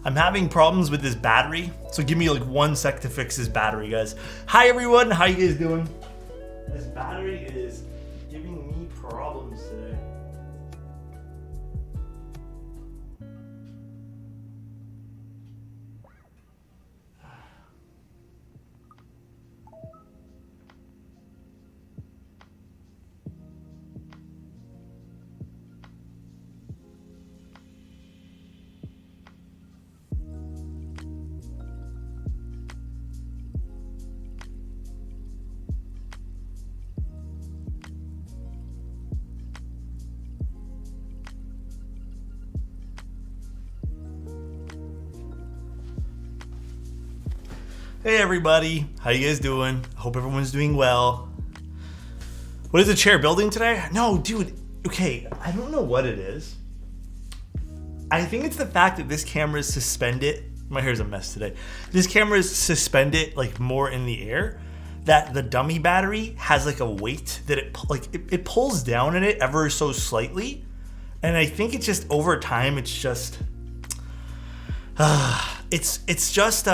I'm having problems with this battery, so give me like 1 sec to fix this battery, guys. Hi everyone, how you guys doing? This battery is giving me problems today. Hey everybody, how you guys doing? Hope everyone's doing well. What is the chair building today? No, dude, okay, I don't know what it is. I think it's the fact that this camera is suspended. My hair's a mess today. This camera is suspended like more in the air, that the dummy battery has like a weight that it pulls down in it ever so slightly. And I think it's just over time, it's just it's just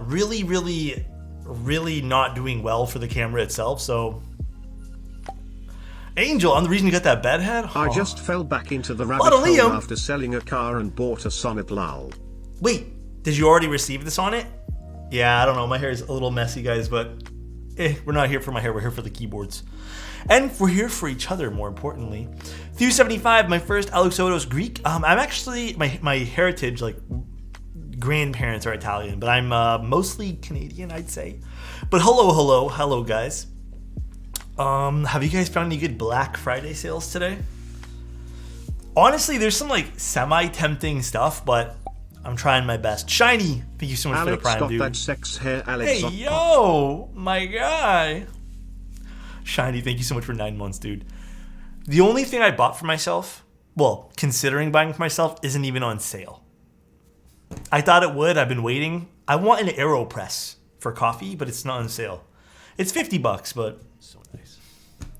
really not doing well for the camera itself. So Angel, I'm the reason you got that bed head. I just fell back into the rabbit hole after selling a car and bought a Sonnet lol. Wait, did you already receive the Sonnet? Yeah, I don't know, my hair is a little messy, guys, but we're not here for my hair, we're here for the keyboards. And we're here for each other, more importantly. Thew75, my first Alexotos Greek. I'm actually, my heritage, like, grandparents are Italian, but I'm mostly Canadian, I'd say. But hello guys. Have you guys found any good Black Friday sales today? Honestly, there's some like semi-tempting stuff, but I'm trying my best. Shiny, thank you so much for the prime, dude. That sex hair, Hey, yo, my guy. Shiny, thank you so much for 9 months, dude. The only thing I bought for myself, well, considering buying for myself, isn't even on sale. I thought it would. I've been waiting. I want an AeroPress for coffee, but it's not on sale. It's $50, but so nice.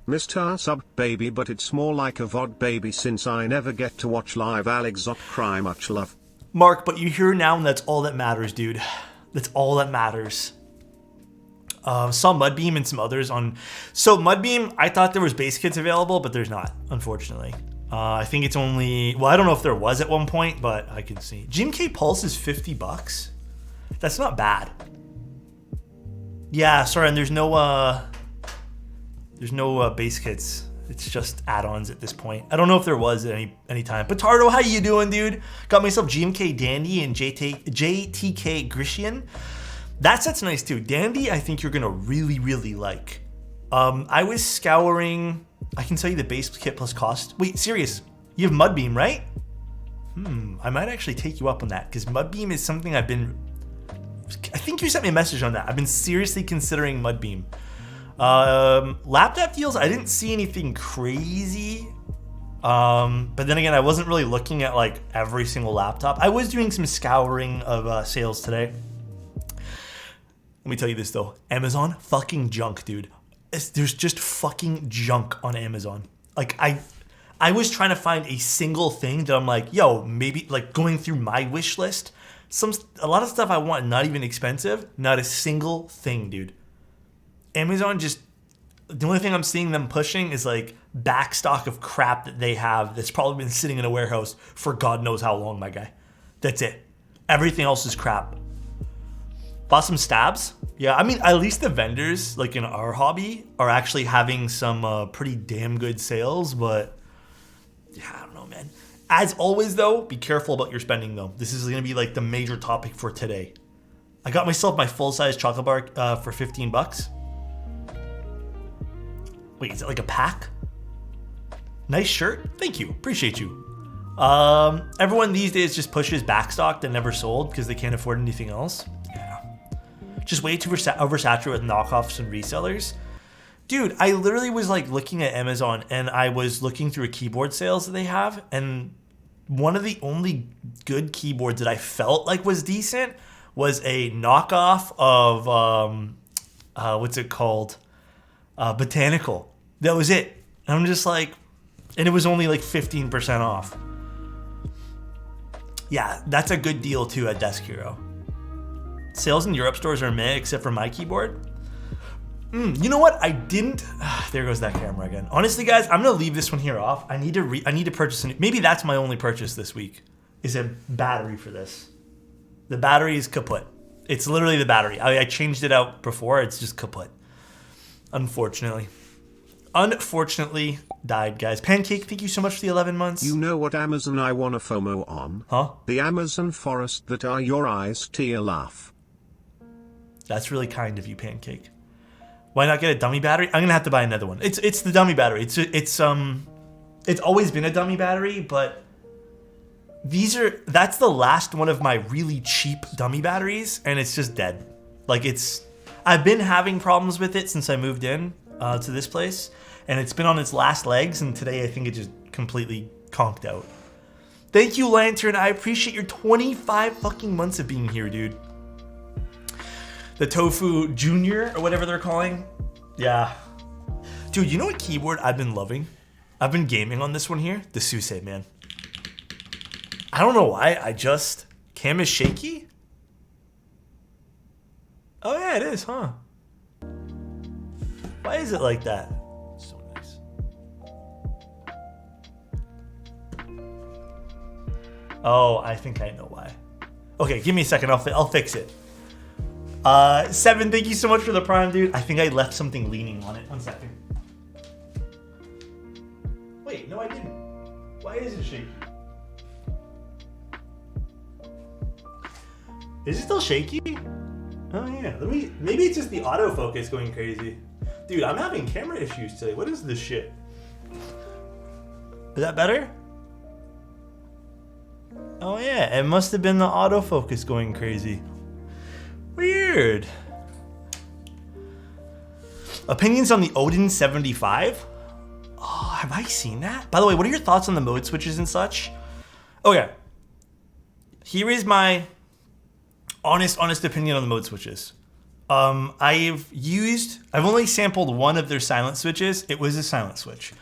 Mr. Sub Baby, but it's more like a VOD baby since I never get to watch live Alexotos cry. Much love. Mark, but you're here now, and that's all that matters, dude. That's all that matters. Saw Mudbeam and some others on. So Mudbeam, I thought there was base kits available, but there's not, unfortunately. I think it's only, well, I don't know if there was at one point, but I can see. GMK Pulse is $50. That's not bad. Yeah, sorry, and there's no base kits. It's just add-ons at this point. I don't know if there was at any time. Petardo, how you doing, dude? Got myself GMK Dandy and JTK Grecian. That set's nice too. Dandy, I think you're gonna really like. I was scouring. I can tell you the base kit plus cost. Wait, serious? You have Mudbeam, right? I might actually take you up on that, because Mudbeam is something I think you sent me a message on that. I've been seriously considering Mudbeam. Laptop deals, I didn't see anything crazy. But then again, I wasn't really looking at like every single laptop. I was doing some scouring of sales today. Let me tell you this though. Amazon, fucking junk, dude. There's just fucking junk on Amazon. Like I was trying to find a single thing that I'm like, yo, maybe like going through my wish list. A lot of stuff I want, not even expensive. Not a single thing, dude. Amazon just, the only thing I'm seeing them pushing is like back stock of crap that they have that's probably been sitting in a warehouse for God knows how long, my guy. That's it. Everything else is crap. Bought some stabs. Yeah, I mean, at least the vendors, like in our hobby, are actually having some pretty damn good sales, but yeah, I don't know, man. As always, though, be careful about your spending, though. This is going to be like the major topic for today. I got myself my full-size chocolate bar for $15. Wait, is it like a pack? Nice shirt. Thank you. Appreciate you. Everyone these days just pushes backstock that never sold because they can't afford anything else. Yeah. Just way too oversaturated with knockoffs and resellers. Dude, I literally was like looking at Amazon and I was looking through a keyboard sales that they have, and one of the only good keyboards that I felt like was decent was a knockoff of what's it called? Botanical. That was it. And I'm just like, and it was only like 15% off. Yeah, that's a good deal too at Desk Hero. Sales in Europe stores are meh, except for my keyboard. You know what? I didn't. There goes that camera again. Honestly, guys, I'm gonna leave this one here off. I need to purchase a new. Maybe that's my only purchase this week. Is a battery for this. The battery is kaput. It's literally the battery. I changed it out before. It's just kaput. Unfortunately. Unfortunately, died, guys. Pancake, thank you so much for the 11 months. You know what Amazon I want a FOMO on? Huh? The Amazon forest that are your eyes tear laugh. That's really kind of you, Pancake. Why not get a dummy battery? I'm gonna have to buy another one. It's the dummy battery. It's always been a dummy battery, but that's the last one of my really cheap dummy batteries, and it's just dead. Like I've been having problems with it since I moved in to this place, and it's been on its last legs, and today I think it just completely conked out. Thank you, Lantern. I appreciate your 25 fucking months of being here, dude. The Tofu Junior or whatever they're calling. Yeah. Dude, you know what keyboard I've been loving? I've been gaming on this one here. The Suse, man. I don't know why. Cam is shaky? Oh yeah, it is, huh? Why is it like that? So nice. Oh, I think I know why. Okay, give me a second. I'll fix it. 7, thank you so much for the prime, dude. I think I left something leaning on it. 1 second. Wait, no, I didn't. Why is it shaky? Is it still shaky? Oh yeah. Maybe it's just the autofocus going crazy. Dude, I'm having camera issues today. What is this shit? Is that better? Oh yeah, it must have been the autofocus going crazy. Weird. Opinions on the Odin 75? Oh, have I seen that? By the way, what are your thoughts on the mode switches and such? Okay. Here is my honest opinion on the mode switches. I've only sampled one of their silent switches. It was a silent switch.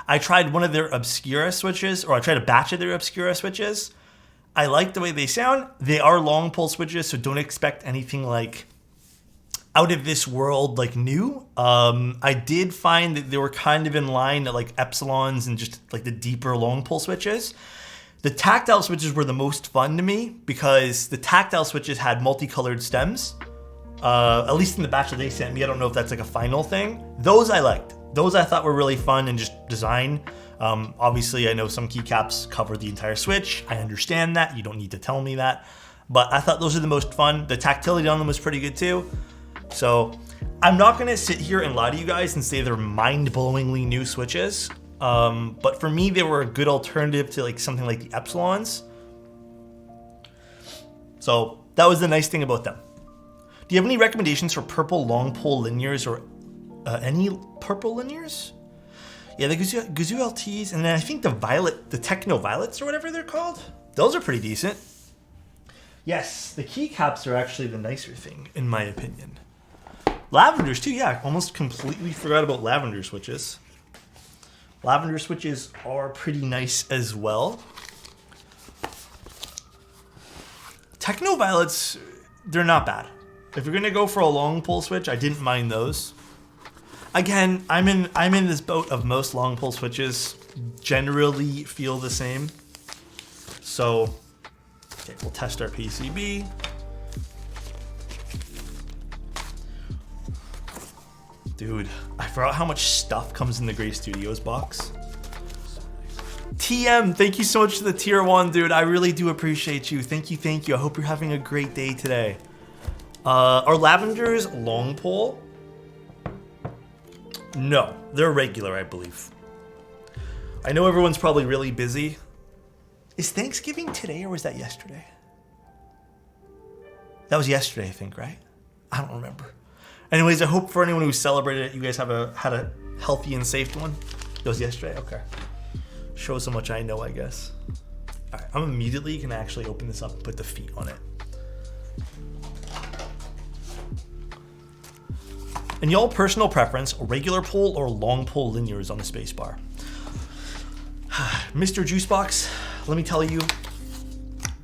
I tried one of their Obscura switches, or I tried a batch of their Obscura switches. I like the way they sound. They are long pull switches, so don't expect anything like out of this world, like new. I did find that they were kind of in line at like epsilons and just like the deeper long pull switches. The tactile switches were the most fun to me because the tactile switches had multicolored stems. At least in the batch that they sent me. I don't know if that's like a final thing. Those I liked. Those I thought were really fun and just design. Obviously, I know some keycaps cover the entire switch. I understand that. You don't need to tell me that. But I thought those are the most fun. The tactility on them was pretty good too. So I'm not going to sit here and lie to you guys and say they're mind-blowingly new switches. But for me, they were a good alternative to like something like the epsilons. So that was the nice thing about them. Do you have any recommendations for purple long pole linears or any purple linears? Yeah, the Gazoo LTs, and then I think the Techno Violets or whatever they're called. Those are pretty decent. Yes, the keycaps are actually the nicer thing, in my opinion. Lavenders too, yeah. Almost completely forgot about lavender switches. Lavender switches are pretty nice as well. Techno Violets, they're not bad. If you're gonna go for a long pull switch, I didn't mind those. Again, I'm in this boat of most long pull switches generally feel the same. So, okay, we'll test our PCB. Dude, I forgot how much stuff comes in the Gray Studios box. TM, thank you so much for the tier 1, dude. I really do appreciate you. Thank you. I hope you're having a great day today. Are lavenders long pull? No, they're regular, I believe. I know everyone's probably really busy. Is Thanksgiving today or was that yesterday? That was yesterday, I think, right? I don't remember. Anyways, I hope for anyone who celebrated it, you guys had a healthy and safe one. It was yesterday? Okay. Shows how much I know, I guess. All right, I'm immediately going to actually open this up and put the feet on it. And y'all, personal preference, regular pull or long pull linears on the spacebar? Mr. Juicebox, let me tell you,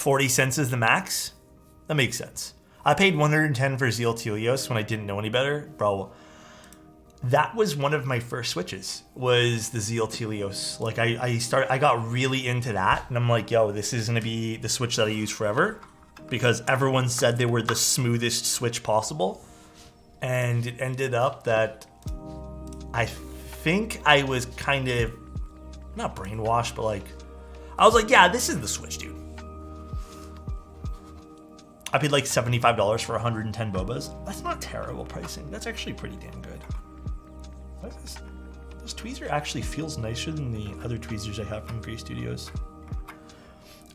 40 cents is the max. That makes sense. I paid 110 for Zeal Telios when I didn't know any better. Bro, that was one of my first switches, was the Zeal Telios. Like I got really into that, and I'm like, yo, this is gonna be the switch that I use forever, because everyone said they were the smoothest switch possible. And it ended up that I think I was kind of, not brainwashed, but like, I was like, yeah, this is the switch, dude. I paid like $75 for 110 bobas. That's not terrible pricing. That's actually pretty damn good. What is this? This tweezer actually feels nicer than the other tweezers I have from Grey Studios.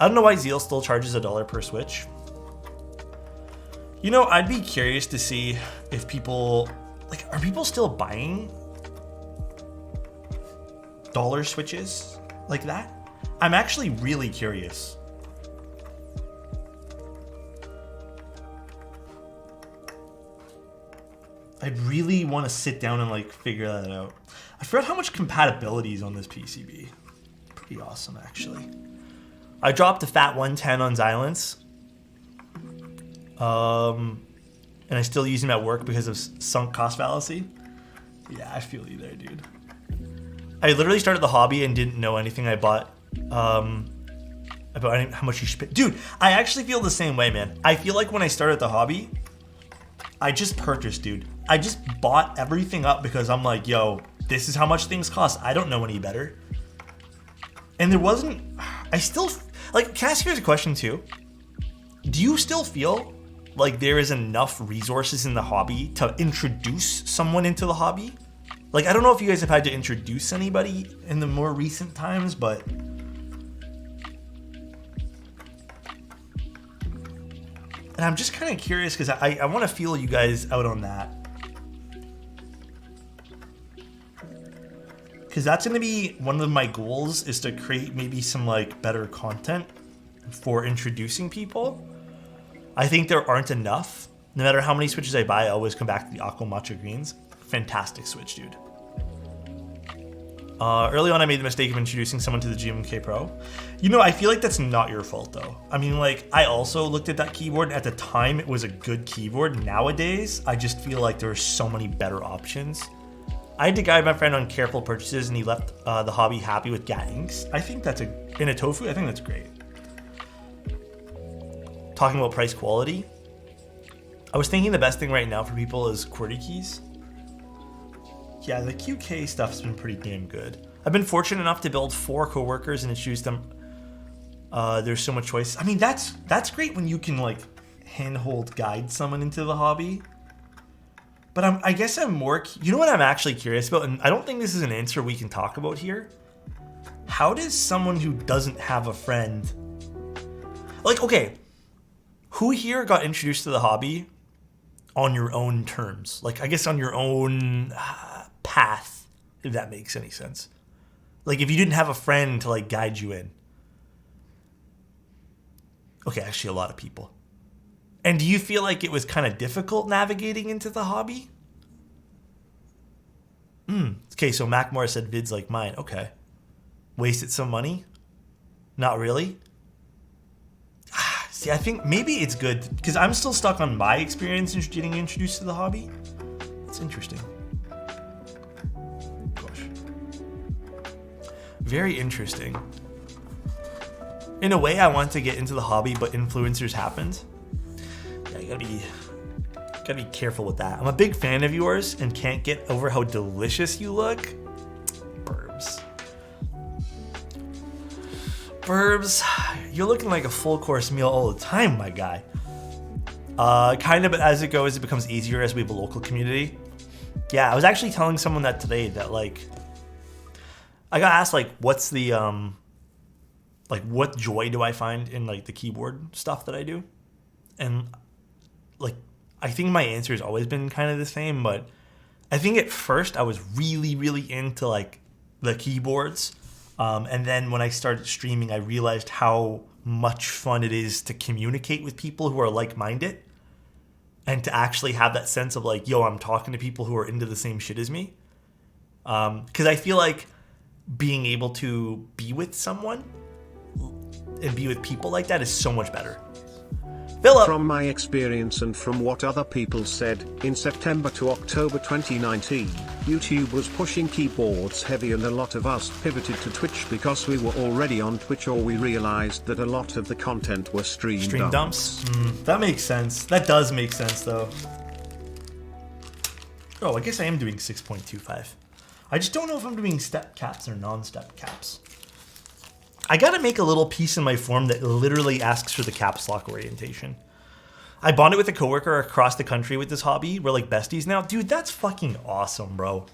I don't know why Zeal still charges $1 per switch. You know, I'd be curious to see if people, like, are people still buying dollar switches like that? I'm actually really curious. I'd really want to sit down and like figure that out. I forgot how much compatibility is on this PCB. Pretty awesome, actually. I dropped a fat 110 on Xylence. And I still use them at work because of sunk cost fallacy. Yeah, I feel you there, dude. I literally started the hobby and didn't know anything. I bought about how much you should pay. Dude, I actually feel the same way, man. I feel like when I started the hobby, I just purchased, dude. I just bought everything up because I'm like, yo, this is how much things cost. I don't know any better. And there wasn't, I still, like, can I ask you guys a question too? Do you still feel like there is enough resources in the hobby to introduce someone into the hobby? Like, I don't know if you guys have had to introduce anybody in the more recent times, but and I'm just kind of curious because I want to feel you guys out on that. Because that's going to be one of my goals, is to create maybe some like better content for introducing people. I think there aren't enough. No matter how many switches I buy, I always come back to the Aqua Matcha Greens. Fantastic switch, dude. Early on, I made the mistake of introducing someone to the GMK Pro. You know, I feel like that's not your fault, though. I mean, like, I also looked at that keyboard. At the time, it was a good keyboard. Nowadays, I just feel like there are so many better options. I had to guide my friend on careful purchases, and he left the hobby happy with GAT inks. I think that's in a tofu, I think that's great. Talking about price quality, I was thinking the best thing right now for people is QWERTY keys. Yeah, the QK stuff's been pretty damn good. I've been fortunate enough to build 4 coworkers and introduce them. There's so much choice. I mean, that's great when you can like handhold guide someone into the hobby. But I guess I'm more, you know what I'm actually curious about, and I don't think this is an answer we can talk about here. How does someone who doesn't have a friend, like, okay, who here got introduced to the hobby on your own terms? Like, I guess on your own path, if that makes any sense. Like, if you didn't have a friend to like guide you in. Okay, actually a lot of people. And do you feel like it was kind of difficult navigating into the hobby? Okay, so Mac Morris said vids like mine. Okay. Wasted some money? Not really? See, I think maybe it's good because I'm still stuck on my experience in getting introduced to the hobby. It's interesting. Gosh. Very interesting. In a way, I want to get into the hobby, but influencers happened. Yeah, you gotta be careful with that. I'm a big fan of yours and can't get over how delicious you look. Burbs, you're looking like a full course meal all the time, my guy. Kind of as it goes, it becomes easier as we have a local community. Yeah, I was actually telling someone that today that like, I got asked like, what's the, like what joy do I find in like the keyboard stuff that I do? And like, I think my answer has always been kind of the same, but I think at first I was really, really into like the keyboards. And then when I started streaming, I realized how much fun it is to communicate with people who are like-minded and to actually have that sense of like, yo, I'm talking to people who are into the same shit as me. Because I feel like being able to be with someone and be with people like that is so much better. Philip. From my experience and from what other people said, in September to October 2019, YouTube was pushing keyboards heavy and a lot of us pivoted to Twitch because we were already on Twitch, or we realized that a lot of the content were stream dumps. That makes sense. That does make sense though. Oh, I guess I am doing 6.25. I just don't know if I'm doing step caps or non-step caps. I gotta make a little piece in my form that literally asks for the caps lock orientation. I bonded with a coworker across the country with this hobby. We're like besties now. Dude, that's fucking awesome, bro.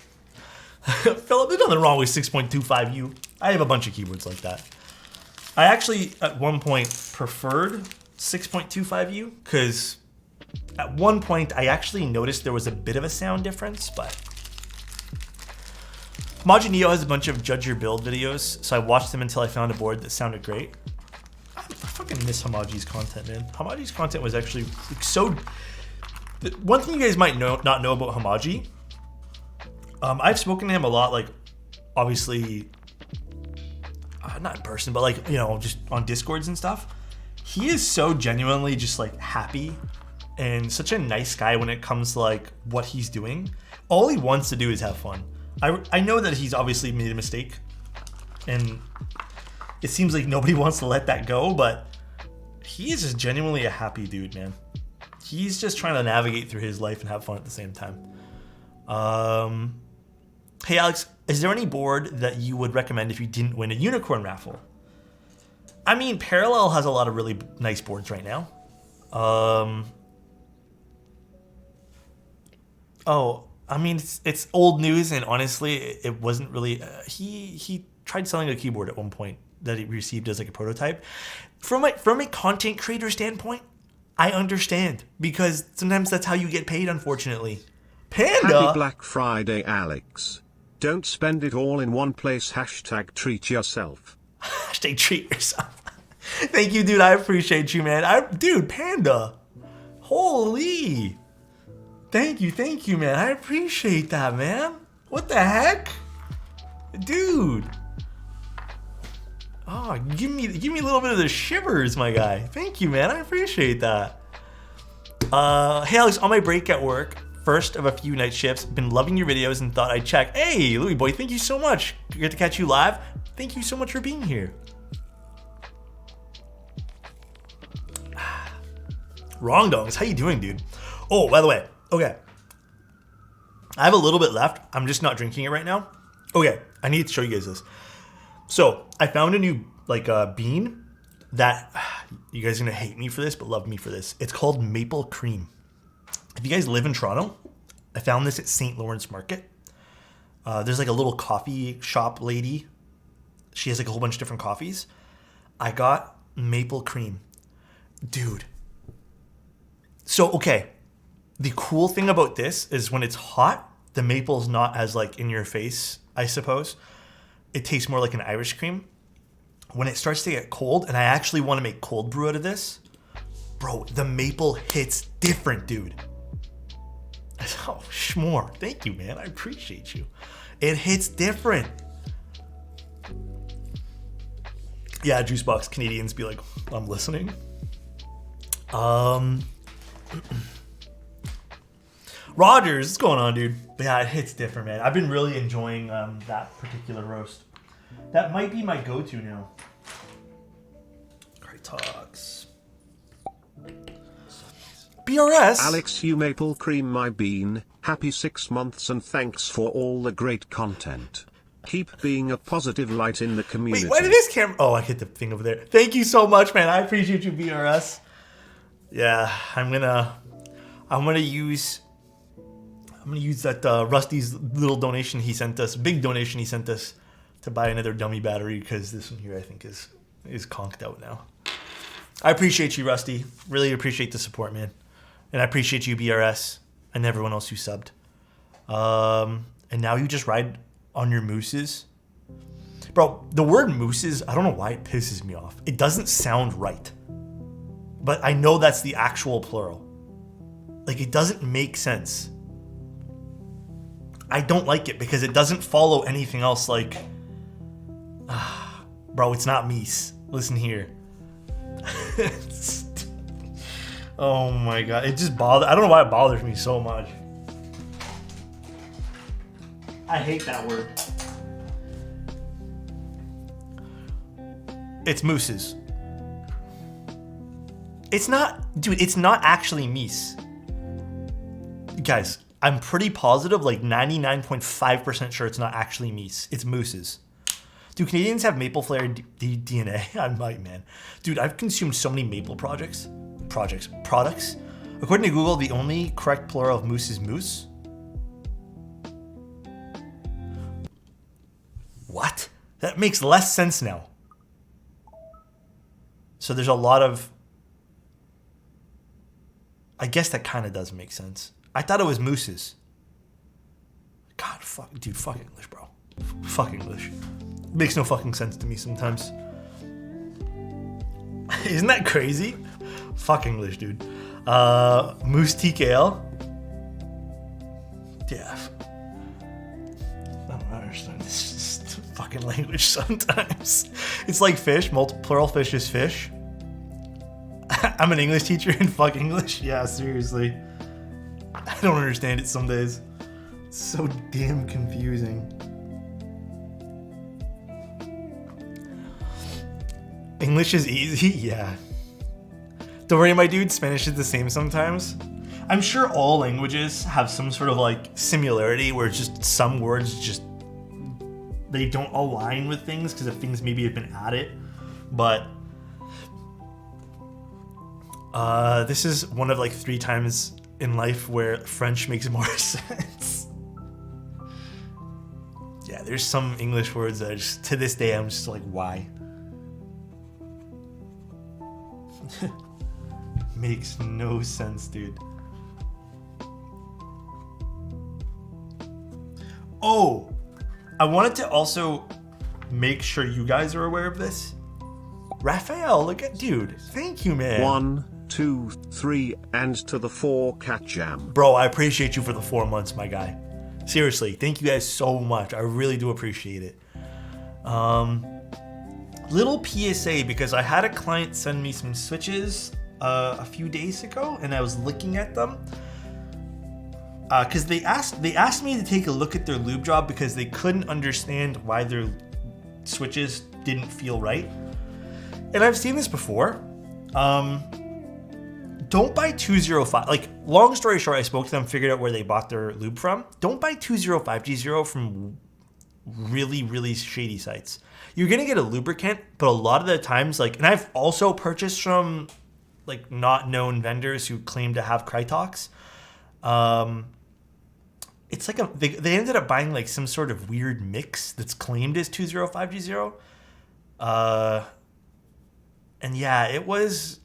Philip, there's nothing wrong with 6.25U. I have a bunch of keyboards like that. I actually, at one point, preferred 6.25U, because at one point, I actually noticed there was a bit of a sound difference, but Homogeneo has a bunch of judge your build videos, so I watched them until I found a board that sounded great. I fucking miss Homoge's content, man. Homoge's content was actually like, so... One thing you guys might not know about Homoge, I've spoken to him a lot, like, obviously, not in person, but like, you know, just on Discords and stuff. He is so genuinely just like happy and such a nice guy when it comes to like what he's doing. All he wants to do is have fun. I know that he's obviously made a mistake, and it seems like nobody wants to let that go, but he is just genuinely a happy dude, man. He's just trying to navigate through his life and have fun at the same time. Hey Alex, is there any board that you would recommend if you didn't win a unicorn raffle? I mean, Parallel has a lot of really nice boards right now. I mean, it's old news, and honestly, it wasn't really. He tried selling a keyboard at one point that he received as like a prototype. From a content creator standpoint, I understand, because sometimes that's how you get paid, unfortunately. Panda. Happy Black Friday, Alex. Don't spend it all in one place. Hashtag treat yourself. Hashtag treat yourself. Thank you, dude. I appreciate you, man. Dude, Panda. Holy. Thank you, man. I appreciate that, man. What the heck? Dude. Oh, give me a little bit of the shivers, my guy. Thank you, man. I appreciate that. Hey, Alex, on my break at work, first of a few night shifts, been loving your videos and thought I'd check. Hey, Louis boy, thank you so much. Good to catch you live. Thank you so much for being here. Wrong Dogs, how you doing, dude? Oh, by the way, okay. I have a little bit left. I'm just not drinking it right now. Okay, I need to show you guys this. So I found a new bean that you guys are gonna hate me for this, but love me for this. It's called Maple Cream. If you guys live in Toronto, I found this at St. Lawrence Market. There's like a little coffee shop lady. She has like a whole bunch of different coffees. I got Maple Cream. Dude. So, okay. The cool thing about this is when it's hot, the maple's not as like in your face, I suppose. It tastes more like an Irish cream. When it starts to get cold, and I actually want to make cold brew out of this, bro, the maple hits different, dude. Oh, schmore. Thank you, man. I appreciate you. It hits different. Yeah, Juicebox Canadians be like, I'm listening. Rogers, what's going on, dude? But yeah, it hits different, man. I've been really enjoying that particular roast. That might be my go-to now. Great talks. BRS. Alex, you Maple Cream my bean. Happy 6 months and thanks for all the great content. Keep being a positive light in the community. Wait, why did this camera... Oh, I hit the thing over there. Thank you so much, man. I appreciate you, BRS. Yeah, I'm gonna use that Rusty's little donation he sent us, big donation he sent us, to buy another dummy battery, because this one here I think is conked out now. I appreciate you, Rusty. Really appreciate the support, man. And I appreciate you, BRS, and everyone else who subbed. And now you just ride on your mooses. Bro, the word mooses, I don't know why it pisses me off. It doesn't sound right. But I know that's the actual plural. Like, it doesn't make sense. I don't like it because it doesn't follow anything else. Like, bro, it's not meese. Listen here. Oh my god, it just bothers. I don't know why it bothers me so much. I hate that word. It's mooses. It's not, dude, it's not actually meese. Guys, I'm pretty positive, like 99.5% sure it's not actually meese. It's mooses. Do Canadians have maple flavored DNA? I might, man. Dude, I've consumed so many maple products. According to Google, the only correct plural of moose is moose. What? That makes less sense now. So there's a lot of... I guess that kind of does make sense. I thought it was mooses. God, fuck, dude, fuck English, bro. Fuck English. Makes no fucking sense to me sometimes. Isn't that crazy? Fuck English, dude. Moose TKL. Yeah. I don't understand. It's just fucking language sometimes. It's like fish. Plural fish is fish. I'm an English teacher and fuck English. Yeah, seriously. I don't understand it some days. It's so damn confusing. English is easy? Yeah. Don't worry, my dude, Spanish is the same sometimes. I'm sure all languages have some sort of like similarity where just some words just, they don't align with things because of things maybe have been added. But this is one of like 3 times in life where French makes more sense. Yeah, there's some English words that just, to this day, I'm just like, why? Makes no sense, dude. Oh, I wanted to also make sure you guys are aware of this. Raphael, look at, dude, thank you, man. 1, 2, 3, and to the 4 cat jam. Bro, I appreciate you for the 4 months, my guy. Seriously, thank you guys so much. I really do appreciate it. Little PSA, because I had a client send me some switches a few days ago, and I was looking at them. Because they asked me to take a look at their lube job because they couldn't understand why their switches didn't feel right. And I've seen this before. Don't buy 205. Like, long story short, I spoke to them, figured out where they bought their lube from. Don't buy 205G0 from really, really shady sites. You're gonna get a lubricant, but a lot of the times, like, and I've also purchased from like not known vendors who claim to have Krytox. It's like they ended up buying like some sort of weird mix that's claimed as 205G0. And yeah, it was,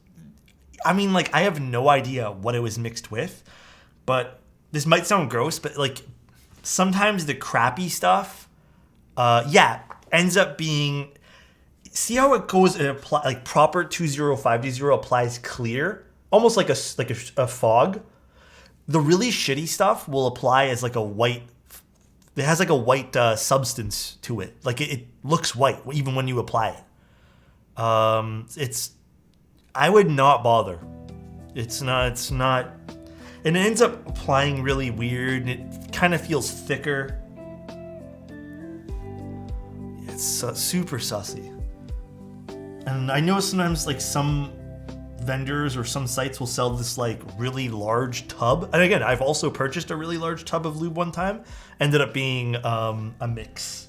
I mean, like, I have no idea what it was mixed with, but this might sound gross, but like sometimes the crappy stuff, ends up being, see how it goes and apply, like proper 205G0 applies clear, almost like a fog. The really shitty stuff will apply as like a white, it has like a white substance to it. Like it looks white even when you apply it. I would not bother. It's not, and it ends up applying really weird and it kind of feels thicker. It's super sussy. And I know sometimes like some vendors or some sites will sell this like really large tub. And again, I've also purchased a really large tub of lube one time. Ended up being a mix.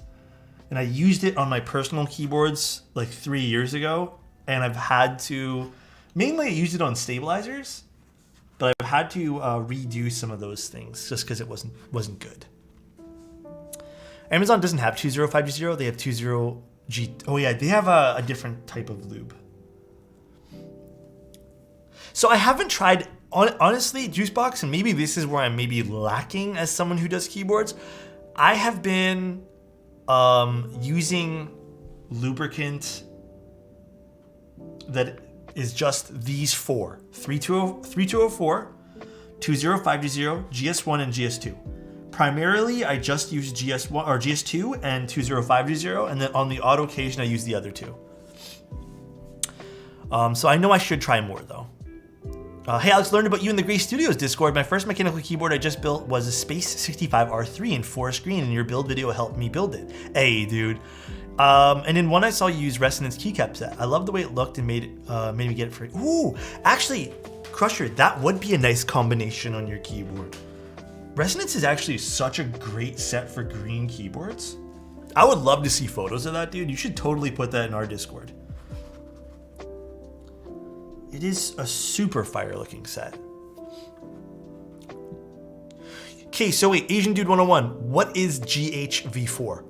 And I used it on my personal keyboards like 3 years ago. And I've had to, mainly I used it on stabilizers, but I've had to redo some of those things just because it wasn't good. Amazon doesn't have 205G0, they have 20G. Oh yeah, they have a different type of lube. So I haven't tried, honestly, Juicebox, and maybe this is where I'm maybe lacking as someone who does keyboards. I have been using lubricant that is just these 4. 3204, 205G0, GS1, and GS2. Primarily, I just use GS1 or GS2 and 205G0, and then on the odd occasion, I use the other 2. So I know I should try more though. Hey Alex, learned about you in the Gray Studios Discord. My first mechanical keyboard I just built was a Space80 R3 in forest green, and your build video helped me build it. Hey, dude. And in one I saw you use Resonance keycap set. I love the way it looked and made me get it free. Ooh, actually, Crusher, that would be a nice combination on your keyboard. Resonance is actually such a great set for green keyboards. I would love to see photos of that, dude. You should totally put that in our Discord. It is a super fire looking set. Okay, so wait, Asian Dude 101, what is GHV4?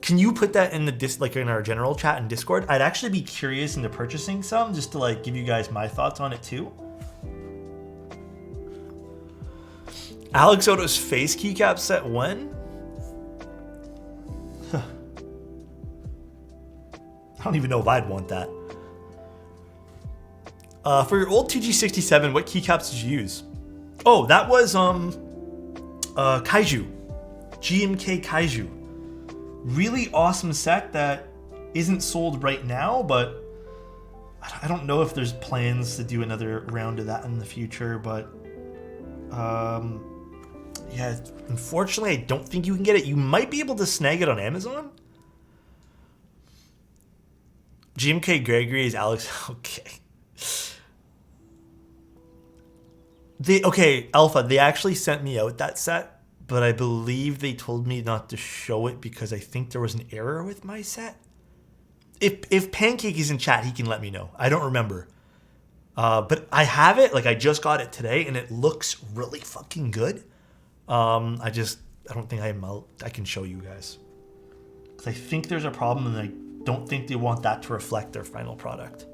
Can you put that in the like in our general chat and Discord? I'd actually be curious into purchasing some just to like give you guys my thoughts on it too. Alexotos face keycap set when? I don't even know if I'd want that. For your old 2G67, what keycaps did you use? Oh, that was Kaiju. GMK Kaiju. Really awesome set that isn't sold right now, but I don't know if there's plans to do another round of that in the future, but yeah, unfortunately, I don't think you can get it. You might be able to snag it on Amazon. GMK Gregory is Alex. Okay. Okay, Alpha, they actually sent me out that set, but I believe they told me not to show it because I think there was an error with my set. If Pancake is in chat, he can let me know. I don't remember. But I have it, like I just got it today, and it looks really fucking good. I don't think I can show you guys. Because I think there's a problem, and I don't think they want that to reflect their final product.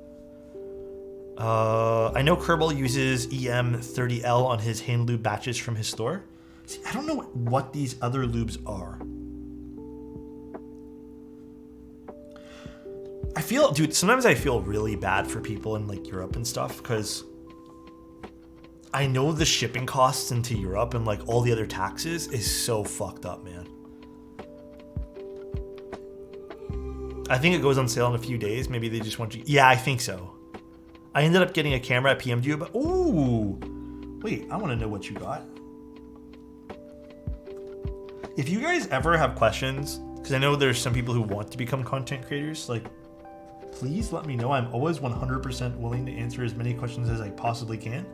I know Kerbal uses EM30L on his hand lube batches from his store. See, I don't know what these other lubes are. Sometimes I feel really bad for people in like Europe and stuff because I know the shipping costs into Europe and like all the other taxes is so fucked up, man. I think it goes on sale in a few days. Maybe they just want you. Yeah, I think so. I ended up getting a camera at PM'd, but ooh, wait, I want to know what you got. If you guys ever have questions, because I know there's some people who want to become content creators, like, please let me know. I'm always 100% willing to answer as many questions as I possibly can.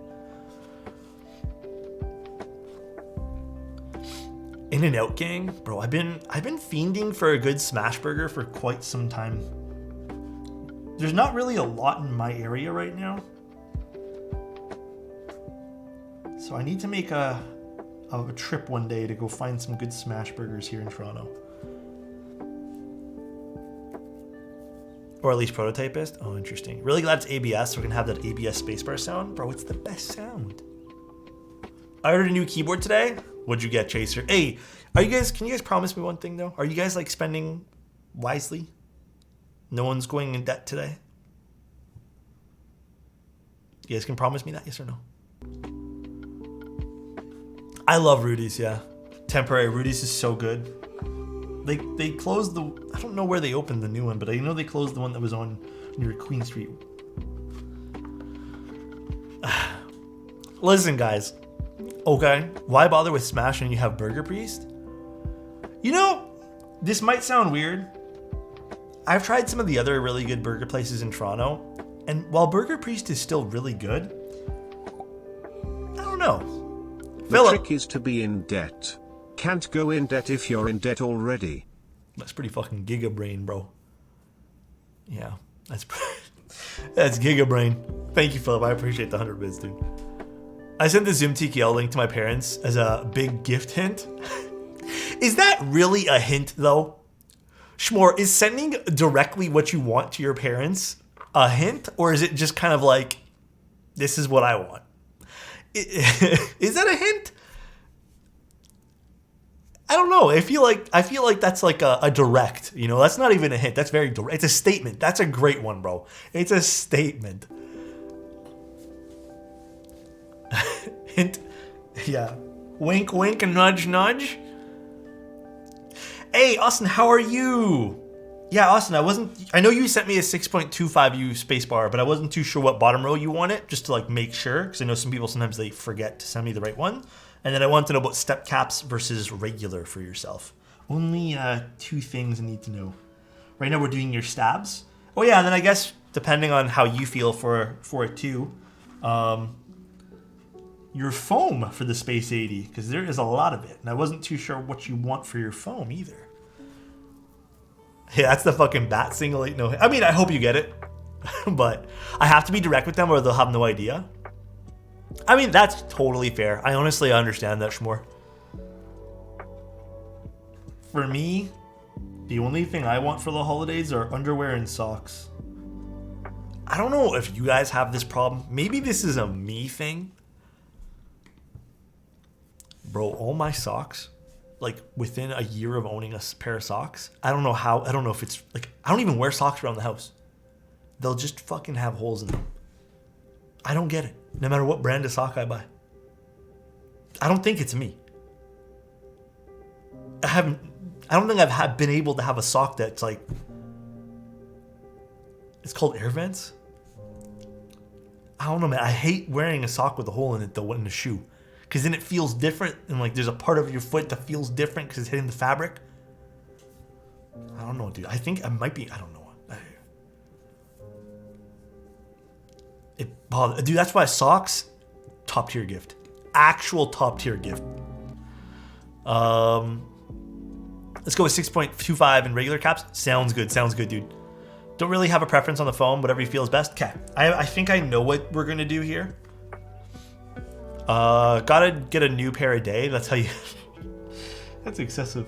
In and Out gang, bro. I've been fiending for a good smash burger for quite some time. There's not really a lot in my area right now, so I need to make a trip one day to go find some good smash burgers here in Toronto, or at least prototypist. Oh, interesting. Really glad it's ABS, so we can have that ABS spacebar sound, bro. It's the best sound. I ordered a new keyboard today. What'd you get, Chaser? Hey, can you guys promise me one thing though? Are you guys like spending wisely? No one's going in debt today? You guys can promise me that, yes or no? I love Rudy's, yeah. Temporary Rudy's is so good. They closed I don't know where they opened the new one, but I know they closed the one that was on near Queen Street. Listen, guys. Okay, why bother with Smash when you have Burger Priest? You know, this might sound weird. I've tried some of the other really good burger places in Toronto, and while Burger Priest is still really good, I don't know. The trick is to be in debt. Can't go in debt if you're in debt already. That's pretty fucking Giga Brain, bro. Yeah, that's Giga Brain. Thank you, Philip. I appreciate the 100 bits, dude. I sent the Zoom TKL link to my parents as a big gift hint. Is that really a hint, though? Shmore, is sending directly what you want to your parents a hint, or is it just kind of like, this is what I want? Is that a hint? I don't know. I feel like that's like a direct, you know, that's not even a hint. That's very direct. It's a statement. That's a great one, bro. It's a statement. Hint. Yeah. Wink, wink, and nudge, nudge. Hey, Austin, how are you? Yeah, Austin, I know you sent me a 6.25U spacebar, but I wasn't too sure what bottom row you wanted, just to like make sure, because I know some people sometimes they forget to send me the right one. And then I want to know about step caps versus regular for yourself. Only 2 things I need to know. Right now we're doing your stabs. Oh yeah, and then I guess depending on how you feel for it too, your foam for the Space80, because there is a lot of it, and I wasn't too sure what you want for your foam either. Yeah, that's the fucking bat single 8 no hit. I mean, I hope you get it, but I have to be direct with them or they'll have no idea. I mean, that's totally fair. I honestly understand that, Shmore. For me, the only thing I want for the holidays are underwear and socks. I don't know if you guys have this problem. Maybe this is a me thing. Bro, all my socks, like within a year of owning a pair of socks, I don't know if it's like, I don't even wear socks around the house. They'll just fucking have holes in them. I don't get it. No matter what brand of sock I buy. I don't think it's me. I don't think I've been able to have a sock that's like, it's called air vents. I don't know, man. I hate wearing a sock with a hole in it though, in the shoe. Because then it feels different, and like there's a part of your foot that feels different because it's hitting the fabric. I don't know, dude. I think I might be, I don't know. It bothers, dude, that's why socks, top tier gift. Actual top tier gift. Let's go with 6.25 in regular caps. Sounds good, dude. Don't really have a preference on the foam, whatever you feel is best. Okay, I think I know what we're gonna do here. Gotta get a new pair a day. That's how you... That's excessive.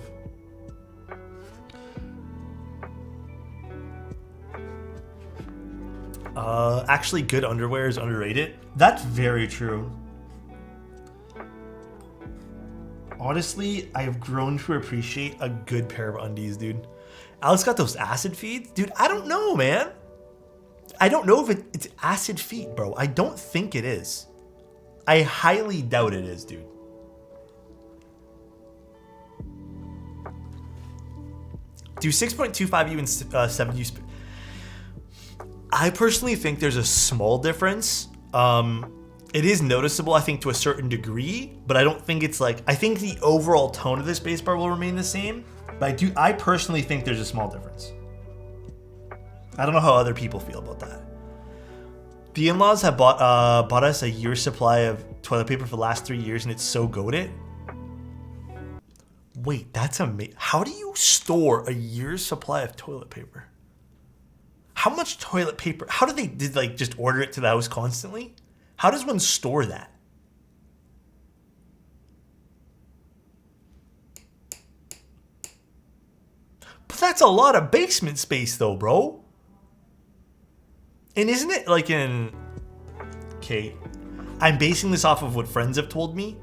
Actually, good underwear is underrated. That's very true. Honestly, I have grown to appreciate a good pair of undies, dude. Alex got those acid feeds? Dude, I don't know, man. I don't know if it's acid feet, bro. I don't think it is. I highly doubt it is, dude. Do 6.25U and 7U. I personally think there's a small difference. It is noticeable, I think, to a certain degree, but I don't think it's like, I think the overall tone of this spacebar will remain the same, but I personally think there's a small difference. I don't know how other people feel about that. The in-laws have bought us a year's supply of toilet paper for the last 3 years, and it's so goated. Wait, that's amazing. How do you store a year's supply of toilet paper? How much toilet paper? How do they just order it to the house constantly? How does one store that? But that's a lot of basement space though, bro. And isn't it like in... Okay, I'm basing this off of what friends have told me.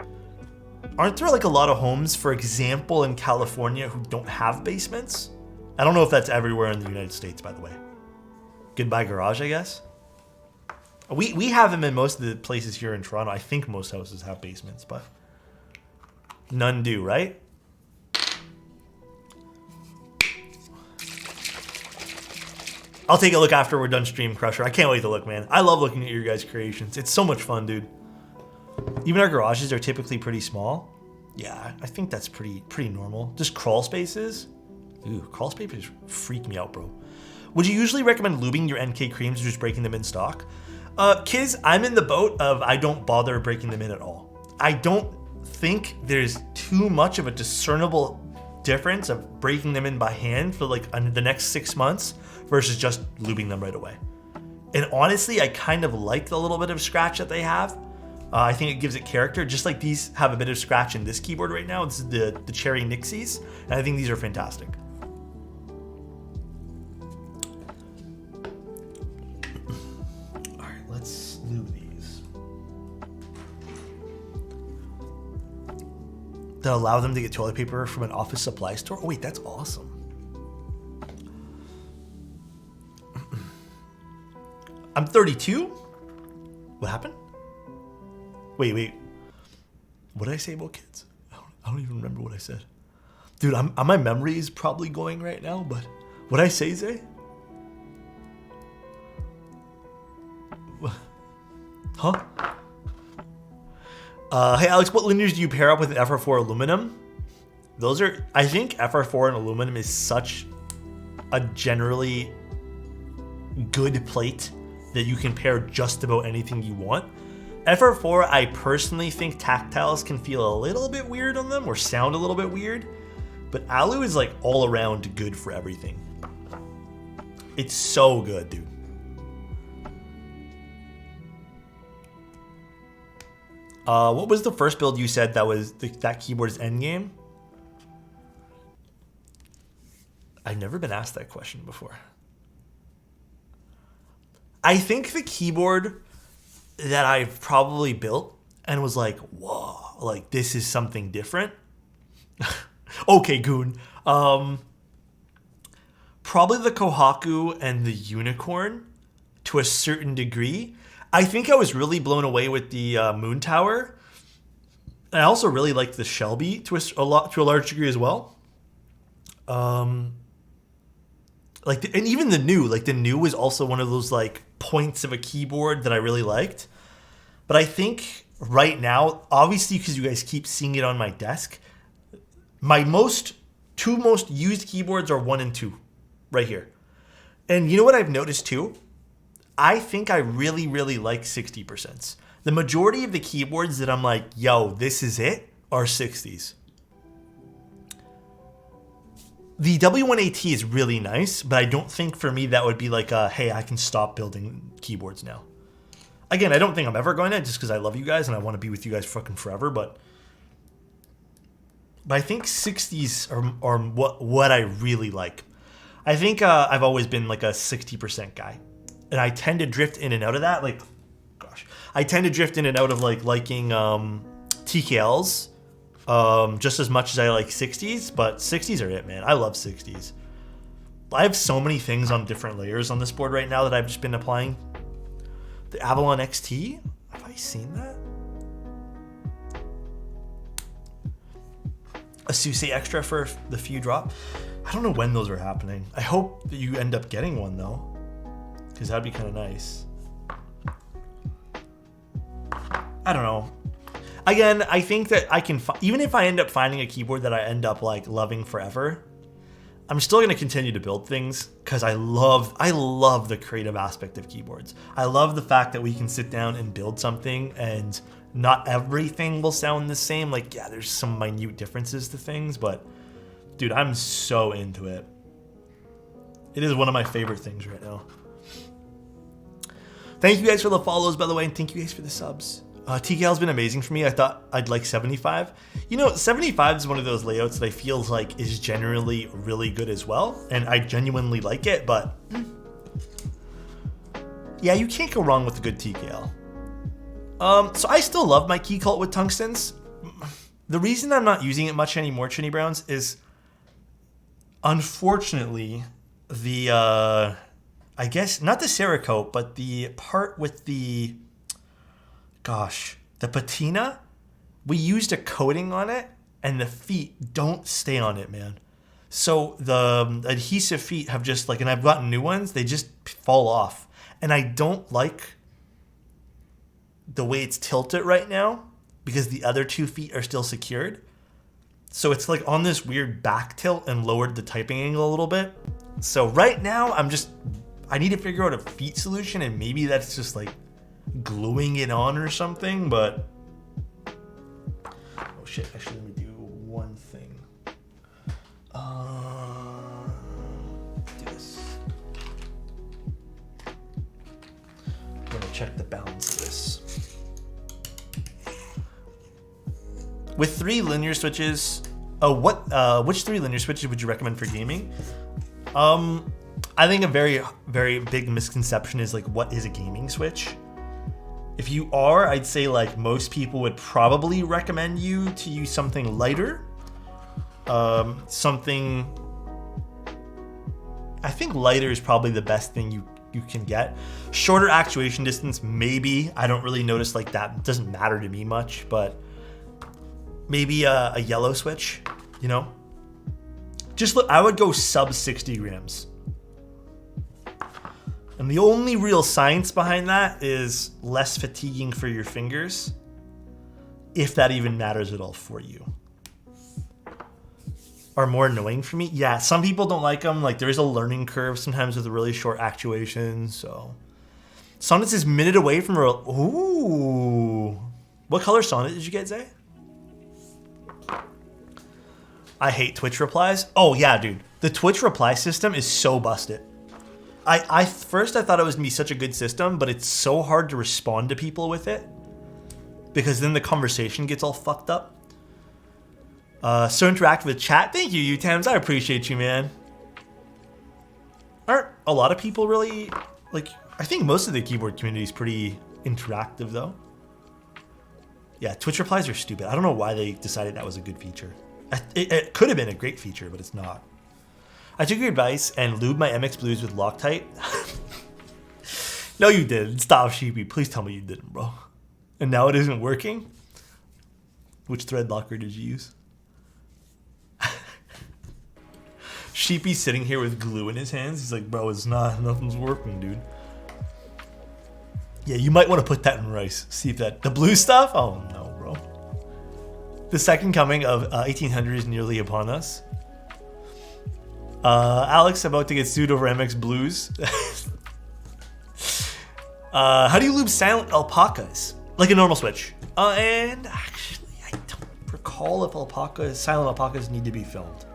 Aren't there like a lot of homes, for example, in California who don't have basements? I don't know if that's everywhere in the United States, by the way. Goodbye garage, I guess. We have them in most of the places here in Toronto. I think most houses have basements, but none do, right? I'll take a look after we're done Stream Crusher. I can't wait to look, man. I love looking at your guys' creations. It's so much fun, dude. Even our garages are typically pretty small. Yeah, I think that's pretty normal. Just crawl spaces. Ooh, crawl spaces freak me out, bro. Would you usually recommend lubing your NK creams or just breaking them in stock? Kids, I'm in the boat of I don't bother breaking them in at all. I don't think there's too much of a discernible difference of breaking them in by hand for like the next 6 months versus just lubing them right away. And honestly, I kind of like the little bit of scratch that they have. I think it gives it character, just like these have a bit of scratch in this keyboard right now. This is the Cherry Nixies, and I think these are fantastic. Let's lube these. That allow them to get toilet paper from an office supply store. Oh wait, that's awesome. I'm 32? What happened? Wait. What did I say about kids? I don't even remember what I said. Dude, my memory is probably going right now, but What'd I say, Zay? Huh? Hey Alex, what linears do you pair up with an FR4 aluminum? Those are, I think FR4 and aluminum is such a generally good plate that you can pair just about anything you want. FR4, I personally think tactiles can feel a little bit weird on them or sound a little bit weird, but alu is like all around good for everything. It's so good, dude. What was the first build you said that was that keyboard's endgame? I've never been asked that question before. I think the keyboard that I've probably built and was like, whoa, like this is something different. Okay, Goon. Probably the Kohaku and the Unicorn to a certain degree. I think I was really blown away with the Moon Tower. I also really liked the Shelby to a large degree as well. And even the new was also one of those like points of a keyboard that I really liked. But I think right now, obviously because you guys keep seeing it on my desk, my two most used keyboards are 1 and 2 right here. And you know what I've noticed too? I think I really, really like 60%. The majority of the keyboards that I'm like, yo, this is it, are 60s. The W1AT is really nice, but I don't think for me that would be like a, hey, I can stop building keyboards now. Again, I don't think I'm ever going to, just because I love you guys and I want to be with you guys fucking forever, but I think 60s are what I really like. I think I've always been like a 60% guy. And I tend to drift in and out of that. Like, gosh, I tend to drift in and out of like liking TKLs just as much as I like 60s. But 60s are it, man. I love 60s. I have so many things on different layers on this board right now that I've just been applying. The Avalon XT? Have I seen that? A Suse Extra for the few drop. I don't know when those are happening. I hope that you end up getting one though, because that'd be kind of nice. I don't know. Again, I think that I can, even if I end up finding a keyboard that I end up like loving forever, I'm still going to continue to build things because I love the creative aspect of keyboards. I love the fact that we can sit down and build something and not everything will sound the same. Like, yeah, there's some minute differences to things, but dude, I'm so into it. It is one of my favorite things right now. Thank you guys for the follows, by the way, and thank you guys for the subs. TKL's been amazing for me. I thought I'd like 75. You know, 75 is one of those layouts that I feel like is generally really good as well, and I genuinely like it, but yeah, you can't go wrong with a good TKL. So I still love my key cult with tungstens. The reason I'm not using it much anymore, Chinny Browns, is unfortunately the I guess not the Cerakote, but the part with the patina, we used a coating on it and the feet don't stay on it, man. So the adhesive feet have just like, and I've gotten new ones, they just fall off. And I don't like the way it's tilted right now because the other 2 feet are still secured. So it's like on this weird back tilt and lowered the typing angle a little bit. So right now I need to figure out a feet solution, and maybe that's just like gluing it on or something, but oh shit, actually let me do one thing. Do this. I'm gonna check the balance of this. With 3 linear switches, which 3 linear switches would you recommend for gaming? I think a very, very big misconception is like, what is a gaming switch? If you are, I'd say like most people would probably recommend you to use something lighter. I think lighter is probably the best thing you can get. Shorter actuation distance, maybe. I don't really notice like that. It doesn't matter to me much, but maybe a yellow switch, you know? Just look, I would go sub 60 grams. And the only real science behind that is less fatiguing for your fingers, if that even matters at all for you. Are more annoying for me? Yeah, some people don't like them. Like, there is a learning curve sometimes with really short actuations, so. Sonnets is minute away from real. Ooh. What color sonnet did you get, Zay? I hate Twitch replies. Oh, yeah, dude. The Twitch reply system is so busted. First I thought it was going to be such a good system, but it's so hard to respond to people with it because then the conversation gets all fucked up. So interact with chat. Thank you, Utams. I appreciate you, man. Aren't a lot of people really, like, I think most of the keyboard community is pretty interactive, though. Yeah, Twitch replies are stupid. I don't know why they decided that was a good feature. It could have been a great feature, but it's not. I took your advice and lubed my MX Blues with Loctite. No, you didn't. Stop, Sheepy. Please tell me you didn't, bro. And now it isn't working? Which thread locker did you use? Sheepy's sitting here with glue in his hands. He's like, bro, it's not. Nothing's working, dude. Yeah, you might want to put that in rice. See if that... The blue stuff? Oh, no, bro. The second coming of 1800 is nearly upon us. Alex about to get sued over MX Blues. How do you lube silent alpacas? Like a normal switch. And actually, I don't recall if silent alpacas need to be filmed.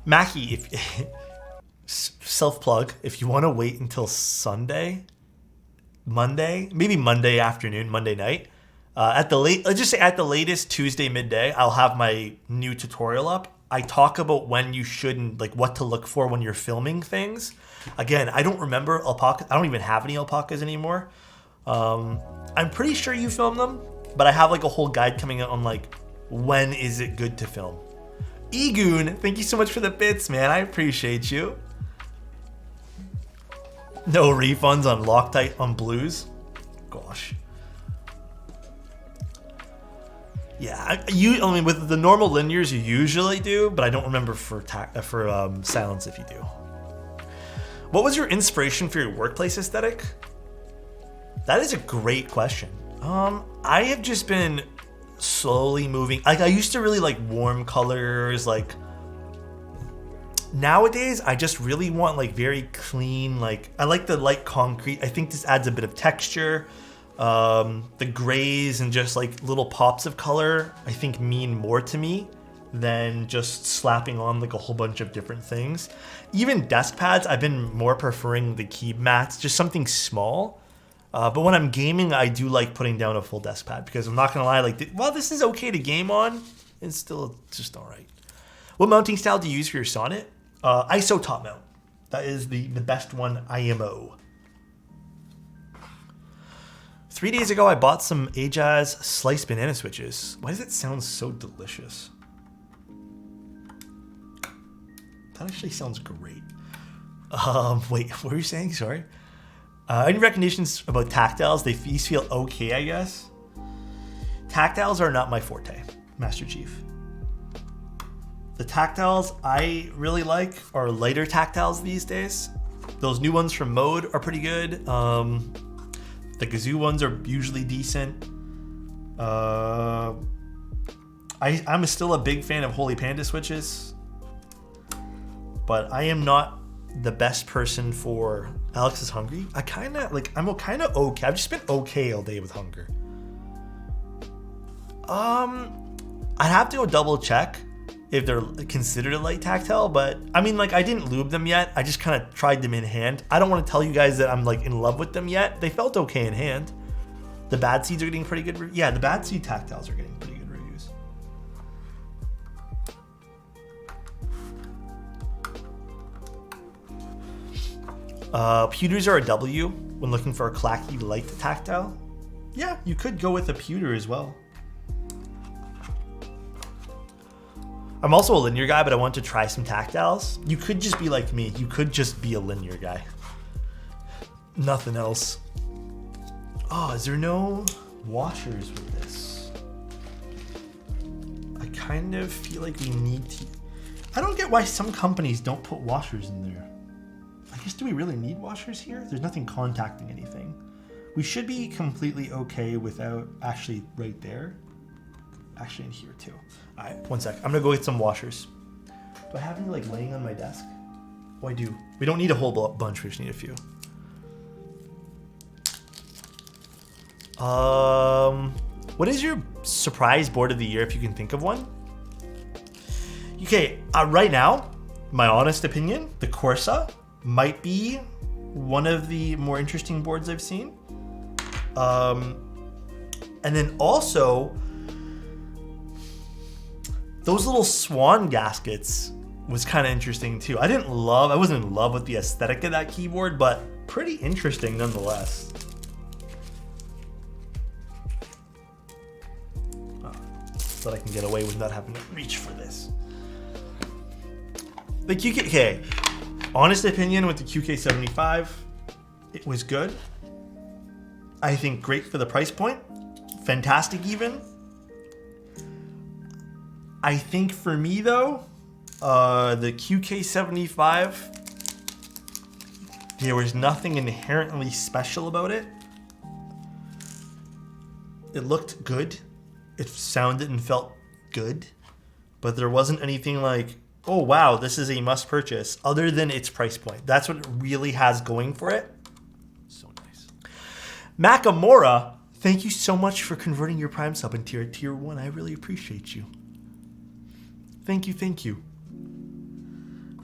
Mackie, if self-plug, if you want to wait until Monday, maybe Monday afternoon, Monday night, let's just say at the latest Tuesday midday, I'll have my new tutorial up. I talk about when you shouldn't, like what to look for when you're filming things. Again, I don't remember alpacas. I don't even have any alpacas anymore. I'm pretty sure you film them, but I have like a whole guide coming out on like when is it good to film. Egoon, thank you so much for the bits, man. I appreciate you. No refunds on Loctite on Blues. Gosh. Yeah, I mean, with the normal linears, you usually do, but I don't remember for silence if you do. What was your inspiration for your workplace aesthetic? That is a great question. I have just been slowly moving. Like, I used to really like warm colors. Like, nowadays, I just really want like very clean. Like, I like the light concrete. I think this adds a bit of texture. The grays and just like little pops of color, I think mean more to me than just slapping on like a whole bunch of different things. Even desk pads, I've been more preferring the key mats, just something small. But when I'm gaming, I do like putting down a full desk pad because I'm not gonna lie, like, well, this is okay to game on. It's still just all right. What mounting style do you use for your Sonnet? ISO top mount. That is the best one, IMO. 3 days ago, I bought some Ajaz sliced banana switches. Why does it sound so delicious? That actually sounds great. Wait, what were you saying? Sorry. Any recognitions about tactiles? These feel okay, I guess. Tactiles are not my forte, Master Chief. The tactiles I really like are lighter tactiles these days. Those new ones from Mode are pretty good. The Gazoo ones are usually decent. I'm still a big fan of Holy Panda switches, but I am not the best person for Alex is hungry. I'm kind of okay. I've just been okay all day with hunger. I'd have to go double check if they're considered a light tactile, but I mean, like, I didn't lube them yet. I just kind of tried them in hand. I don't want to tell you guys that I'm like in love with them yet. They felt okay in hand. The Bad Seeds are getting pretty good. Yeah, the Bad Seed tactiles are getting pretty good reviews. Pewters are a W when looking for a clacky light tactile. Yeah, you could go with a pewter as well. I'm also a linear guy, but I want to try some tactiles. You could just be like me. You could just be a linear guy. Nothing else. Oh, is there no washers with this? I kind of feel like we need to... I don't get why some companies don't put washers in there. guess, do we really need washers here? There's nothing contacting anything. We should be completely okay without actually right there. Actually in here too. All right, one sec. I'm gonna go get some washers. Do I have any like laying on my desk? Oh, I do. We don't need a whole bunch, we just need a few. What is your surprise board of the year if you can think of one? Okay, right now, my honest opinion, the Corsa might be one of the more interesting boards I've seen. And then also, those little swan gaskets was kind of interesting too. I wasn't in love with the aesthetic of that keyboard, but pretty interesting nonetheless. So that I can get away with not having to reach for this. The QK, honest opinion with the QK75, it was good. I think great for the price point, fantastic even. I think for me though, the QK75, there was nothing inherently special about it. It looked good. It sounded and felt good, but there wasn't anything like, oh wow, this is a must purchase, other than its price point. That's what it really has going for it. So nice. Makamura, thank you so much for converting your Prime sub into your tier 1. I really appreciate you. Thank you, thank you.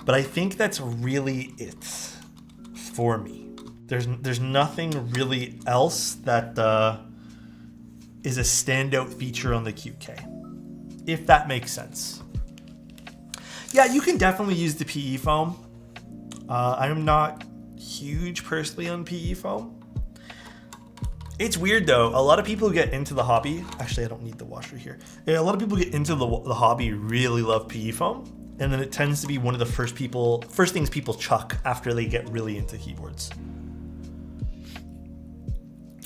But I think that's really it for me. There's nothing really else that is a standout feature on the QK, if that makes sense. Yeah, you can definitely use the PE foam. I'm not huge personally on PE foam. It's weird though. A lot of people who get into the hobby, actually I don't need the washer here. A lot of people who get into the hobby really love PE foam, and then it tends to be one of the first things people chuck after they get really into keyboards.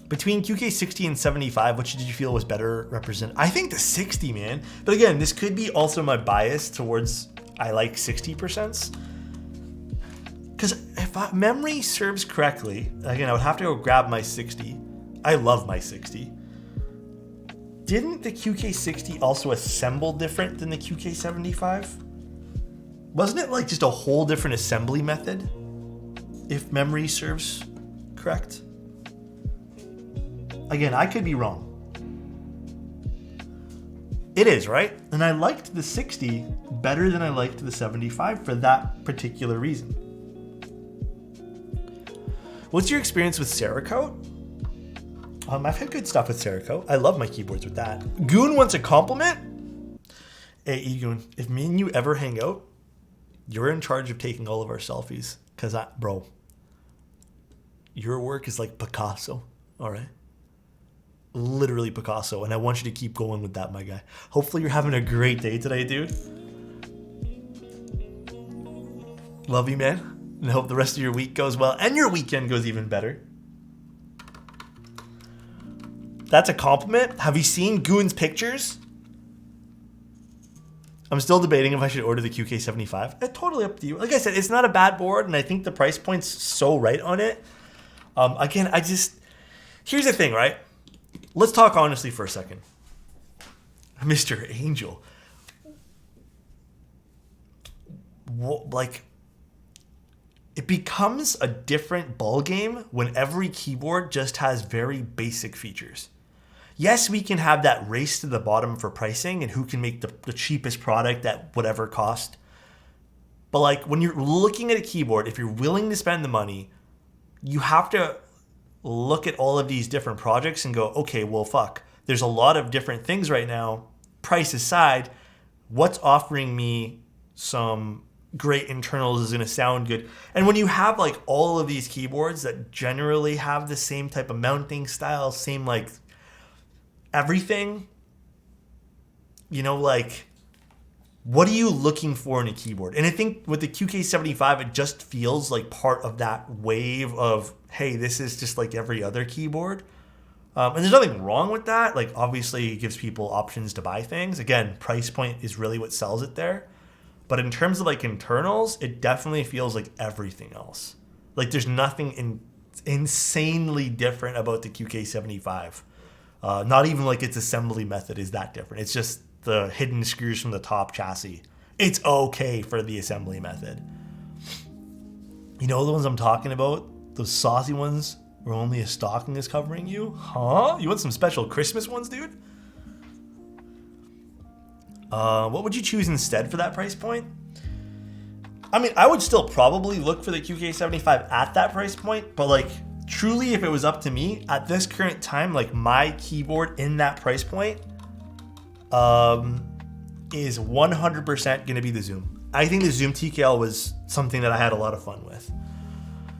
Between QK60 and 75, which did you feel was better represented? I think the 60, man. But again, this could be also my bias towards I like 60%. Because if memory serves correctly, again, I would have to go grab my 60. I love my 60. Didn't the QK60 also assemble different than the QK75? Wasn't it like just a whole different assembly method? If memory serves correct? Again, I could be wrong. It is, right? And I liked the 60 better than I liked the 75 for that particular reason. What's your experience with Cerakote? I've had good stuff with Cerakote. I love my keyboards with that. Goon wants a compliment? Hey, Egoon, if me and you ever hang out, you're in charge of taking all of our selfies. Because, bro, your work is like Picasso, all right? Literally Picasso, and I want you to keep going with that, my guy. Hopefully you're having a great day today, dude. Love you, man. And I hope the rest of your week goes well, and your weekend goes even better. That's a compliment. Have you seen Goon's pictures? I'm still debating if I should order the QK75. It's totally up to you. Like I said, it's not a bad board, and I think the price point's so right on it. Again, here's the thing, right? Let's talk honestly for a second. Mr. Angel. Like, it becomes a different ballgame when every keyboard just has very basic features. Yes, we can have that race to the bottom for pricing and who can make the cheapest product at whatever cost. But like, when you're looking at a keyboard, if you're willing to spend the money, you have to look at all of these different projects and go, okay, well, fuck. There's a lot of different things right now. Price aside, what's offering me some great internals is going to sound good? And when you have like all of these keyboards that generally have the same type of mounting style, same like everything, you know, like, what are you looking for in a keyboard? And I think with the QK75, it just feels like part of that wave of, hey, this is just like every other keyboard. And there's nothing wrong with that. Like, obviously, it gives people options to buy things. Again, price point is really what sells it there. But in terms of like internals, it definitely feels like everything else. Like there's nothing insanely different about the QK75. Not even like its assembly method is that different. It's just the hidden screws from the top chassis. It's okay for the assembly method. You know the ones I'm talking about? Those saucy ones where only a stocking is covering you? Huh? You want some special Christmas ones, dude? What would you choose instead for that price point? I mean, I would still probably look for the QK75 at that price point, but like truly if it was up to me at this current time, like my keyboard in that price point is 100% going to be the Zoom. I think the Zoom TKL was something that I had a lot of fun with.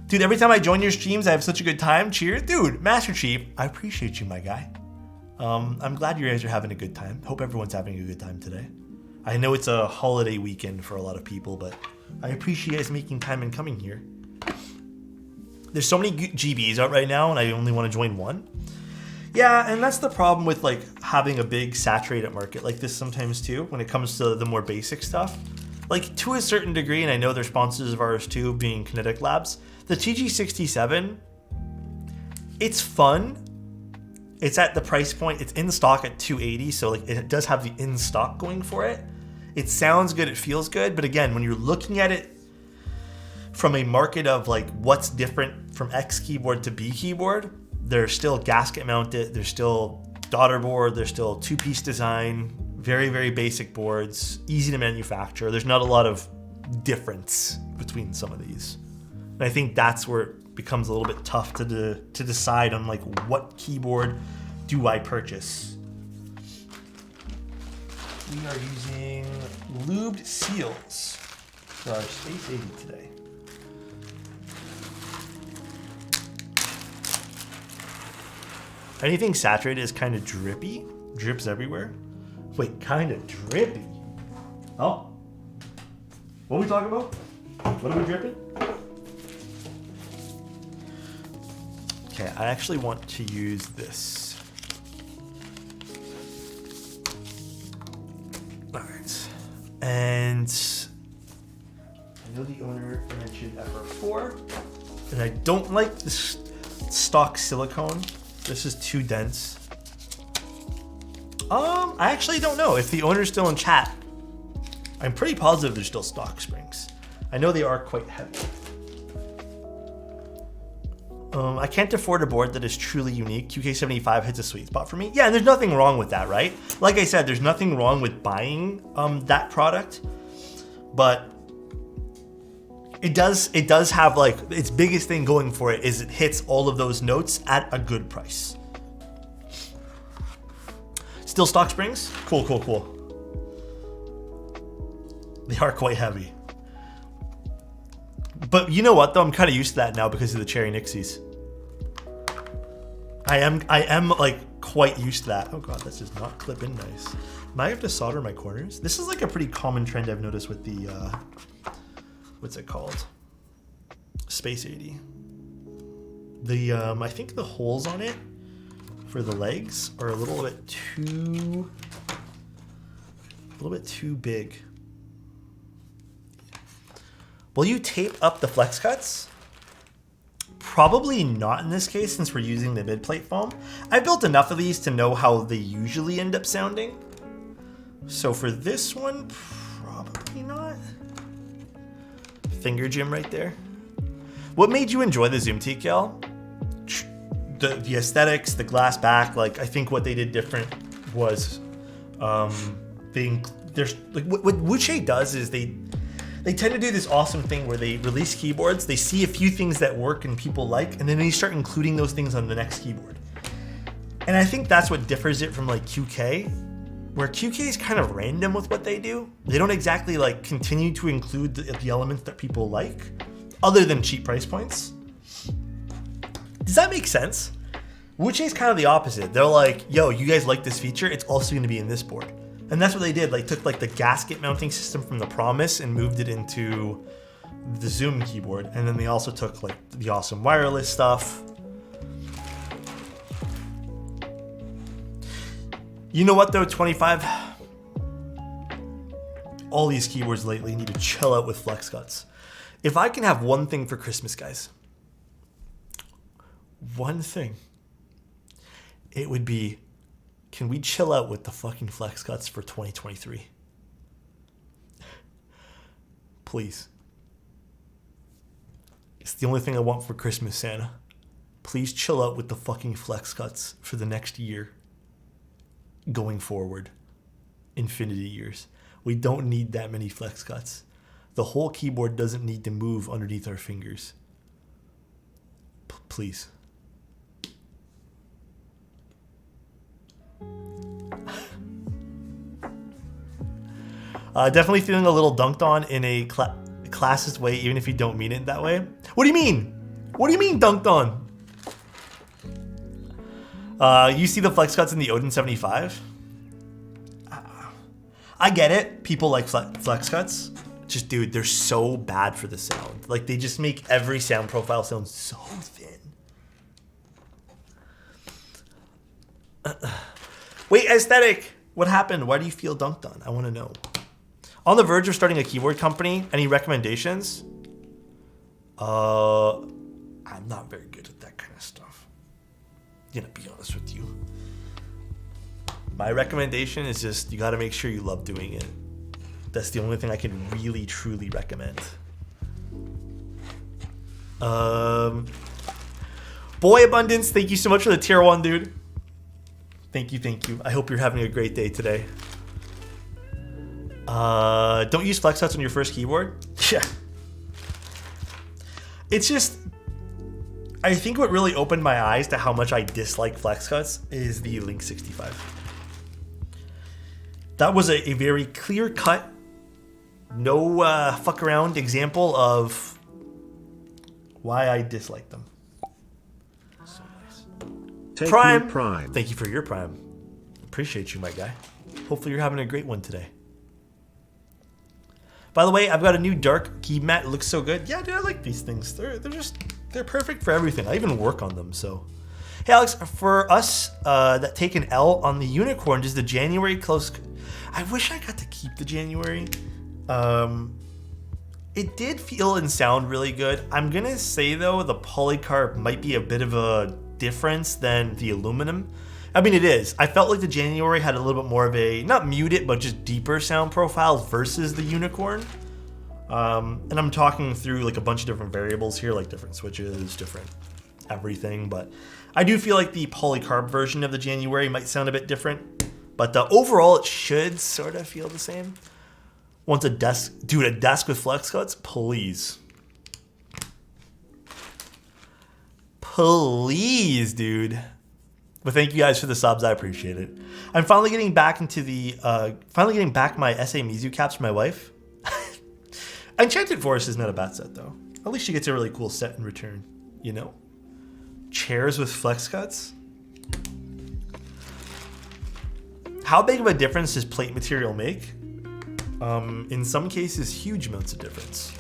Dude, every time I join your streams, I have such a good time. Cheers. Dude, Master Chief, I appreciate you, my guy. I'm glad you guys are having a good time. Hope everyone's having a good time today. I know it's a holiday weekend for a lot of people, but I appreciate you guys making time and coming here. There's so many GBs out right now, and I only want to join one. Yeah, and that's the problem with like having a big saturated market like this sometimes too, when it comes to the more basic stuff. Like to a certain degree, and I know they're sponsors of ours too, being Kinetic Labs. The TG67, it's fun. It's at the price point. It's in stock at $280, so like it does have the in stock going for it. It sounds good, it feels good, but again, when you're looking at it from a market of like what's different from X keyboard to B keyboard, they're still gasket mounted, they're still daughter board, they're still two-piece design, very, very basic boards, easy to manufacture. There's not a lot of difference between some of these. And I think that's where it becomes a little bit tough to decide on like what keyboard do I purchase. We are using lubed seals for our Space80 today. Anything saturated is kind of drippy. Drips everywhere. Wait, kind of drippy? Oh. What are we talking about? What are we dripping? Okay, I actually want to use this. Alright. And I know the owner mentioned FR4. And I don't like this stock silicone. This is too dense. I actually don't know if the owner's still in chat. I'm pretty positive they're still stock springs. I know they are quite heavy. I can't afford a board that is truly unique. QK75 hits a sweet spot for me. Yeah, and there's nothing wrong with that, right? Like I said, there's nothing wrong with buying that product, but it does have like its biggest thing going for it is it hits all of those notes at a good price. Still stock springs? Cool, cool, cool. They are quite heavy. But you know what though? I'm kind of used to that now because of the Cherry Nixies. I am like quite used to that. Oh god, this does not clip in nice. Might have to solder my corners. This is like a pretty common trend I've noticed with the what's it called? Space80. The I think the holes on it for the legs are a little bit too big. Will you tape up the flex cuts? Probably not in this case since we're using the mid-plate foam. I built enough of these to know how they usually end up sounding. So for this one, probably not. Finger gym right there. What made you enjoy the Zoom TKL? The aesthetics, the glass back. Like I think what they did different was there's like what Wuche does is they tend to do this awesome thing where they release keyboards, they see a few things that work and people like, and then they start including those things on the next keyboard. And I think that's what differs it from like QK, where QK is kind of random with what they do. They don't exactly like continue to include the elements that people like, other than cheap price points. Does that make sense? Wuche is kind of the opposite. They're like, yo, you guys like this feature, it's also gonna be in this board. And that's what they did. They took like the gasket mounting system from the Promise and moved it into the Zoom keyboard. And then they also took like the awesome wireless stuff. You know what though, 25? All these keyboards lately need to chill out with flex cuts. If I can have one thing for Christmas, guys, one thing, it would be, can we chill out with the fucking flex cuts for 2023? Please. It's the only thing I want for Christmas, Santa. Please chill out with the fucking flex cuts for the next year. Going forward. Infinity years. We don't need that many flex cuts. The whole keyboard doesn't need to move underneath our fingers. Please. Definitely feeling a little dunked on in a classist way, even if you don't mean it that way. What do you mean? What do you mean dunked on? You see the flex cuts in the Odin 75? I get it. People like flex cuts. Just, dude, they're so bad for the sound. Like, they just make every sound profile sound so thin. Wait, aesthetic. What happened? Why do you feel dunked on? I want to know. On the verge of starting a keyboard company. Any recommendations? I'm not very good at that kind of stuff. I'm gonna be honest with you. My recommendation is just, you gotta make sure you love doing it. That's the only thing I can really, truly recommend. Boy Abundance, thank you so much for the tier 1, dude. Thank you, thank you. I hope you're having a great day today. Don't use flex cuts on your first keyboard. Yeah. It's just, I think what really opened my eyes to how much I dislike flex cuts is the Link 65. That was a very clear cut, no fuck around example of why I dislike them. So nice. Take Prime. Prime. Thank you for your Prime. Appreciate you, my guy. Hopefully you're having a great one today. By the way, I've got a new dark key mat. It looks so good. Yeah, dude, I like these things. They're perfect for everything. I even work on them, so. Hey, Alex, for us that take an L on the unicorn, does the January close? I wish I got to keep the January. It did feel and sound really good. I'm gonna say though, the polycarb might be a bit of a difference than the aluminum. I mean, it is. I felt like the January had a little bit more of a, not muted, but just deeper sound profile versus the unicorn. And I'm talking through like a bunch of different variables here, like different switches, different everything. But I do feel like the polycarb version of the January might sound a bit different. But overall, it should sort of feel the same. Want a desk, dude, a desk with flex cuts? Please. Please, dude. But thank you guys for the subs. I appreciate it. I'm finally getting back into the, my SA Mizu caps for my wife. Enchanted Forest is not a bad set though. At least she gets a really cool set in return, you know? Chairs with flex cuts. How big of a difference does plate material make? In some cases, huge amounts of difference.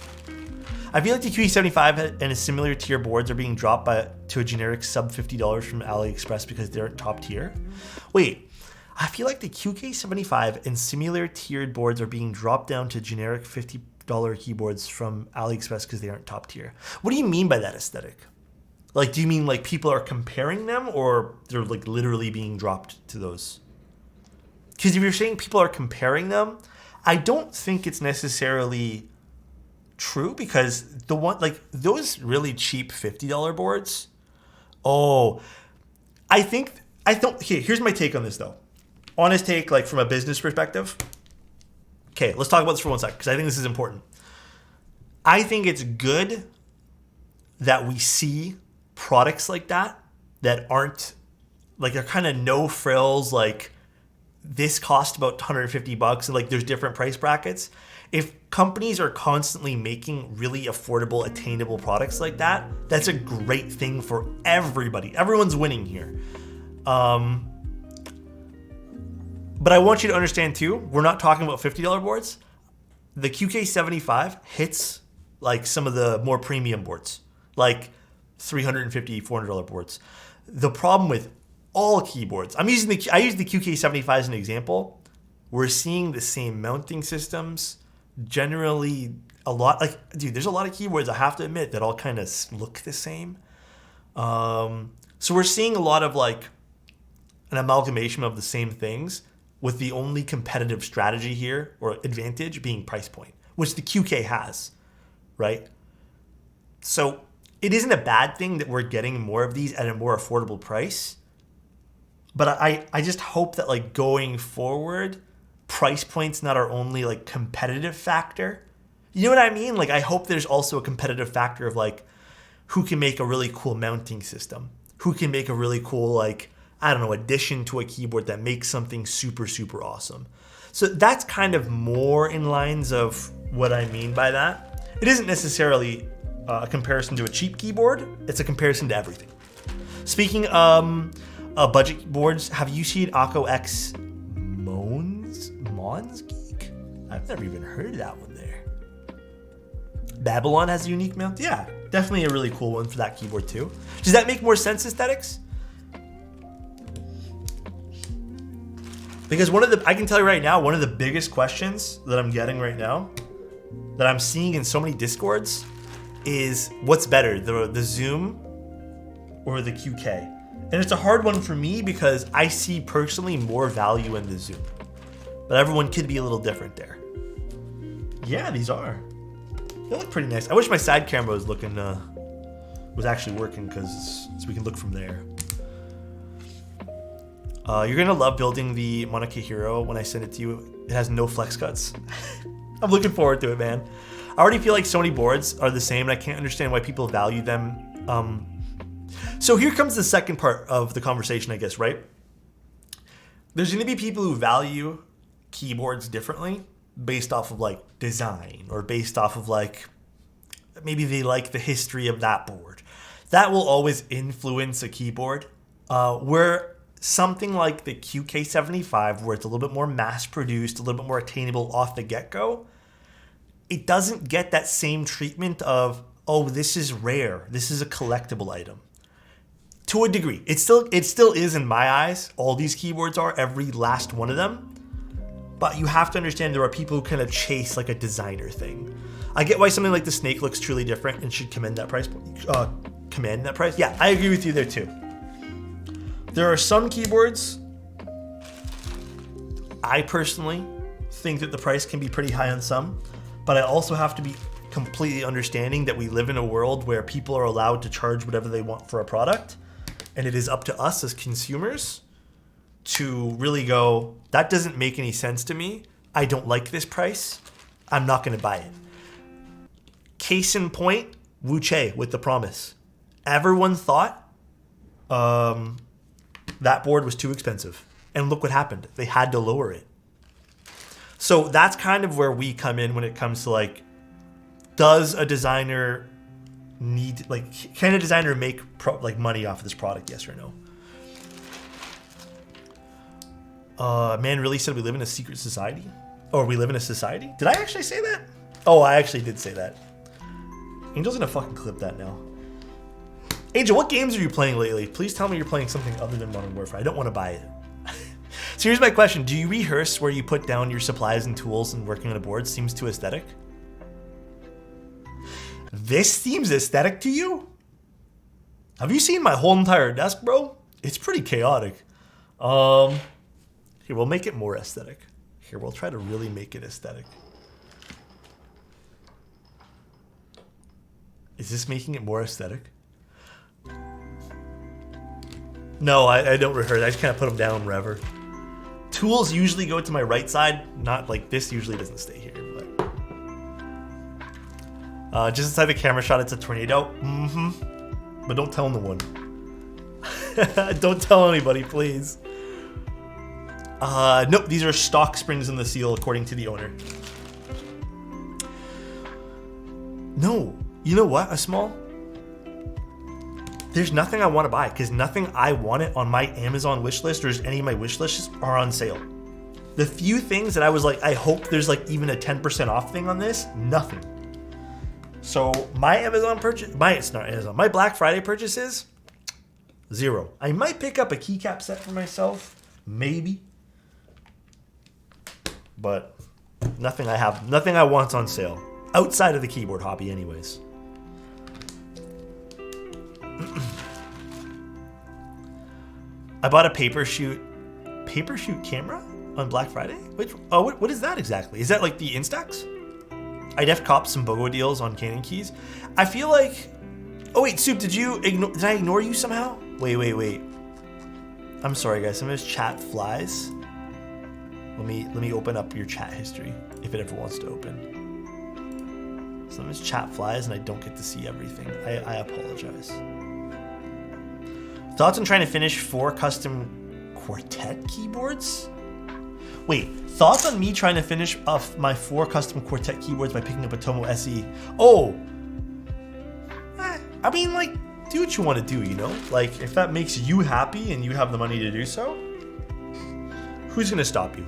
I feel like the QE75 and a similar tier boards are being dropped to a generic sub $50 from AliExpress because they're top tier. Wait, I feel like the QK75 and similar tiered boards are being dropped down to generic $50 keyboards from AliExpress because they aren't top tier. What do you mean by that aesthetic? Like, do you mean like people are comparing them, or they're like literally being dropped to those? Because if you're saying people are comparing them, I don't think it's necessarily true, because the one, like those really cheap $50 boards. Oh, I don't. Here's my take on this though. Honest take, like from a business perspective. Okay, let's talk about this for 1 second because I think this is important. I think it's good that we see products like that aren't like, they're kind of no frills, like this cost about $150 and like there's different price brackets. If companies are constantly making really affordable, attainable products like that, that's a great thing for everybody. Everyone's winning here. But I want you to understand too, we're not talking about $50 boards. The QK75 hits like some of the more premium boards, like $350, $400 boards. The problem with all keyboards, I use the QK75 as an example. We're seeing the same mounting systems. Generally, a lot, like, dude, there's a lot of keyboards, I have to admit, that all kind of look the same. So we're seeing a lot of like an amalgamation of the same things, with the only competitive strategy here or advantage being price point, which the QK has, right? So it isn't a bad thing that we're getting more of these at a more affordable price. But I just hope that like going forward, price point's not our only like competitive factor. You know what I mean? Like I hope there's also a competitive factor of like who can make a really cool mounting system, who can make a really cool like, I don't know, addition to a keyboard that makes something super, super awesome. So that's kind of more in lines of what I mean by that. It isn't necessarily a comparison to a cheap keyboard. It's a comparison to everything. Speaking budget boards, have you seen Akko X Mons Geek? I've never even heard of that one there. Babylon has a unique mount. Yeah, definitely a really cool one for that keyboard too. Does that make more sense, aesthetics? Because I can tell you right now, one of the biggest questions that I'm getting right now, that I'm seeing in so many Discords, is what's better, the Zoom or the QK? And it's a hard one for me because I see personally more value in the Zoom. But everyone could be a little different there. Yeah, these are. They look pretty nice. I wish my side camera was actually working so we can look from there. You're gonna love building the Mauna Kea Hero when I send it to you. It has no flex cuts. I'm looking forward to it, man. I already feel like so many boards are the same, and I can't understand why people value them. So here comes the second part of the conversation, I guess, right? There's gonna be people who value keyboards differently based off of like design, or based off of like, maybe they like the history of that board. That will always influence a keyboard. Where something like the QK75, where it's a little bit more mass produced, a little bit more attainable off the get-go, it doesn't get that same treatment of, oh, this is rare, this is a collectible item. To a degree, it still is in my eyes. All these keyboards are, every last one of them. But you have to understand there are people who kind of chase like a designer thing. I get why something like the Snake looks truly different and should command that price. Yeah, I agree with you there too. There are some keyboards, I personally think that the price can be pretty high on some, but I also have to be completely understanding that we live in a world where people are allowed to charge whatever they want for a product, and it is up to us as consumers to really go, that doesn't make any sense to me. I don't like this price. I'm not going to buy it. Case in point, Wuche with the Promise. Everyone thought that board was too expensive. And look what happened. They had to lower it. So that's kind of where we come in when it comes to like, does a designer need, like, can a designer make money off of this product? Yes or no? Man really said we live in a secret society? Or we live in a society? Did I actually say that? Oh, I actually did say that. Angel's gonna fucking clip that now. Angel, what games are you playing lately? Please tell me you're playing something other than Modern Warfare. I don't want to buy it. So here's my question. Do you rehearse where you put down your supplies and tools and working on a board seems too aesthetic? This seems aesthetic to you? Have you seen my whole entire desk, bro? It's pretty chaotic. Here, we'll make it more aesthetic. Here, we'll try to really make it aesthetic. Is this making it more aesthetic? No, I don't rehearse. I just kind of put them down wherever. Tools usually go to my right side. Not like this usually doesn't stay here. But just inside the camera shot, it's a tornado. But don't tell no one. Don't tell anybody, please. Nope, these are stock springs in the seal according to the owner. No, you know what, a small? There's nothing I want to buy because nothing I wanted on my Amazon wish list or any of my wish lists are on sale. The few things that I was like, I hope there's like even a 10% off thing on this, nothing. So my Amazon purchase, my Black Friday purchases, 0. I might pick up a keycap set for myself, maybe. But nothing I want's on sale. Outside of the keyboard hobby anyways. I bought a paper shoot camera on Black Friday. What is that exactly? Is that like the Instax? I def copped some BOGO deals on Canon keys. I feel like. Oh wait, Soup, did I ignore you somehow? Wait. I'm sorry, guys. Some of his chat flies. Let me open up your chat history if it ever wants to open. Some of his chat flies and I don't get to see everything. I apologize. Thoughts on trying to finish 4 custom quartet keyboards? Wait, thoughts on me trying to finish off my 4 custom quartet keyboards by picking up a Tomo SE? Oh, I mean, like, do what you want to do, you know? Like, if that makes you happy and you have the money to do so, who's gonna stop you?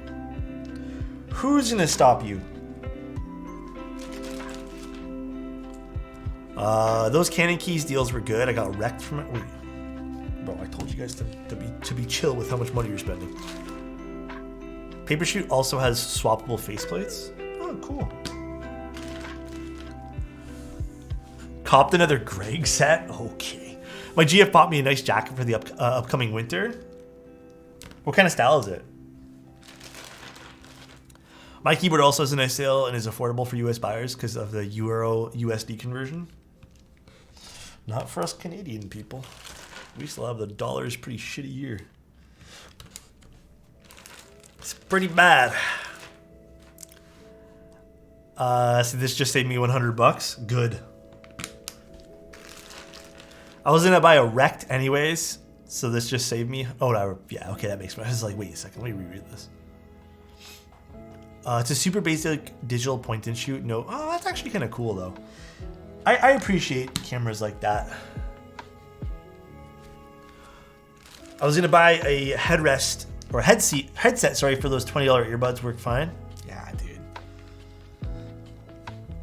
Who's gonna stop you? Those Canon keys deals were good. I got wrecked from it. Wait, bro, I told you guys to be chill with how much money you're spending. Papershoot also has swappable faceplates. Oh, cool. Copped another Greg set. Okay. My GF bought me a nice jacket for the upcoming winter. What kind of style is it? My keyboard also has a nice sale and is affordable for US buyers because of the Euro USD conversion. Not for us Canadian people. We still have the dollar's pretty shitty year. It's pretty bad. So this just saved me $100. Good. I was gonna buy a wrecked anyways, so this just saved me. Oh, no, yeah, okay, that makes sense. I was like, wait a second, let me reread this. It's a super basic digital point and shoot. No, oh, that's actually kind of cool though. I appreciate cameras like that. I was gonna buy a headrest or headset. Sorry, for those $20 earbuds. Work fine. Yeah, dude.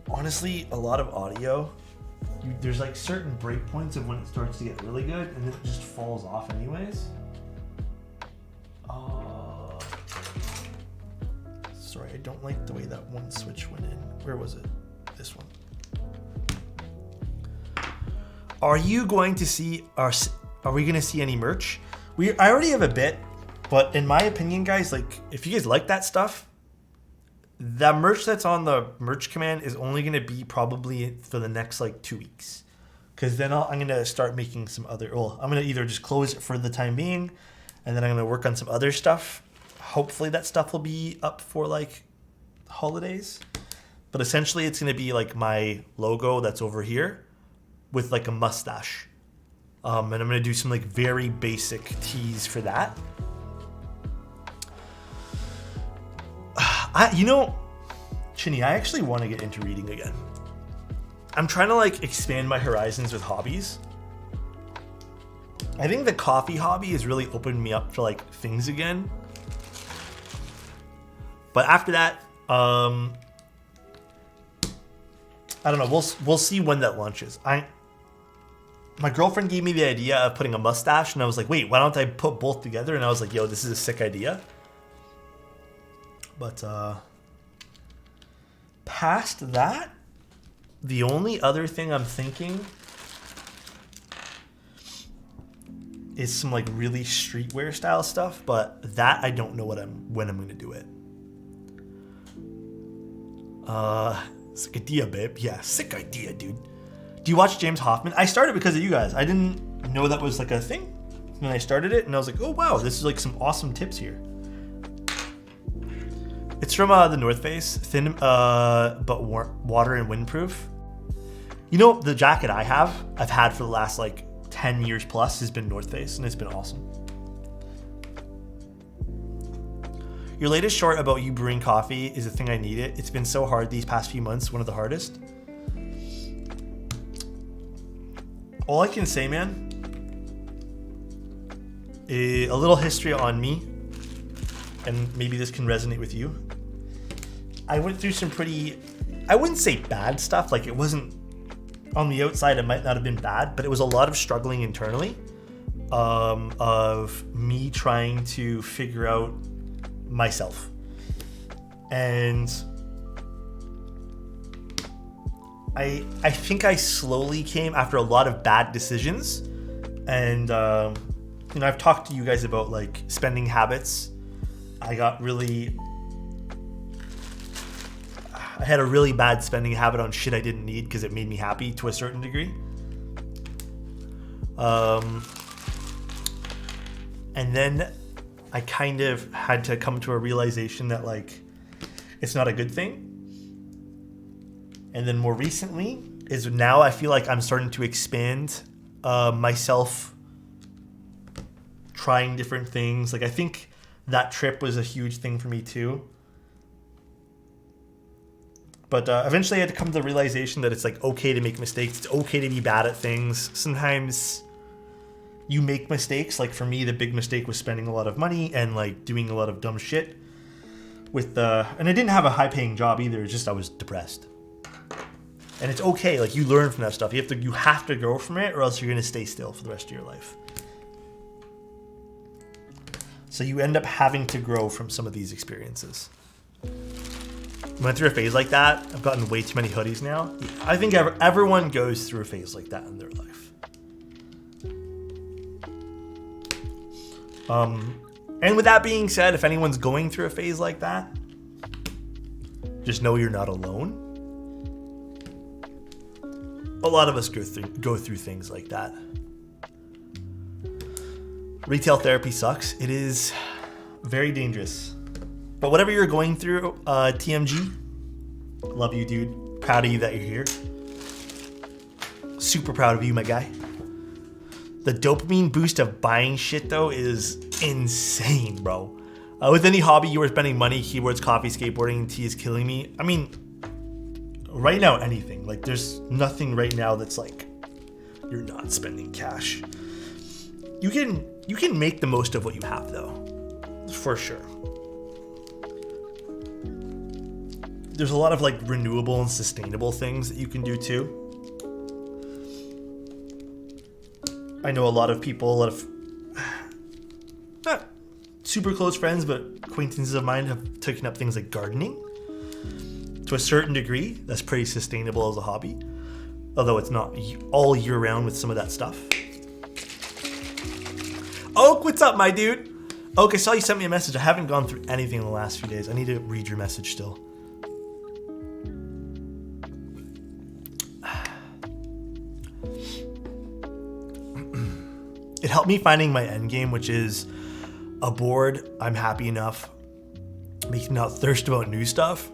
Honestly, a lot of audio. There's like certain breakpoints of when it starts to get really good, and then it just falls off anyways. Sorry, I don't like the way that one switch went in. Where was it? This one. Are you going to see are we going to see any merch? I already have a bit, but in my opinion, guys, like if you guys like that stuff, the merch that's on the merch command is only going to be probably for the next like 2 weeks. Cuz then I'm going to start making some other I'm going to either just close it for the time being, and then I'm going to work on some other stuff. Hopefully that stuff will be up for like holidays. But essentially it's going to be like my logo that's over here with like a mustache. And I'm going to do some like very basic tees for that. Chinny, I actually want to get into reading again. I'm trying to like expand my horizons with hobbies. I think the coffee hobby has really opened me up to like things again. But after that, I don't know. We'll see when that launches. My girlfriend gave me the idea of putting a mustache, and I was like, wait, why don't I put both together? And I was like, yo, this is a sick idea. But past that, the only other thing I'm thinking is some like really streetwear style stuff. But that I don't know when I'm gonna do it. Sick idea, babe. Yeah, sick idea, dude. Do you watch James Hoffman? I started because of you guys. I didn't know that was like a thing. And I started it and I was like, oh wow, this is like some awesome tips here. It's from the North Face, thin but water and windproof. You know, the jacket I've had for the last like 10 years plus has been North Face, and it's been awesome. Your latest short about you brewing coffee is a thing I need it. It's been so hard these past few months, one of the hardest. All I can say, man, a little history on me, and maybe this can resonate with you. I went through some pretty, I wouldn't say bad stuff, like it wasn't, on the outside it might not have been bad, but it was a lot of struggling internally, of me trying to figure out myself. And I think I slowly came after a lot of bad decisions and you know, I've talked to you guys about like spending habits. I had a really bad spending habit on shit I didn't need because it made me happy to a certain degree. And then I kind of had to come to a realization that like it's not a good thing. And then more recently is now I feel like I'm starting to expand myself, trying different things. Like I think that trip was a huge thing for me too. But eventually I had to come to the realization that it's like okay to make mistakes. It's okay to be bad at things. Sometimes you make mistakes. Like for me, the big mistake was spending a lot of money and like doing a lot of dumb shit with and I didn't have a high paying job either. It's just I was depressed. And it's okay. Like you learn from that stuff. You have to grow from it or else you're going to stay still for the rest of your life. So you end up having to grow from some of these experiences. Went through a phase like that. I've gotten way too many hoodies now. I think everyone goes through a phase like that in their life. And with that being said, if anyone's going through a phase like that, just know you're not alone. A lot of us go through things like that. Retail therapy sucks. It is very dangerous. But whatever you're going through, TMG, love you, dude. Proud of you that you're here. Super proud of you, my guy. The dopamine boost of buying shit, though, is insane, bro. With any hobby, you are spending money. Keyboards, coffee, skateboarding, and tea is killing me. I mean, right now, anything. Like, there's nothing right now that's like, you're not spending cash. You can make the most of what you have, though. For sure. There's a lot of like renewable and sustainable things that you can do too. I know a lot of people, not super close friends, but acquaintances of mine have taken up things like gardening. To a certain degree, that's pretty sustainable as a hobby. Although it's not all year round with some of that stuff. Oak, what's up, my dude? Oak, I saw you sent me a message. I haven't gone through anything in the last few days. I need to read your message still. It helped me finding my end game, which is a board. I'm happy enough making out thirst about new stuff.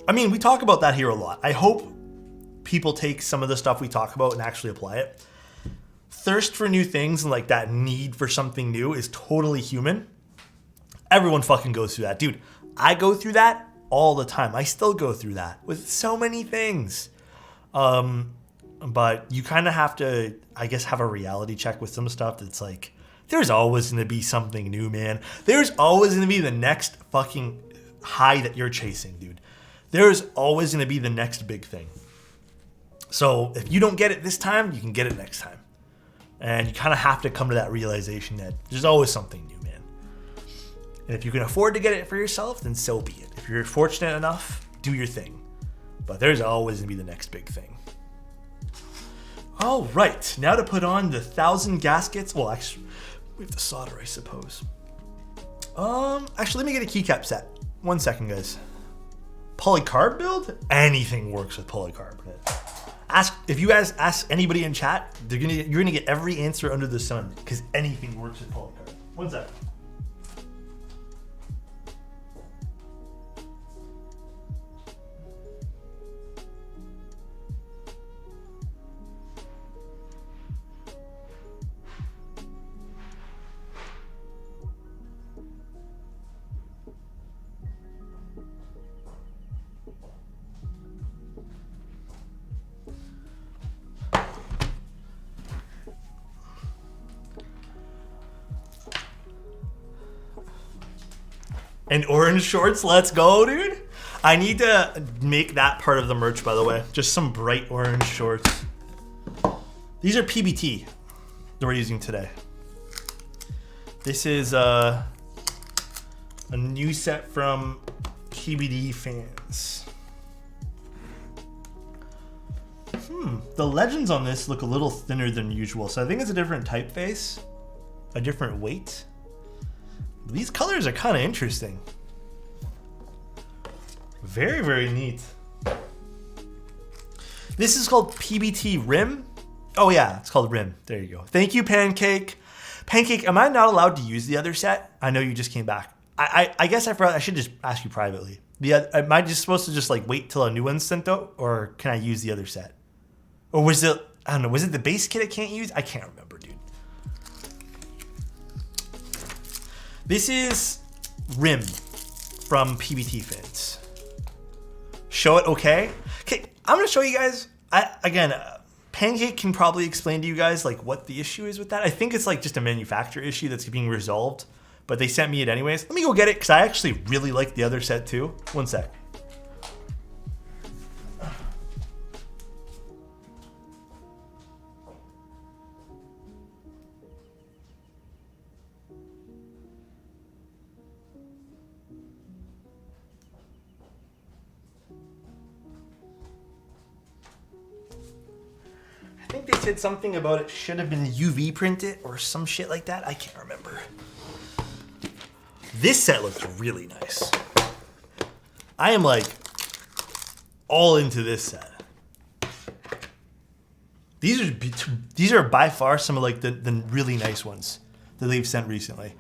I mean, we talk about that here a lot. I hope people take some of the stuff we talk about and actually apply it. Thirst for new things and like that need for something new is totally human. Everyone fucking goes through that. Dude, I go through that all the time. I still go through that with so many things. But you kind of have to, I guess, have a reality check with some stuff that's like, there's always going to be something new, man. There's always going to be the next fucking high that you're chasing, dude. There's always going to be the next big thing. So if you don't get it this time, you can get it next time. And you kind of have to come to that realization that there's always something new, man. And if you can afford to get it for yourself, then so be it. If you're fortunate enough, do your thing. But there's always going to be the next big thing. All right, now to put on the 1,000 gaskets. Well, actually, we have to solder, I suppose. Actually, let me get a keycap set. 1 second, guys. Polycarb build? Anything works with polycarb. If you guys ask anybody in chat, you're gonna get every answer under the sun because anything works with polycarb. 1 second. And orange shorts, let's go, dude. I need to make that part of the merch, by the way. Just some bright orange shorts. These are PBT that we're using today. This is a new set from PBD fans. The legends on this look a little thinner than usual, so I think it's a different typeface. a different weight. These colors are kind of interesting. Very, very neat. This is called PBT Rim. Oh yeah, it's called Rim. There you go. Thank you, Pancake. Pancake, am I not allowed to use the other set? I know you just came back. I guess I forgot. I should just ask you privately. Am I just supposed to just like wait till a new one's sent out, or can I use the other set? Or was it, I don't know, was it the base kit I can't use? I can't remember, dude. This is Rim from PBT Fans. Show it okay? Okay, I'm gonna show you guys. Again, Pancake can probably explain to you guys like what the issue is with that. I think it's like just a manufacturer issue that's being resolved, but they sent me it anyways. Let me go get it because I actually really like the other set too. One sec. I think they said something about it should have been UV printed or some shit like that. I can't remember. This set looks really nice. I am like all into this set. These are by far some of like the really nice ones that they've sent recently.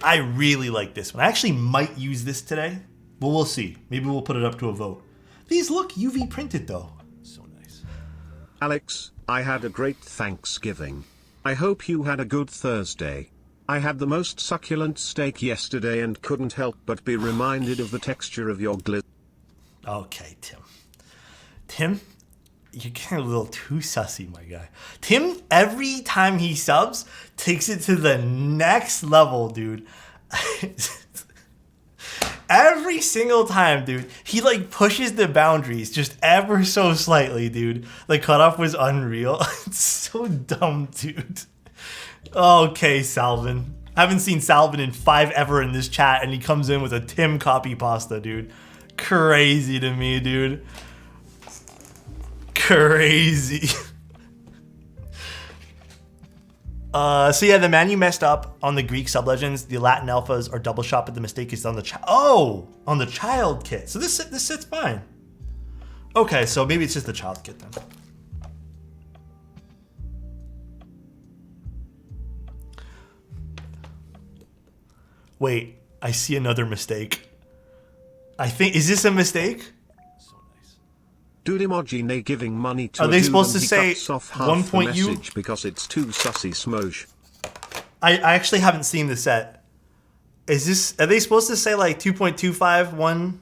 I really like this one. I actually might use this today, but we'll see. Maybe we'll put it up to a vote. These look UV printed though. So nice. Alex, I had a great Thanksgiving. I hope you had a good Thursday. I had the most succulent steak yesterday and couldn't help but be reminded of the texture of your glizzy. Okay, Tim. Tim, you're getting a little too sussy, my guy. Tim, every time he subs, takes it to the next level, dude. Every single time, dude, he like pushes the boundaries just ever so slightly, dude. The cutoff was unreal. It's so dumb, dude. Okay, Salvin. I haven't seen Salvin in 5 ever in this chat, and he comes in with a Tim copy pasta, dude. Crazy to me, dude. Crazy. So yeah, the menu messed up on the Greek sublegends. The Latin alphas are double shot, but the mistake is on the on the child kit. So this set's fine. Okay, so maybe it's just the child kit then. Wait, I see another mistake. I think, is this a mistake? So nice. Dude emoji nay giving money to are they a supposed dude to say off half 1 the point U? message because it's too sussy smoj. I actually haven't seen the set. Is this, are they supposed to say like 2.251?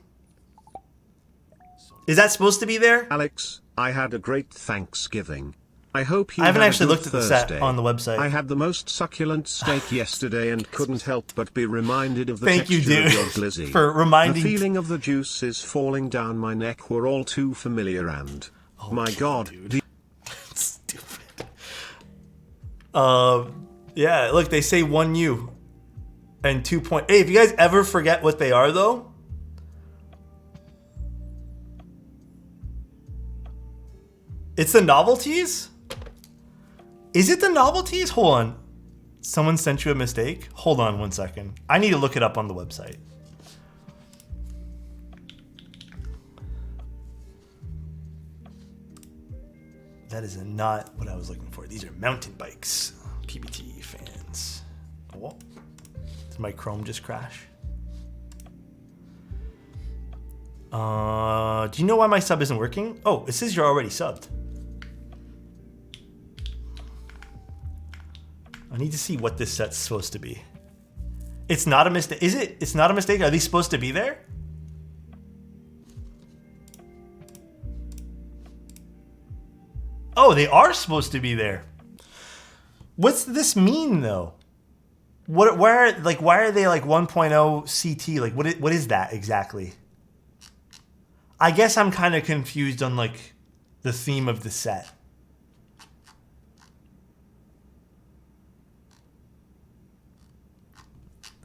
Is that supposed to be there? Alex, I had a great Thanksgiving. I hope you I haven't had actually a good looked at the Thursday. set on the website. I had the most succulent steak yesterday and couldn't help but be reminded of the Thank you, texture dude, of your glizzy. for reminding. The feeling of the juices falling down my neck were all too familiar and, okay, my God, dude. Stupid. Yeah, look, they say 1U and 2 point. Hey, if you guys ever forget what they are though, it's the novelties. Is it the novelties? Hold on. Someone sent you a mistake? Hold on 1 second. I need to look it up on the website. That is not what I was looking for. These are mountain bikes. PBT Fans. Oh, did my Chrome just crash? Do you know why my sub isn't working? Oh, it says you're already subbed. I need to see what this set's supposed to be. It's not a mistake. Is it? It's not a mistake? Are they supposed to be there? Oh, they are supposed to be there. What's this mean though? Why are they like 1.0 CT? Like what is that exactly? I guess I'm kind of confused on like the theme of the set.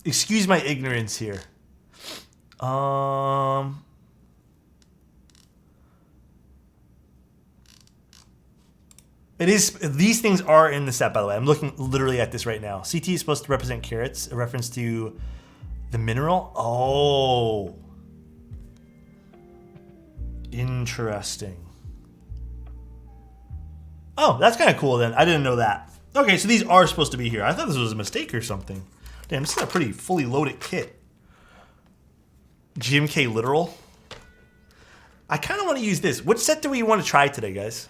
Excuse my ignorance here. It is. These things are in the set, by the way. I'm looking literally at this right now. CT is supposed to represent carats, a reference to the mineral. Oh. Interesting. Oh, that's kind of cool then. I didn't know that. Okay, so these are supposed to be here. I thought this was a mistake or something. Damn, this is a pretty fully loaded kit. GMK literal. I kind of want to use this. Which set do we want to try today, guys?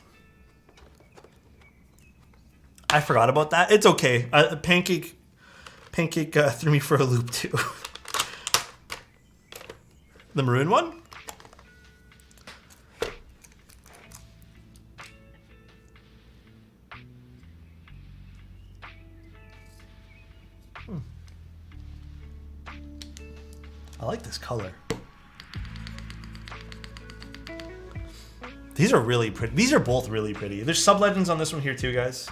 I forgot about that. It's okay. Pancake threw me for a loop too. The maroon one? I like this color. These are really pretty. These are both really pretty. There's sub-legends on this one here too, guys.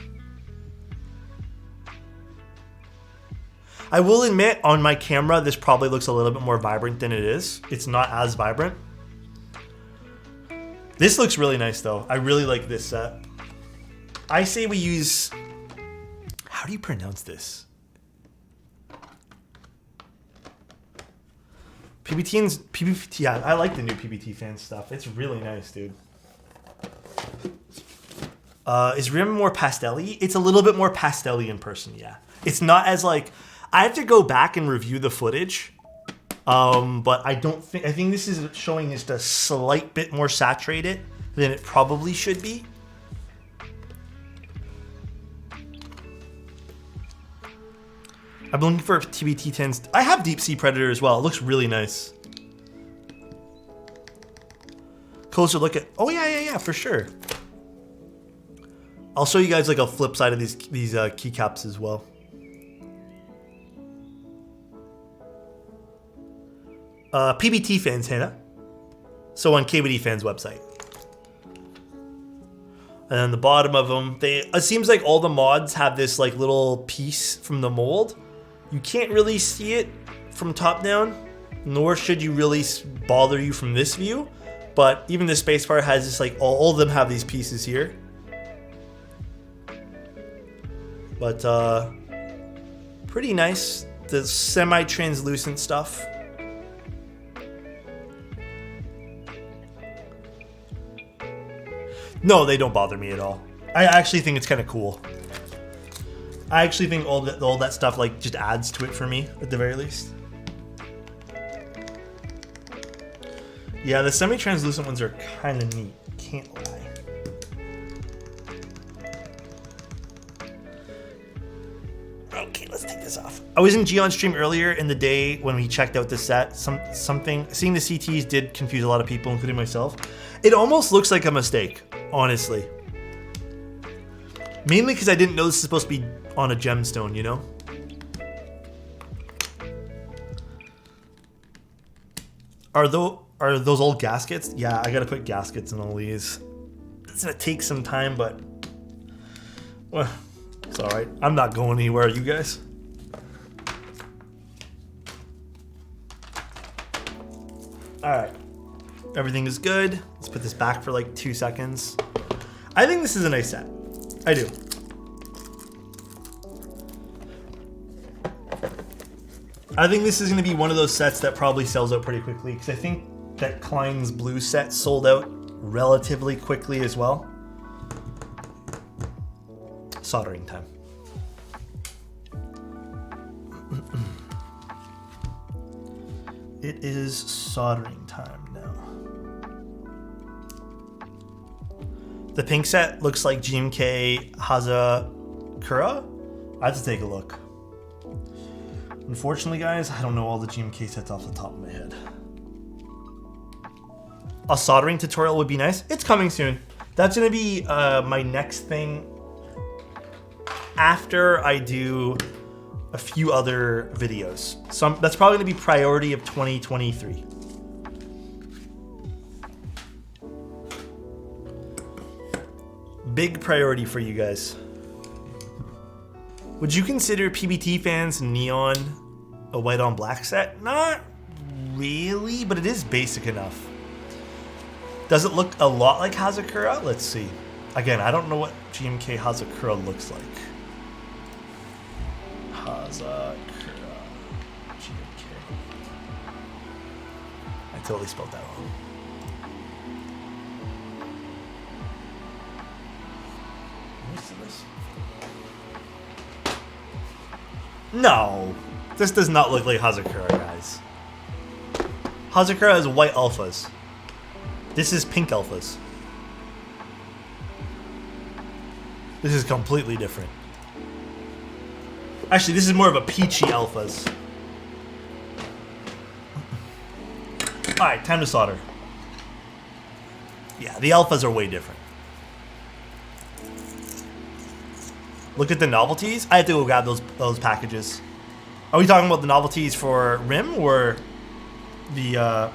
I will admit, on my camera, this probably looks a little bit more vibrant than it is. It's not as vibrant. This looks really nice though. I really like this set. I say we use... How do you pronounce this? PBT, yeah, I like the new PBT fan stuff. It's really nice, dude. Is Rim more pastel-y? It's a little bit more pastel-y in person, yeah. It's not as like... I have to go back and review the footage. But I think this is showing just a slight bit more saturated than it probably should be. I'm looking for TBT10s. I have Deep Sea Predator as well. It looks really nice. Closer look at... Oh, yeah, for sure. I'll show you guys like a flip side of these keycaps as well. PBT fans, Hannah. So on KBD fans website. And then the bottom of them, it seems like all the mods have this like little piece from the mold. You can't really see it from top down, nor should you really bother you from this view. But even the spacebar has this like, all of them have these pieces here. But pretty nice. The semi-translucent stuff. No, they don't bother me at all. I actually think it's kind of cool. I actually think all that stuff like just adds to it for me at the very least. Yeah, the semi-translucent ones are kind of neat. Can't lie. Okay, let's take this off. I was in Gion's stream earlier in the day when we checked out the set. Seeing the CTs did confuse a lot of people, including myself. It almost looks like a mistake, honestly. Mainly because I didn't know this is supposed to be on a gemstone, you know? Are those old gaskets? Yeah, I gotta put gaskets in all these. It's gonna take some time, but... Well, it's alright. I'm not going anywhere, you guys. Alright. Everything is good. Let's put this back for like 2 seconds. I think this is a nice set. I do. I think this is going to be one of those sets that probably sells out pretty quickly because I think that Klein's blue set sold out relatively quickly as well. Soldering time. It is soldering time now. The pink set looks like GMK Hazakura. I have to take a look. Unfortunately, guys, I don't know all the GMK sets off the top of my head. A soldering tutorial would be nice. It's coming soon. That's going to be my next thing after I do a few other videos. So that's probably going to be priority of 2023. Big priority for you guys. Would you consider PBT fans neon a white on black set? Not really, but it is basic enough. Does it look a lot like Hazakura? Let's see. Again, I don't know what GMK Hazakura looks like. Hazakura GMK. I totally spelled that wrong. Let me see this. No, this does not look like Hazakura, guys. Hazakura is white alphas. This is pink alphas. This is completely different. Actually, this is more of a peachy alphas. Alright, time to solder. Yeah, the alphas are way different. Look at the novelties. I have to go grab those packages. Are we talking about the novelties for Rim or the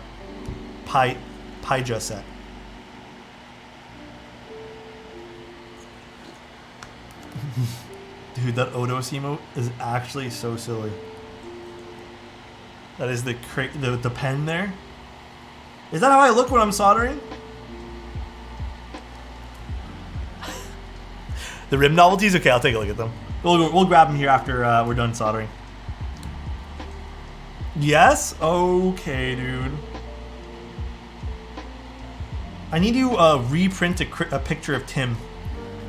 Paija set? Dude, that Odos emote is actually so silly. That is the pen there. Is that how I look when I'm soldering? The Rim novelties? Okay, I'll take a look at them. We'll grab them here after we're done soldering. Yes? Okay, dude. I need to reprint a picture of Tim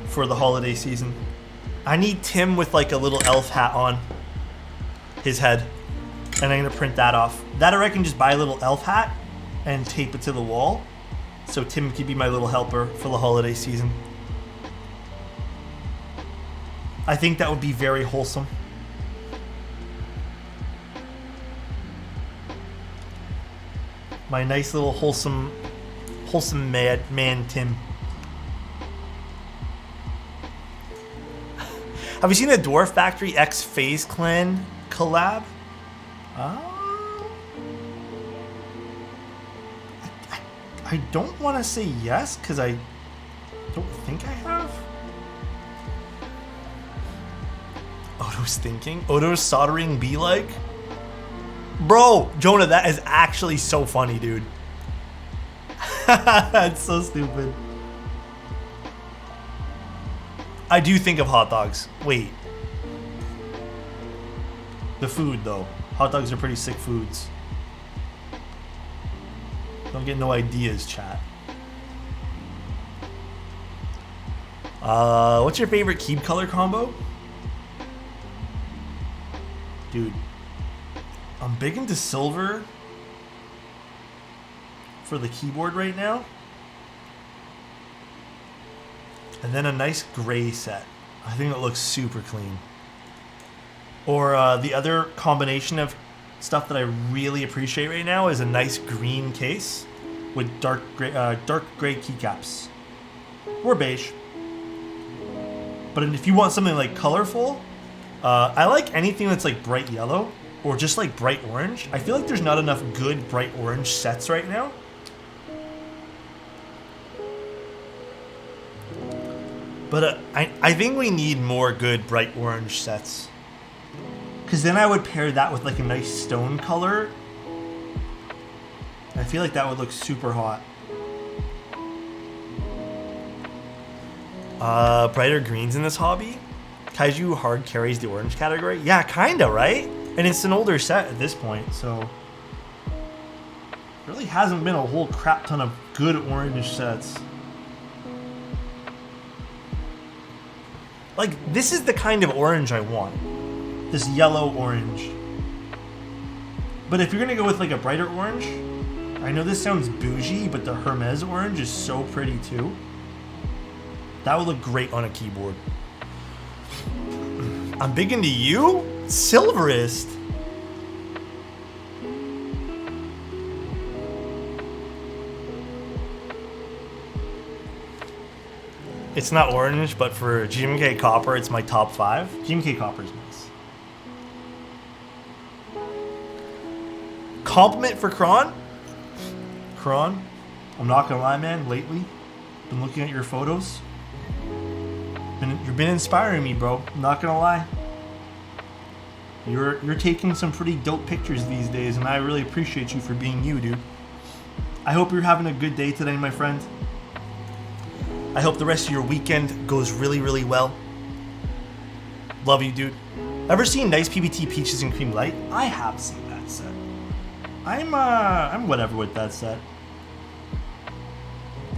for the holiday season. I need Tim with like a little elf hat on his head. And I'm going to print that off. That or I can just buy a little elf hat and tape it to the wall. So Tim can be my little helper for the holiday season. I think that would be very wholesome. My nice little wholesome man Tim. Have you seen the Dwarf Factory X FaZe Clan collab? I don't want to say yes because I don't think I have. Odo's thinking. Odo's soldering be like? Bro, Jonah, that is actually so funny, dude. That's so stupid. I do think of hot dogs. Wait. The food, though. Hot dogs are pretty sick foods. Don't get no ideas, chat. What's your favorite keyb color combo? Dude, I'm big into silver for the keyboard right now. And then a nice gray set. I think it looks super clean. Or the other combination of stuff that I really appreciate right now is a nice green case with dark gray keycaps. Or beige. But if you want something like colorful, I like anything that's like bright yellow or just like bright orange. I feel like there's not enough good bright orange sets right now. But I think we need more good bright orange sets. Because then I would pair that with like a nice stone color. I feel like that would look super hot. Brighter greens in this hobby? Kaiju hard carries the orange category? Yeah, kinda, right? And it's an older set at this point, so... really hasn't been a whole crap ton of good orange sets. Like, this is the kind of orange I want. This yellow orange. But if you're gonna go with like a brighter orange, I know this sounds bougie, but the Hermes orange is so pretty too. That would look great on a keyboard. I'm big into you? Silverist. It's not orange, but for GMK Copper, it's my top 5. GMK Copper is nice. Compliment for Kron? Kron, I'm not gonna lie, man, lately, been looking at your photos. You've been inspiring me, bro. I'm not gonna lie. You're taking some pretty dope pictures these days, and I really appreciate you for being you, dude. I hope you're having a good day today, my friend. I hope the rest of your weekend goes really, really well. Love you, dude. Ever seen Nice PBT Peaches and Cream Light? I have seen that set. I'm whatever with that set.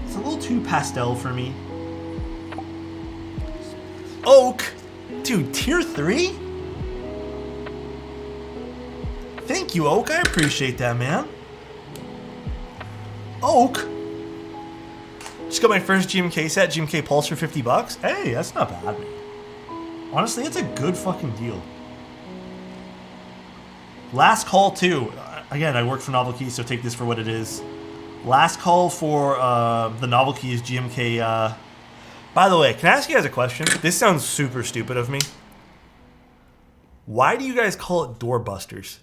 It's a little too pastel for me. Oak! Dude, tier 3? Thank you, Oak. I appreciate that, man. Oak? Just got my first GMK set, GMK Pulse for $50. Hey, that's not bad, man. Honestly, it's a good fucking deal. Last call, too. Again, I work for Novel Keys, so take this for what it is. Last call for the Novel Keys GMK. By the way, can I ask you guys a question? This sounds super stupid of me. Why do you guys call it door busters?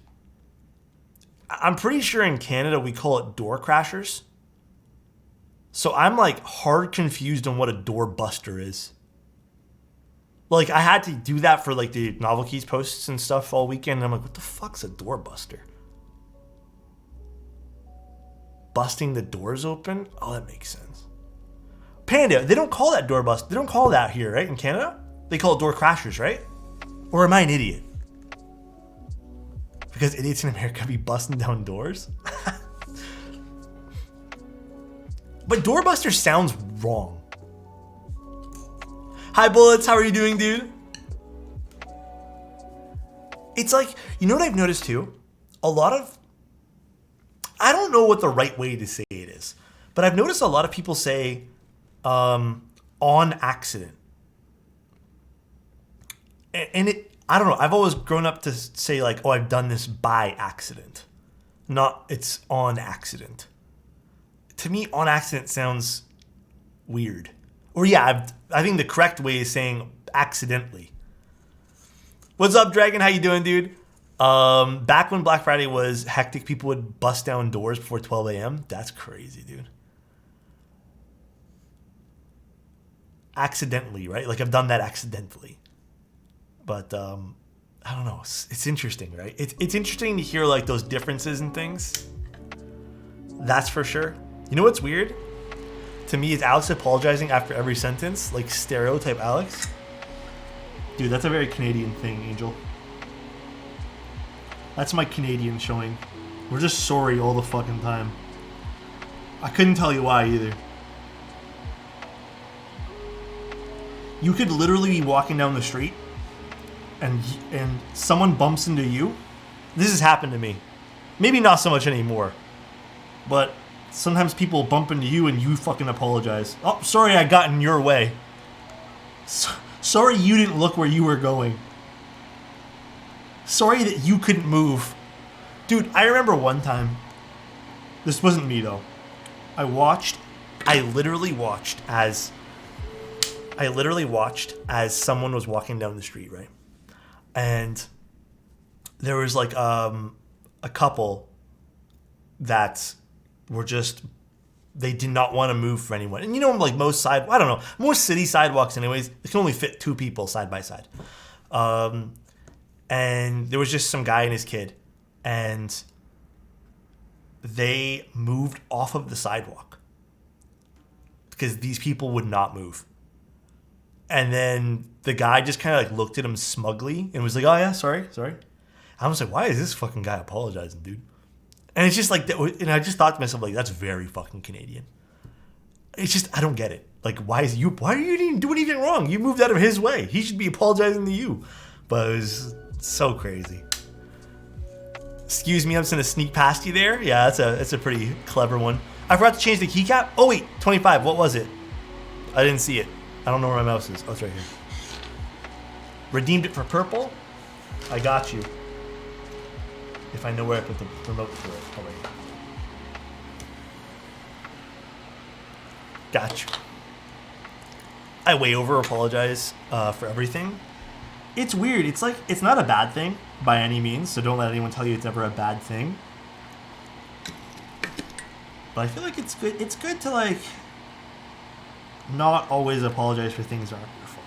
I'm pretty sure in Canada we call it door crashers. So I'm like hard confused on what a door buster is. Like I had to do that for like the Novel Keys posts and stuff all weekend. And I'm like, what the fuck's a door buster? Busting the doors open? Oh, that makes sense. Panda, they don't call that door bust. They don't call that here, right? In Canada? They call it door crashers, right? Or am I an idiot? Because idiots in America be busting down doors? But doorbuster sounds wrong. Hi Bullets, how are you doing, dude? It's like, you know what I've noticed too? A lot of, I don't know what the right way to say it is, but I've noticed a lot of people say on accident. And it, I don't know, I've always grown up to say like, oh, I've done this by accident. Not, it's on accident. To me, on accident sounds weird. Or yeah, I think the correct way is saying accidentally. What's up, Dragon? How you doing, dude? Back when Black Friday was hectic, people would bust down doors before 12 a.m. That's crazy, dude. Accidentally, right? Like I've done that accidentally. But I don't know. It's interesting, right? It's interesting to hear like those differences and things. That's for sure. You know what's weird? To me, is Alex apologizing after every sentence, like stereotype Alex. Dude, that's a very Canadian thing, Angel. That's my Canadian showing. We're just sorry all the fucking time. I couldn't tell you why either. You could literally be walking down the street and someone bumps into you. This has happened to me. Maybe not so much anymore. But sometimes people bump into you and you fucking apologize. Oh, sorry I got in your way. Sorry you didn't look where you were going. Sorry that you couldn't move. Dude, I remember one time. This wasn't me though. I literally watched as someone was walking down the street, right? And there was like a couple that were just, they did not want to move for anyone. And you know, like most city sidewalks anyways, they can only fit two people side by side. And there was just some guy and his kid, and they moved off of the sidewalk because these people would not move. And then the guy just kind of like looked at him smugly and was like, oh yeah, sorry. I was like, why is this fucking guy apologizing, dude? And it's just like, and I just thought to myself, like, that's very fucking Canadian. It's just, I don't get it. Like, why are you didn't do anything wrong? You moved out of his way. He should be apologizing to you. But it was so crazy. Excuse me, I'm just gonna sneak past you there. Yeah, that's a pretty clever one. I forgot to change the keycap. Oh wait, 25. What was it? I didn't see it. I don't know where my mouse is. Oh, it's right here. Redeemed it for purple. I got you. If I know where I put the remote for it. Oh, right. Got you. I way over apologize for everything. It's weird. It's like, it's not a bad thing by any means, so don't let anyone tell you it's ever a bad thing. But I feel like it's good. It's good to like not always apologize for things that aren't your fault.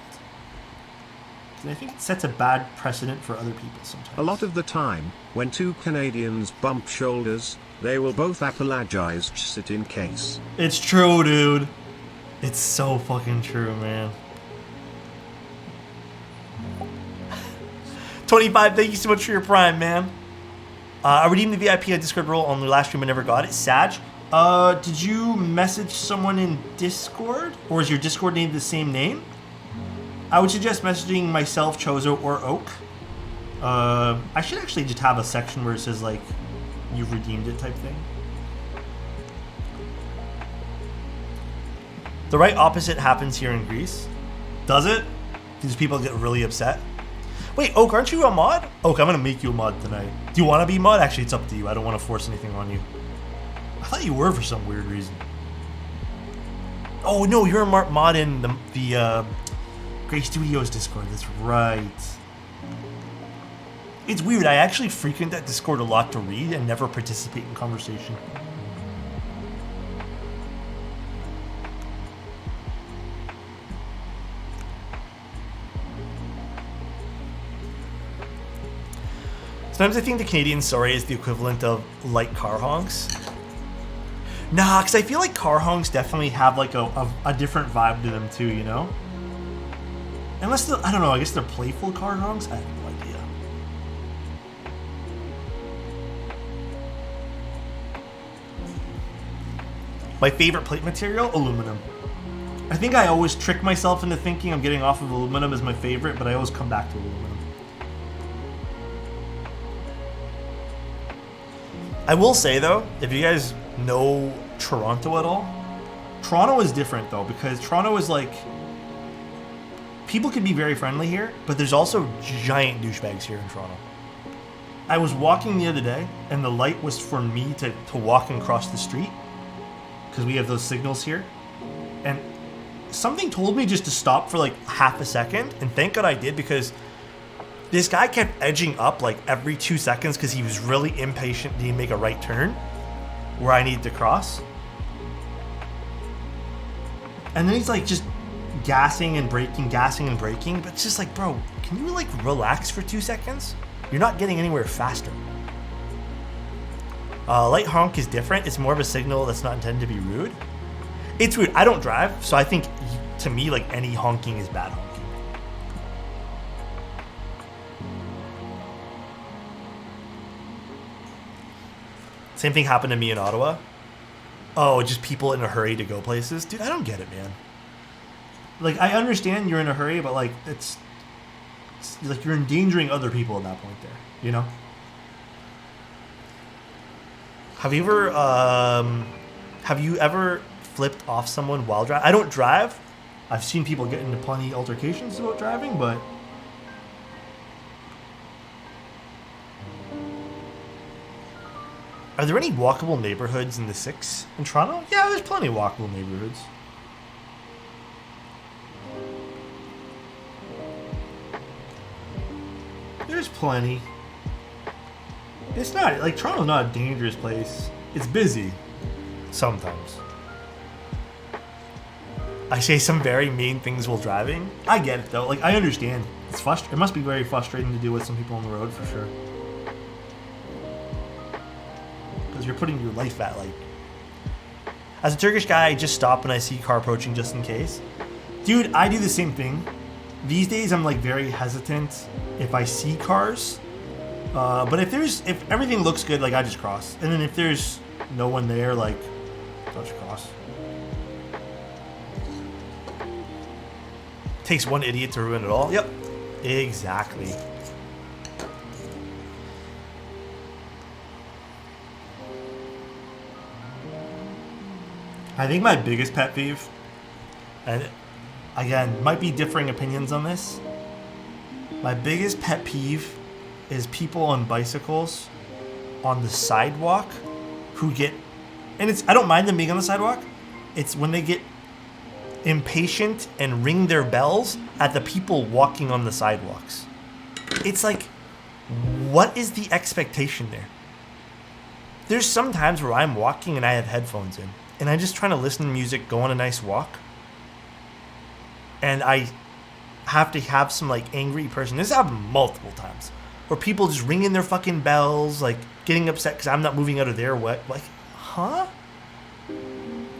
And I think it sets a bad precedent for other people sometimes. A lot of the time, when two Canadians bump shoulders, they will both apologize just in case. It's true, dude. It's so fucking true, man. 25, thank you so much for your prime, man. I redeemed the VIP Discord role on the last stream. I never got it. Sag, did you message someone in Discord? Or is your Discord name the same name? I would suggest messaging myself, Chozo, or Oak. I should actually just have a section where it says, like, you've redeemed it type thing. The right opposite happens here in Greece. Does it? These people get really upset. Wait, Oak, aren't you a mod? Oak, I'm gonna make you a mod tonight. Do you want to be mod? Actually, it's up to you. I don't want to force anything on you. I thought you were for some weird reason. Oh no, you're a mod in the Grey Studios Discord. That's right. It's weird. I actually frequent that Discord a lot to read and never participate in conversation. Sometimes I think the Canadian sorry is the equivalent of light car honks. Nah, because I feel like car honks definitely have like a different vibe to them too, you know? Unless, I don't know, I guess they're playful car honks? I have no idea. My favorite plate material? Aluminum. I think I always trick myself into thinking I'm getting off of aluminum as my favorite, but I always come back to aluminum. I will say though, if you guys know Toronto at all, Toronto is different though, because Toronto is like, people can be very friendly here, but there's also giant douchebags here in Toronto. I was walking the other day and the light was for me to walk and cross the street because we have those signals here, and something told me just to stop for like half a second, and thank God I did, because this guy kept edging up like every 2 seconds because he was really impatient to make a right turn where I needed to cross. And then he's like just gassing and braking, but it's just like, bro, can you like relax for 2 seconds? You're not getting anywhere faster. Light honk is different. It's more of a signal that's not intended to be rude. It's weird. I don't drive, so I think to me like any honking is bad honking. Same thing happened to me in Ottawa. Oh, just people in a hurry to go places. Dude, I don't get it, man. Like, I understand you're in a hurry, but like, it's like you're endangering other people at that point there, you know? Have you ever flipped off someone while driving? I don't drive. I've seen people get into plenty altercations about driving, but are there any walkable neighborhoods in the 6 in Toronto? Yeah, there's plenty of walkable neighborhoods. There's plenty. It's not, like, Toronto's not a dangerous place. It's busy. Sometimes. I say some very mean things while driving. I get it, though. Like, I understand. It must be very frustrating to deal with some people on the road, for sure. Because you're putting your life at, like... As a Turkish guy, I just stop when I see a car approaching just in case. Dude, I do the same thing. These days, I'm, like, very hesitant if I see cars. But if everything looks good, like, I just cross. And then if there's no one there, like, I'll just cross. Takes one idiot to ruin it all. Yep. Exactly. I think my biggest pet peeve, and again, might be differing opinions on this. My biggest pet peeve is people on bicycles on the sidewalk who get, and I don't mind them being on the sidewalk. It's when they get impatient and ring their bells at the people walking on the sidewalks. It's like, what is the expectation there? There's some times where I'm walking and I have headphones in, and I'm just trying to listen to music, go on a nice walk, and I have to have some like angry person. This happened multiple times where people just ringing their fucking bells, like getting upset because I'm not moving out of their way. Like, huh?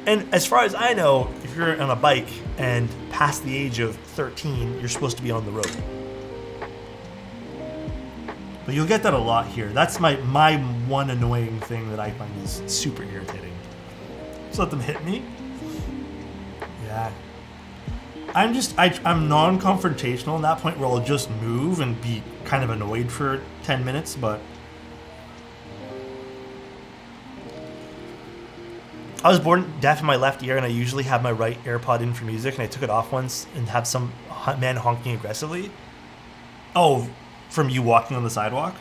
And as far as I know, if you're on a bike and past the age of 13, you're supposed to be on the road. But you'll get that a lot here. That's my one annoying thing that I find is super irritating. Just let them hit me. Yeah. I'm non-confrontational in that point where I'll just move and be kind of annoyed for 10 minutes, but I was born deaf in my left ear, and I usually have my right AirPod in for music, and I took it off once and have some man honking aggressively. Oh, from you walking on the sidewalk?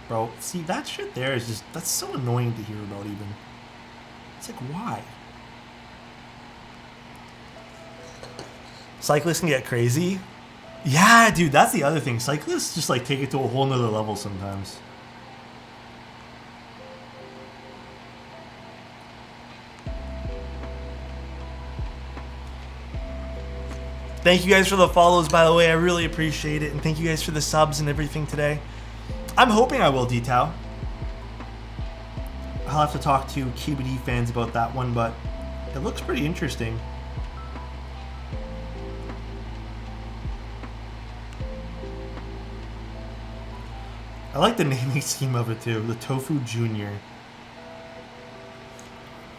Bro, see, that shit there is just, that's so annoying to hear about even. It's like, why? Cyclists can get crazy. Yeah, dude, that's the other thing. Cyclists just like take it to a whole nother level sometimes. Thank you guys for the follows, by the way. I really appreciate it. And thank you guys for the subs and everything today. I'm hoping I will detail. I'll have to talk to KBD fans about that one, but it looks pretty interesting. I like the naming scheme of it too. The Tofu Junior.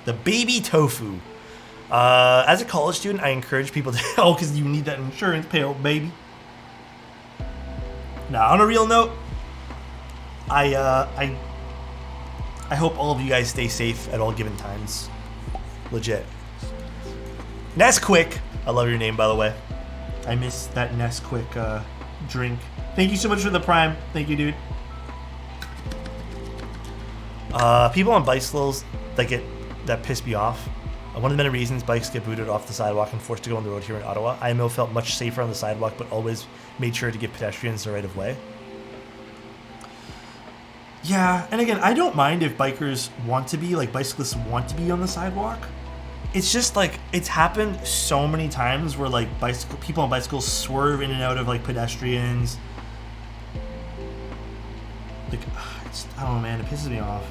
The baby tofu. As a college student, I encourage people to because you need that insurance payout, baby. Now, on a real note, I hope all of you guys stay safe at all given times. Legit. Nesquik. I love your name, by the way. I miss that Nesquik drink. Thank you so much for the prime. Thank you, dude. People on bicycles that piss me off. One of the many reasons bikes get booted off the sidewalk and forced to go on the road here in Ottawa. IMO felt much safer on the sidewalk, but always made sure to give pedestrians the right of way. Yeah, and again, I don't mind if bikers want to be, like bicyclists want to be on the sidewalk. It's just like, it's happened so many times where like people on bicycles swerve in and out of like pedestrians. Like, I don't know, man, it pisses me off.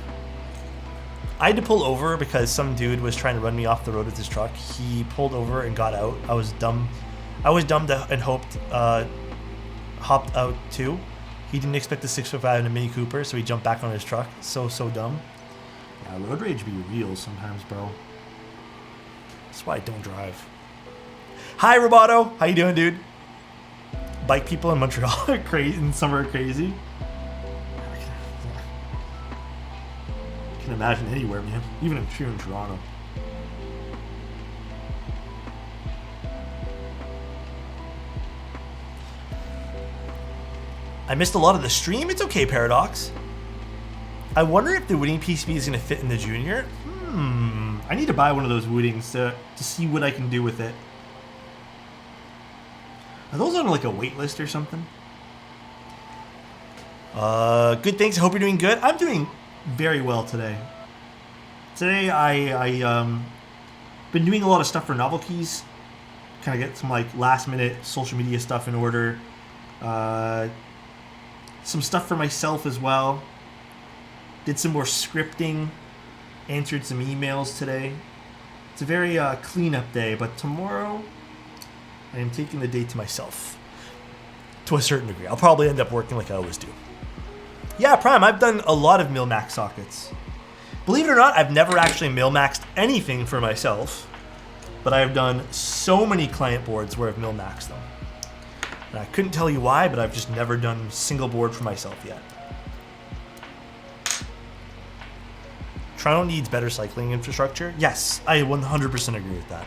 I had to pull over because some dude was trying to run me off the road with his truck. He pulled over and got out. I was dumb. And hopped out too. He didn't expect the 645 in a Mini Cooper, so he jumped back on his truck. So dumb. Yeah, road rage be real sometimes, bro. That's why I don't drive. Hi, Roboto. How you doing, dude? Bike people in Montreal are crazy, and some are crazy. I can imagine anywhere, man. Even if you're in Toronto. I missed a lot of the stream. It's okay, Paradox. I wonder if the Wooding PCB is going to fit in the Junior. I need to buy one of those Woodings to see what I can do with it. Are those on like a wait list or something? Good, thanks. I hope you're doing good. I'm doing very well today. Today I been doing a lot of stuff for Novel Keys. Kind of get some like last minute social media stuff in order. Some stuff for myself as well. Did some more scripting. Answered some emails today. It's a very clean-up day, but tomorrow I am taking the day to myself. To a certain degree. I'll probably end up working like I always do. Yeah, Prime, I've done a lot of mil-max sockets. Believe it or not, I've never actually mil-maxed anything for myself, but I've done so many client boards where I've mil-maxed them. And I couldn't tell you why, but I've just never done single board for myself yet. Toronto needs better cycling infrastructure. Yes, I 100% agree with that.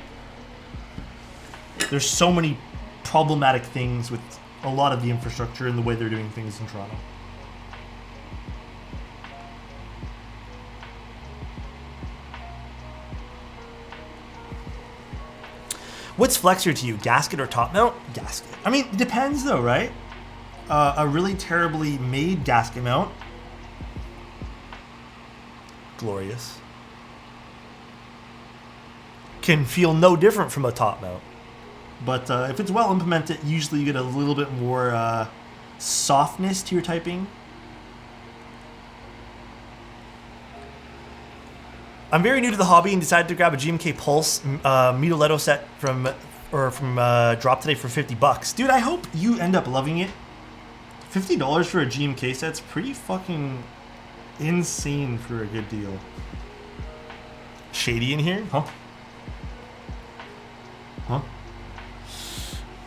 There's so many problematic things with a lot of the infrastructure and the way they're doing things in Toronto. What's flexier to you, gasket or top mount? Gasket. I mean, it depends though, right? A really terribly made gasket mount, glorious, can feel no different from a top mount. But if it's well implemented, usually you get a little bit more softness to your typing. I'm very new to the hobby and decided to grab a GMK Pulse Mutiletto set from drop today for $50. Dude, I hope you end up loving it. $50 for a GMK set's pretty fucking insane for a good deal. Shady in here? Huh? Huh?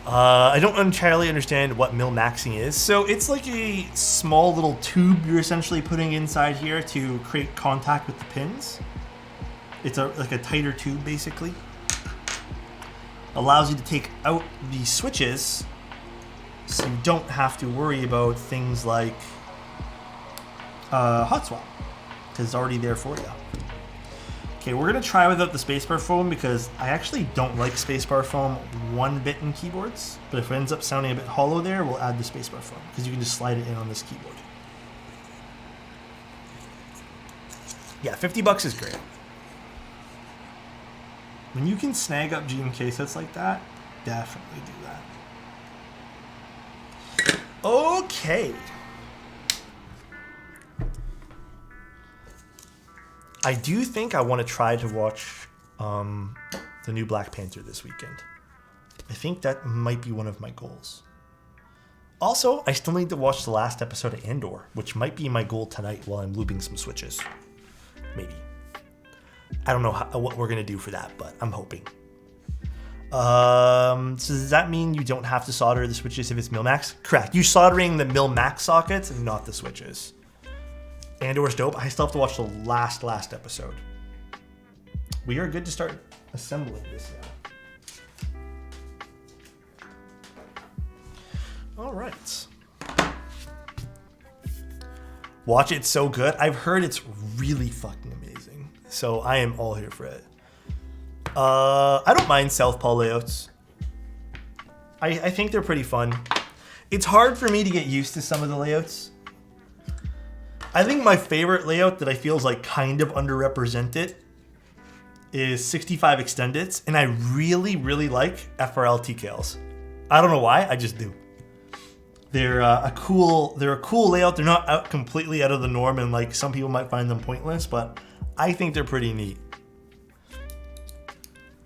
I don't entirely understand what mil-maxing is. So it's like a small little tube you're essentially putting inside here to create contact with the pins. It's like a tighter tube, basically. Allows you to take out the switches so you don't have to worry about things like hot swap, because it's already there for you. Okay, we're gonna try without the spacebar foam because I actually don't like spacebar foam one bit in keyboards, but if it ends up sounding a bit hollow there, we'll add the spacebar foam because you can just slide it in on this keyboard. Yeah, $50 is great. When you can snag up GMK sets like that, definitely do that. Okay. I do think I want to try to watch the new Black Panther this weekend. I think that might be one of my goals. Also, I still need to watch the last episode of Andor, which might be my goal tonight while I'm looping some switches. Maybe. I don't know what we're going to do for that, but I'm hoping. So does that mean you don't have to solder the switches if it's mil-max? Correct. You're soldering the mil-max sockets and not the switches. Andor's dope. I still have to watch the last episode. We are good to start assembling this now. All right. Watch it, so good. I've heard it's really fucking amazing. So I am all here for it. I don't mind Southpaw layouts. I think they're pretty fun. It's hard for me to get used to some of the layouts. I think my favorite layout that I feel is like kind of underrepresented is 65 Extendeds, and I really, really like FRL TKLs. I don't know why, I just do. They're a cool layout. They're not completely out of the norm, and like some people might find them pointless, but I think they're pretty neat.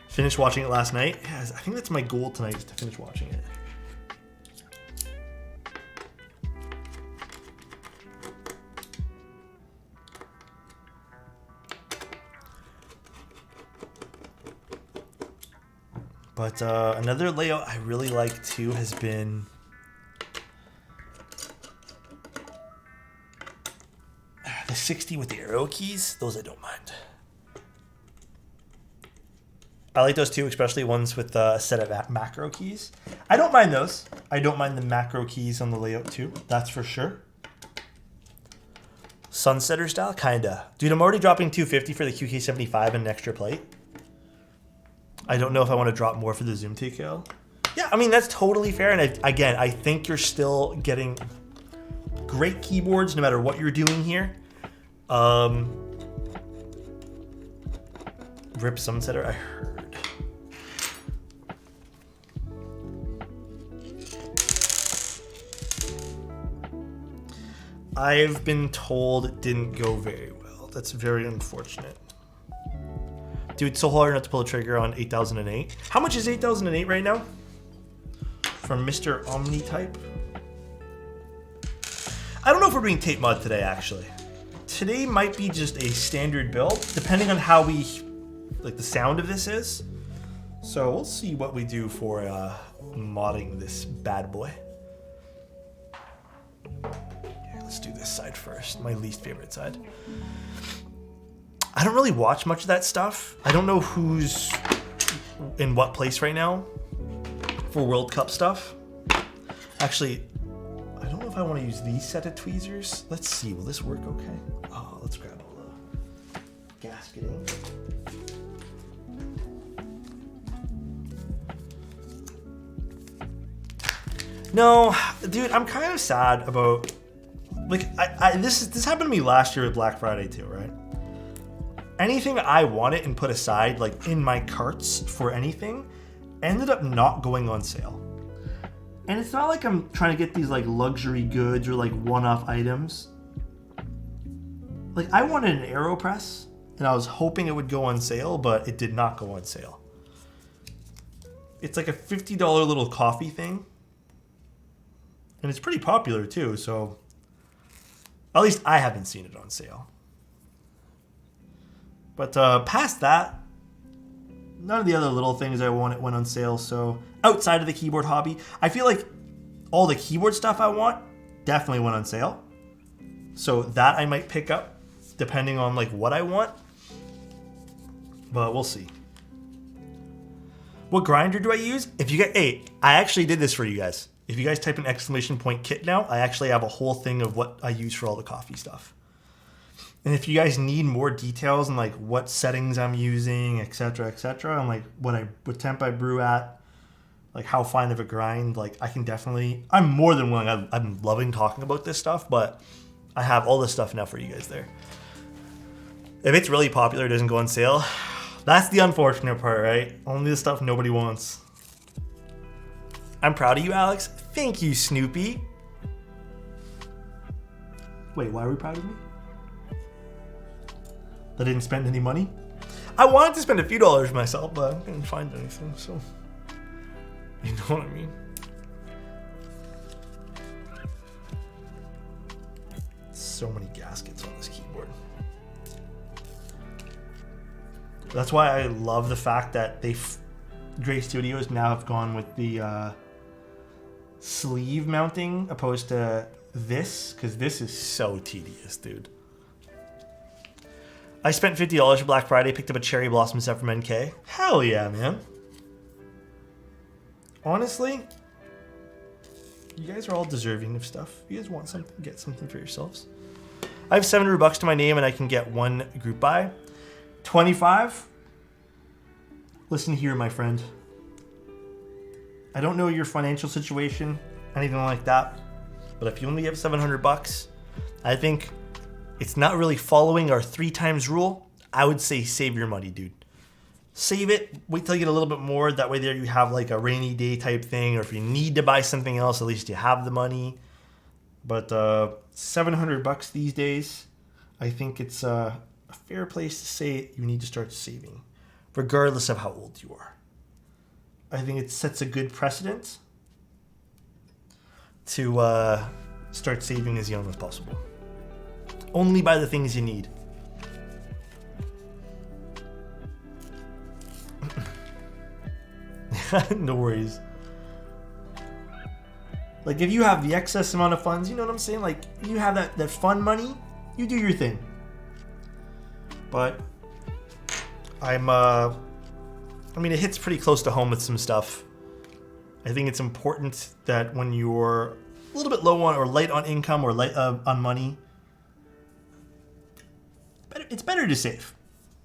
Finished watching it last night. Yeah, I think that's my goal tonight, is to finish watching it. But another layout I really like too has been the 60 with the arrow keys. Those I don't mind. I like those too, especially ones with a set of macro keys. I don't mind those. I don't mind the macro keys on the layout too. That's for sure. Sunsetter style, kinda. Dude, I'm already dropping $250 for the QK75 and an extra plate. I don't know if I want to drop more for the Zoom TKL. Yeah, I mean, that's totally fair. And again, I think you're still getting great keyboards no matter what you're doing here. Rip Sunsetter, I heard. I've been told it didn't go very well. That's very unfortunate. Dude, it's so hard not to pull a trigger on 8008. How much is 8008 right now? From Mr. Omnitype. I don't know if we're doing tape mod today, actually. Today might be just a standard build, depending on how like the sound of this is. So we'll see what we do for modding this bad boy. Yeah, let's do this side first. My least favorite side. I don't really watch much of that stuff. I don't know who's in what place right now for World Cup stuff. Actually, I don't know if I want to use these set of tweezers. Let's see, will this work okay? Oh, let's grab all the gasketing. No, dude, I'm kind of sad about, like, this happened to me last year with Black Friday too, right? Anything I wanted and put aside, like in my carts for anything, ended up not going on sale. And it's not like I'm trying to get these like luxury goods or like one-off items. Like I wanted an AeroPress and I was hoping it would go on sale, but it did not go on sale. It's like a $50 little coffee thing. And it's pretty popular too, so at least I haven't seen it on sale. But past that, none of the other little things I wanted went on sale. So outside of the keyboard hobby, I feel like all the keyboard stuff I want definitely went on sale. So that I might pick up depending on like what I want. But we'll see. What grinder do I use? If you get, hey, I actually did this for you guys. If you guys type an !kit now, I actually have a whole thing of what I use for all the coffee stuff. And if you guys need more details on like what settings I'm using, etc., and like what temp I brew at, like how fine of a grind, like I can definitely, I'm more than willing. I'm loving talking about this stuff, but I have all this stuff now for you guys there. If it's really popular, it doesn't go on sale. That's the unfortunate part, right? Only the stuff nobody wants. I'm proud of you, Alex. Thank you, Snoopy. Wait, why are we proud of me? That I didn't spend any money? I wanted to spend a few dollars myself, but I didn't find anything, so... You know what I mean? So many gaskets on this keyboard. That's why I love the fact that Gray Studios now have gone with the sleeve mounting opposed to this, because this is so tedious, dude. I spent $50 for Black Friday, picked up a cherry blossom set from NK. Hell yeah, man. Honestly, you guys are all deserving of stuff. If you guys want something, get something for yourselves. I have $700 to my name and I can get one group buy. 25. Listen here, my friend. I don't know your financial situation, anything like that, but if you only have $700, I think it's not really following our 3 times rule. I would say save your money, dude. Save it, wait till you get a little bit more. That way there you have like a rainy day type thing, or if you need to buy something else, at least you have the money. But $700 these days, I think it's a fair place to say you need to start saving, regardless of how old you are. I think it sets a good precedent to start saving as young as possible. Only buy the things you need. No worries. Like if you have the excess amount of funds, you know what I'm saying? Like you have that fun money, you do your thing. But I mean, it hits pretty close to home with some stuff. I think it's important that when you're a little bit low on or light on income or light on money, it's better to save.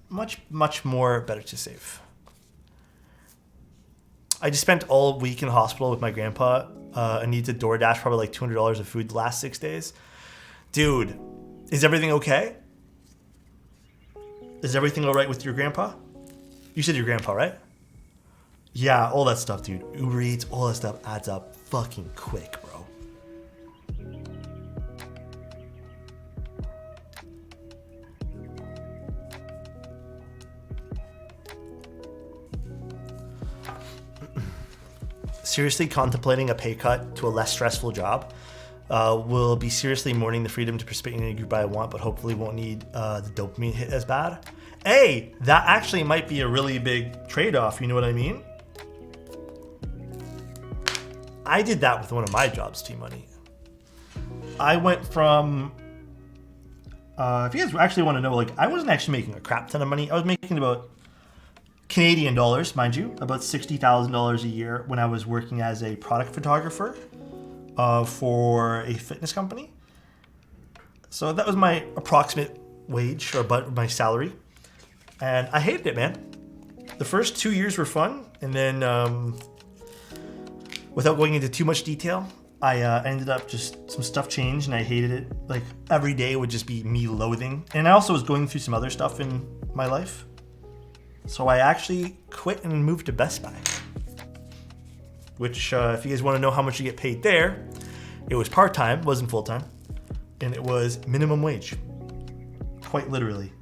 Much more better to save. I just spent all week in the hospital with my grandpa. I need to DoorDash probably like $200 of food the last 6 days. Dude, is everything okay? Is everything all right with your grandpa? You said your grandpa, right? Yeah, all that stuff, dude. Uber Eats, all that stuff adds up fucking quick, bro. Seriously contemplating a pay cut to a less stressful job. Will be seriously mourning the freedom to participate in any group I want, but hopefully won't need the dopamine hit as bad. Hey, that actually might be a really big trade-off, you know what I mean? I did that with one of my jobs, T-Money. I went from, if you guys actually want to know, like I wasn't actually making a crap ton of money. I was making about Canadian dollars, mind you, about $60,000 a year when I was working as a product photographer for a fitness company. So that was my approximate wage or my salary. And I hated it, man. The first 2 years were fun. And then without going into too much detail, I ended up just some stuff changed and I hated it. Like every day would just be me loathing. And I also was going through some other stuff in my life. So I actually quit and moved to Best Buy, which if you guys want to know how much you get paid there, it was part-time, wasn't full-time, and it was minimum wage, quite literally.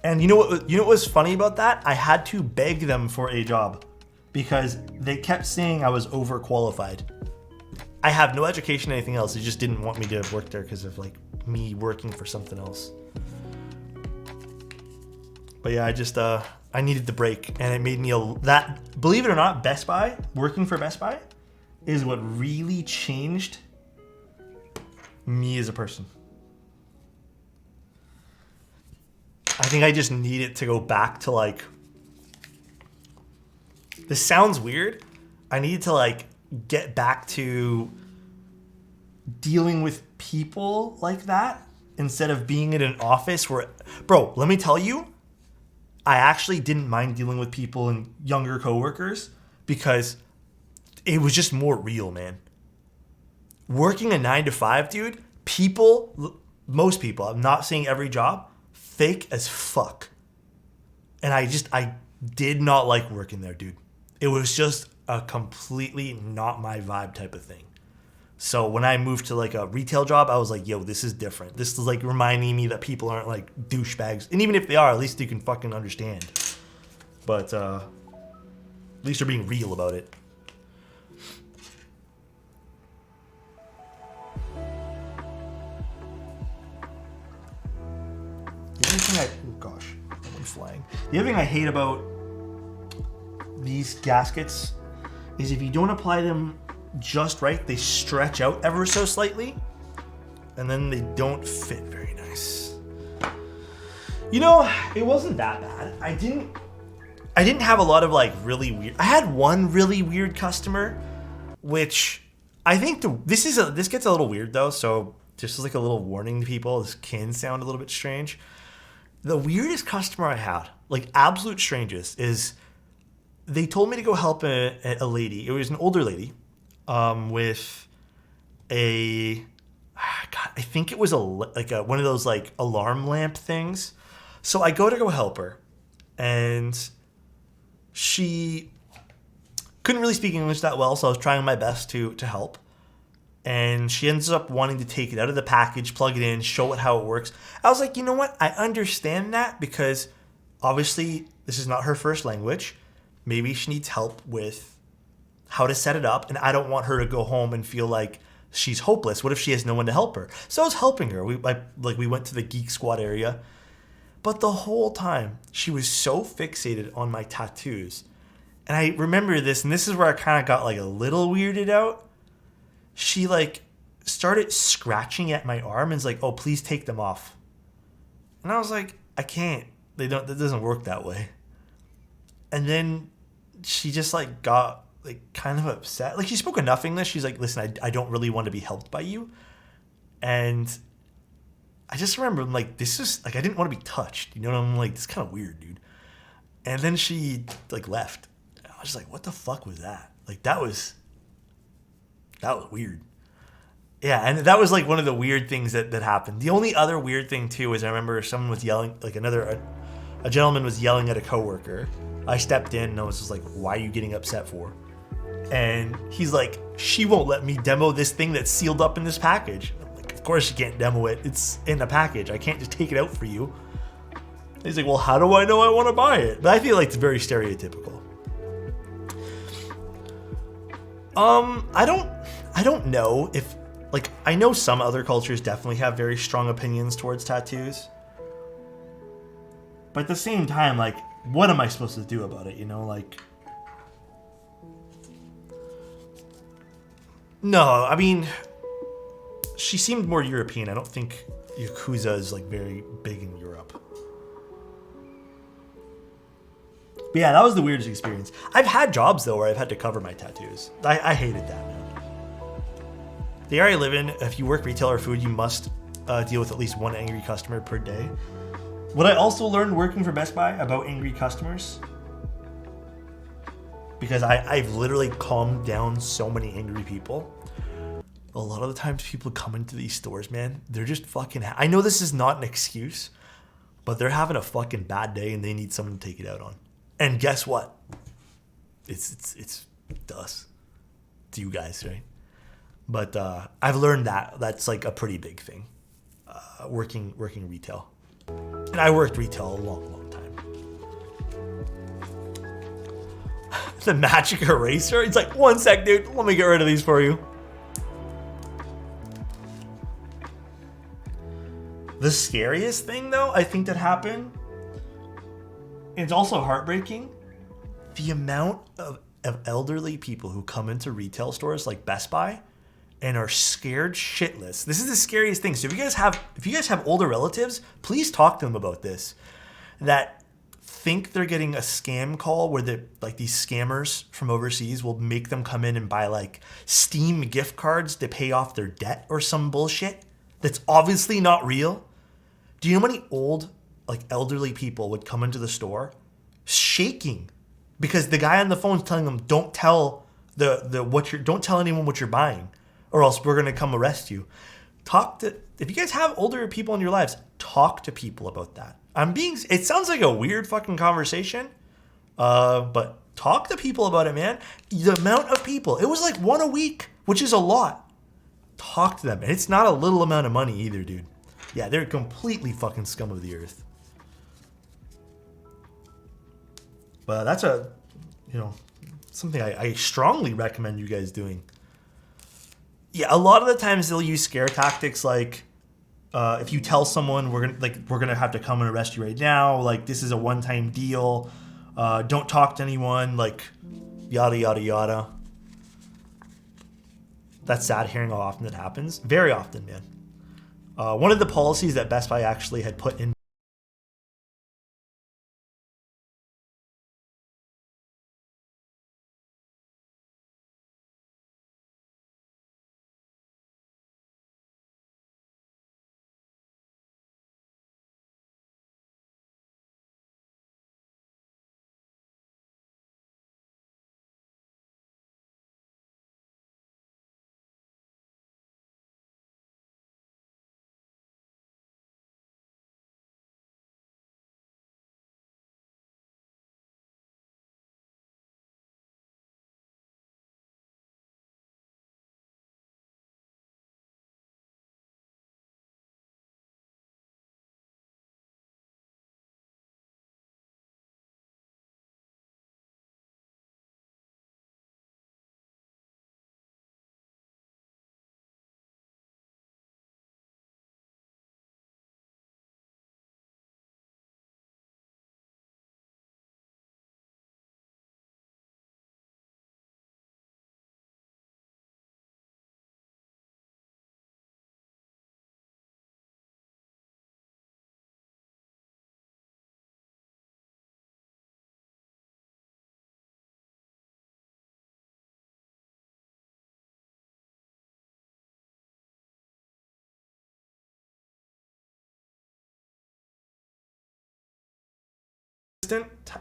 And you know what was funny about that? I had to beg them for a job because they kept saying I was overqualified. I have no education or anything else. They just didn't want me to work there because of like me working for something else. But yeah, I needed the break, and it made me that. Believe it or not, Best Buy, working for Best Buy, is what really changed me as a person. I think I just needed to go back to like. This sounds weird. I needed to like get back to dealing with people like that instead of being in an office where, bro, let me tell you, I actually didn't mind dealing with people and younger coworkers because it was just more real, man. Working a 9 to 5, dude, most people, I'm not saying every job, fake as fuck. And I did not like working there, dude. It was just a completely not my vibe type of thing. So when I moved to like a retail job, I was like, yo, this is different. This is like reminding me that people aren't like douchebags. And even if they are, at least you can fucking understand. But at least they're being real about it. The other thing I'm flying. The other thing I hate about these gaskets is if you don't apply them just right, they stretch out ever so slightly, and then they don't fit very nice. You know, it wasn't that bad. I didn't have a lot of like really weird. I had one really weird customer, which I think this gets a little weird though. So just as like a little warning to people, this can sound a little bit strange. The weirdest customer I had, like absolute strangest, is they told me to go help a lady. It was an older lady. With I think it was one of those like alarm lamp things. So I go help her, and she couldn't really speak English that well, so I was trying my best to help. And she ends up wanting to take it out of the package, plug it in, show it how it works. I was like, you know what? I understand that because obviously this is not her first language. Maybe she needs help with how to set it up, and I don't want her to go home and feel like she's hopeless. What if she has no one to help her? So I was helping her. We went to the Geek Squad area, but the whole time she was so fixated on my tattoos. And I remember this, and this is where I kind of got like a little weirded out. She like started scratching at my arm and was like, "Oh, please take them off." And I was like, "I can't. That doesn't work that way." And then she just like got like kind of upset. Like she spoke enough English. She's like, "Listen, I don't really want to be helped by you." And I just remember I'm like, this is like, I didn't want to be touched. You know what I'm like? This is kind of weird, dude. And then she like left. I was just like, what the fuck was that? Like that was weird. Yeah, and that was like one of the weird things that happened. The only other weird thing too is I remember someone was yelling, like a gentleman was yelling at a coworker. I stepped in and I was just like, why are you getting upset for? And he's like, she won't let me demo this thing that's sealed up in this package. I'm like, of course you can't demo it. It's in the package. I can't just take it out for you. He's like, well, how do I know I want to buy it? But I feel like it's very stereotypical. I don't know if, like, I know some other cultures definitely have very strong opinions towards tattoos. But at the same time, like, what am I supposed to do about it? You know, like, no, I mean, she seemed more European. I don't think Yakuza is like very big in Europe. But yeah, that was the weirdest experience. I've had jobs though where I've had to cover my tattoos. I hated that, man. The area I live in, if you work retail or food, you must deal with at least one angry customer per day. What I also learned working for Best Buy about angry customers, because I've literally calmed down so many angry people. A lot of the times people come into these stores, man, they're just fucking... I know this is not an excuse, but they're having a fucking bad day and they need someone to take it out on. And guess what? It's us. It's you guys, right? But I've learned that. That's like a pretty big thing. Working retail. And I worked retail a long, long time. The magic eraser? It's like, one sec, dude. Let me get rid of these for you. The scariest thing, though, I think that happened, and it's also heartbreaking, the amount of elderly people who come into retail stores like Best Buy and are scared shitless. This is the scariest thing. So if you guys have older relatives, please talk to them about this. That think they're getting a scam call where these scammers from overseas will make them come in and buy like Steam gift cards to pay off their debt or some bullshit that's obviously not real. Do you know how many old, like elderly people would come into the store shaking because the guy on the phone is telling them, don't tell don't tell anyone what you're buying, or else we're gonna come arrest you. If you guys have older people in your lives, talk to people about that. It sounds like a weird fucking conversation, but talk to people about it, man. The amount of people, it was like one a week, which is a lot. Talk to them, and it's not a little amount of money either, dude. Yeah, they're completely fucking scum of the earth. But that's something I strongly recommend you guys doing. Yeah, a lot of the times they'll use scare tactics like, if you tell someone we're gonna have to come and arrest you right now, like this is a one-time deal, don't talk to anyone, like yada yada yada. That's sad hearing how often it happens. Very often, man. One of the policies that Best Buy actually had put in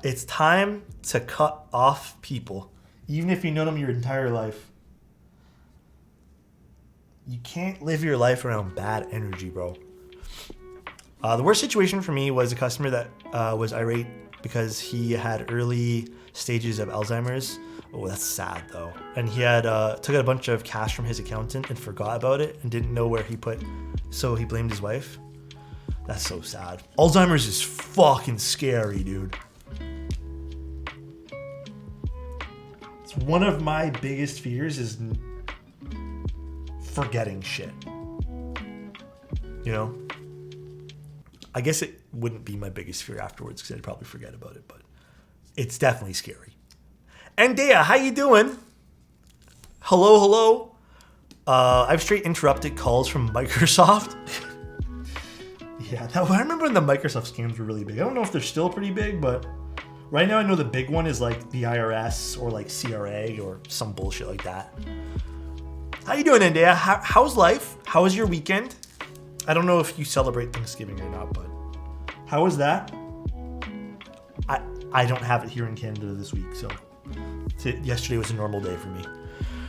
it's time to cut off people, even if you know them your entire life. You can't live your life around bad energy, bro. The worst situation for me was a customer that was irate because he had early stages of Alzheimer's. Oh, that's sad though. And he had took out a bunch of cash from his accountant and forgot about it and didn't know where he put, so he blamed his wife. That's so sad. Alzheimer's is fucking scary, dude. It's one of my biggest fears is forgetting shit. You know? I guess it wouldn't be my biggest fear afterwards because I'd probably forget about it, but it's definitely scary. And Dea, how you doing? Hello. I've straight interrupted calls from Microsoft. Yeah, I remember when the Microsoft scams were really big. I don't know if they're still pretty big, but right now I know the big one is like the IRS or like CRA or some bullshit like that. How you doing, India? How's life? How was your weekend? I don't know if you celebrate Thanksgiving or not, but how was that? I don't have it here in Canada this week, so yesterday was a normal day for me.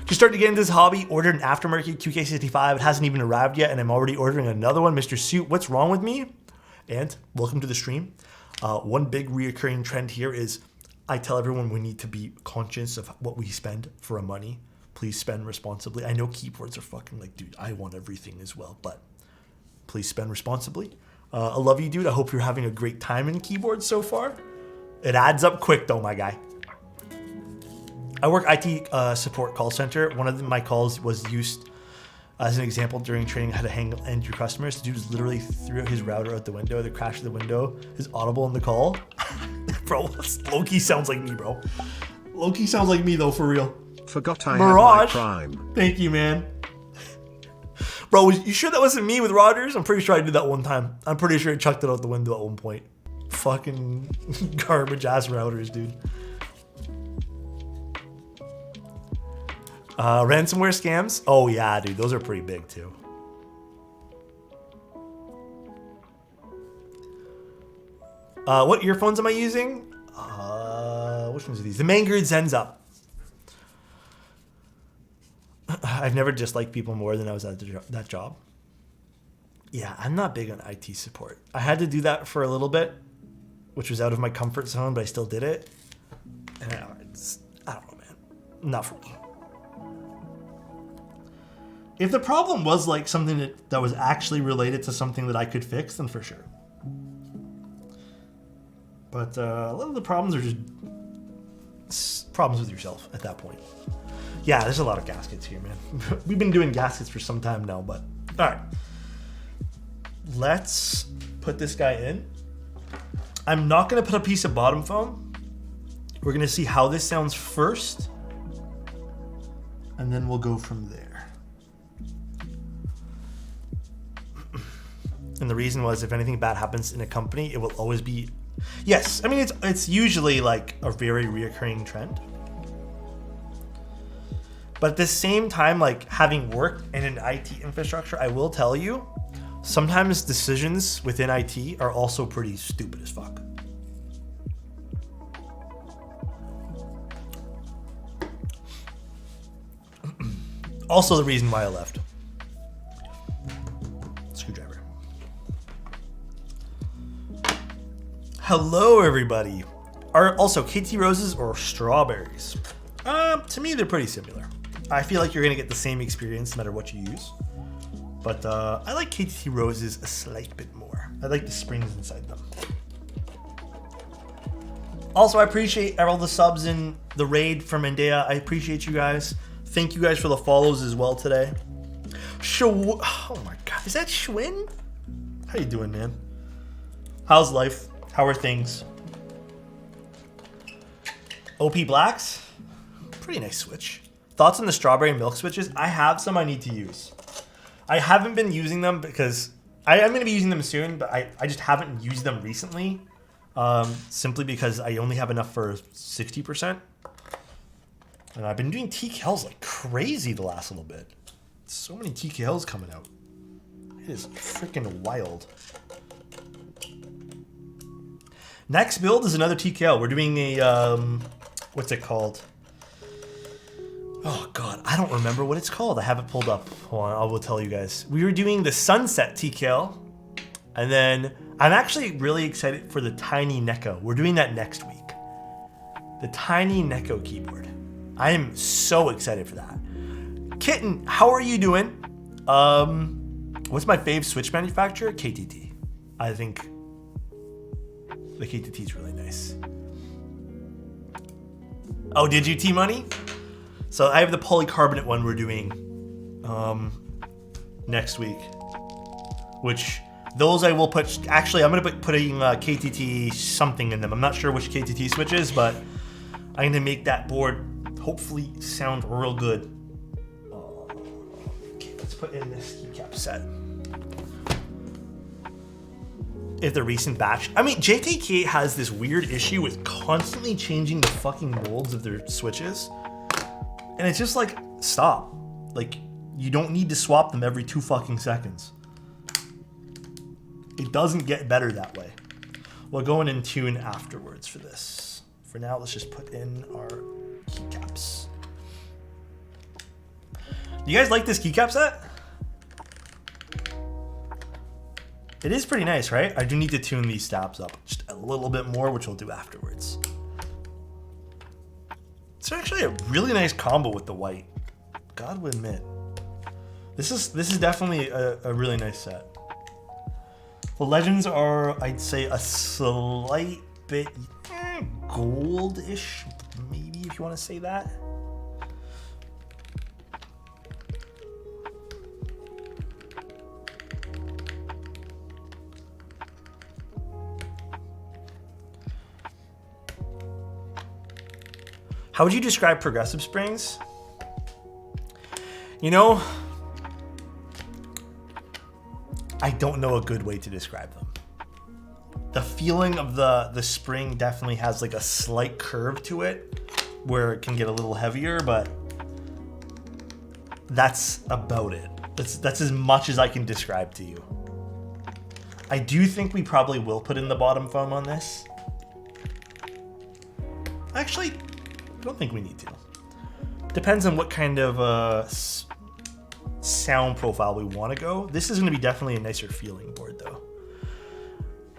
Just started to get into this hobby, ordered an aftermarket QK65. It hasn't even arrived yet, and I'm already ordering another one. Mr. Suit, what's wrong with me? And welcome to the stream. One big reoccurring trend here is I tell everyone we need to be conscious of what we spend for our money. Please spend responsibly. I know keyboards are fucking like, dude, I want everything as well, but please spend responsibly. I love you, dude. I hope you're having a great time in keyboards so far. It adds up quick, though, my guy. I work IT support call center. One of my calls was used as an example during training how to handle end your customers. The dude was literally threw his router out the window. The crash of the window is audible in the call. Bro, Loki sounds like me, bro. Loki sounds like me, though, for real. Forgot I Mirage. had my prime. Thank you, man. Bro, you sure that wasn't me with Rogers? I'm pretty sure I did that one time. I'm pretty sure I chucked it out the window at one point. Fucking garbage ass routers, dude. Ransomware scams? Oh yeah, dude, those are pretty big too. What earphones am I using? Which ones are these? The Manguard Zen's up. I've never disliked people more than I was at that job. Yeah, I'm not big on IT support. I had to do that for a little bit, which was out of my comfort zone, but I still did it. And I don't know, man. Not for me. If the problem was like something that was actually related to something that I could fix, then for sure. But a lot of the problems are just problems with yourself at that point. Yeah, there's a lot of gaskets here, man. We've been doing gaskets for some time now, but all right. Let's put this guy in. I'm not going to put a piece of bottom foam. We're going to see how this sounds first, and then we'll go from there. And the reason was, if anything bad happens in a company, it will always be... Yes, I mean, it's usually like a very reoccurring trend. But at the same time, like having worked in an IT infrastructure, I will tell you, sometimes decisions within IT are also pretty stupid as fuck. Also the reason why I left. Screwdriver. Hello, everybody. Are also KT roses or strawberries? To me, they're pretty similar. I feel like you're gonna get the same experience no matter what you use. But I like KT roses a slight bit more. I like the springs inside them. Also, I appreciate all the subs in the raid from Endea. I appreciate you guys. Thank you guys for the follows as well today. Oh my god, is that Schwinn? How you doing, man? How's life? How are things? OP Blacks? Pretty nice switch. Thoughts on the strawberry milk switches? I have some I need to use. I haven't been using them because I'm going to be using them soon, but I just haven't used them recently. Simply because I only have enough for 60%. And I've been doing TKLs like crazy the last little bit. So many TKLs coming out. It is freaking wild. Next build is another TKL. We're doing a, what's it called? Oh god, I don't remember what it's called. I have it pulled up. Hold on, I will tell you guys. We were doing the Sunset TKL, and then I'm actually really excited for the Tiny Neko. We're doing that next week. The Tiny Neko keyboard. I am so excited for that. Kitten, how are you doing? What's my fave Switch manufacturer? KTT. I think the KTT is really nice. Oh, did you T-Money? So I have the polycarbonate one we're doing next week, which those I will put, actually I'm going to be putting KTT something in them. I'm not sure which KTT switches, but I'm going to make that board hopefully sound real good. Okay, let's put in this keycap set. If the recent batch, I mean, JTK has this weird issue with constantly changing the fucking molds of their switches. And it's just like, stop. Like, you don't need to swap them every 2 fucking seconds. It doesn't get better that way. We'll go in and tune afterwards for this. For now, let's just put in our keycaps. Do you guys like this keycap set? It is pretty nice, right? I do need to tune these stabs up just a little bit more, which we'll do afterwards. It's actually a really nice combo with the white. God will admit. This is definitely a really nice set. The legends are, I'd say, a slight bit goldish, maybe, if you want to say that. How would you describe progressive springs? You know, I don't know a good way to describe them. The feeling of the spring definitely has like a slight curve to it where it can get a little heavier, but that's about it. That's as much as I can describe to you. I do think we probably will put in the bottom foam on this. Actually, I don't think we need to. Depends on what kind of sound profile we want to go. This is going to be definitely a nicer feeling board though.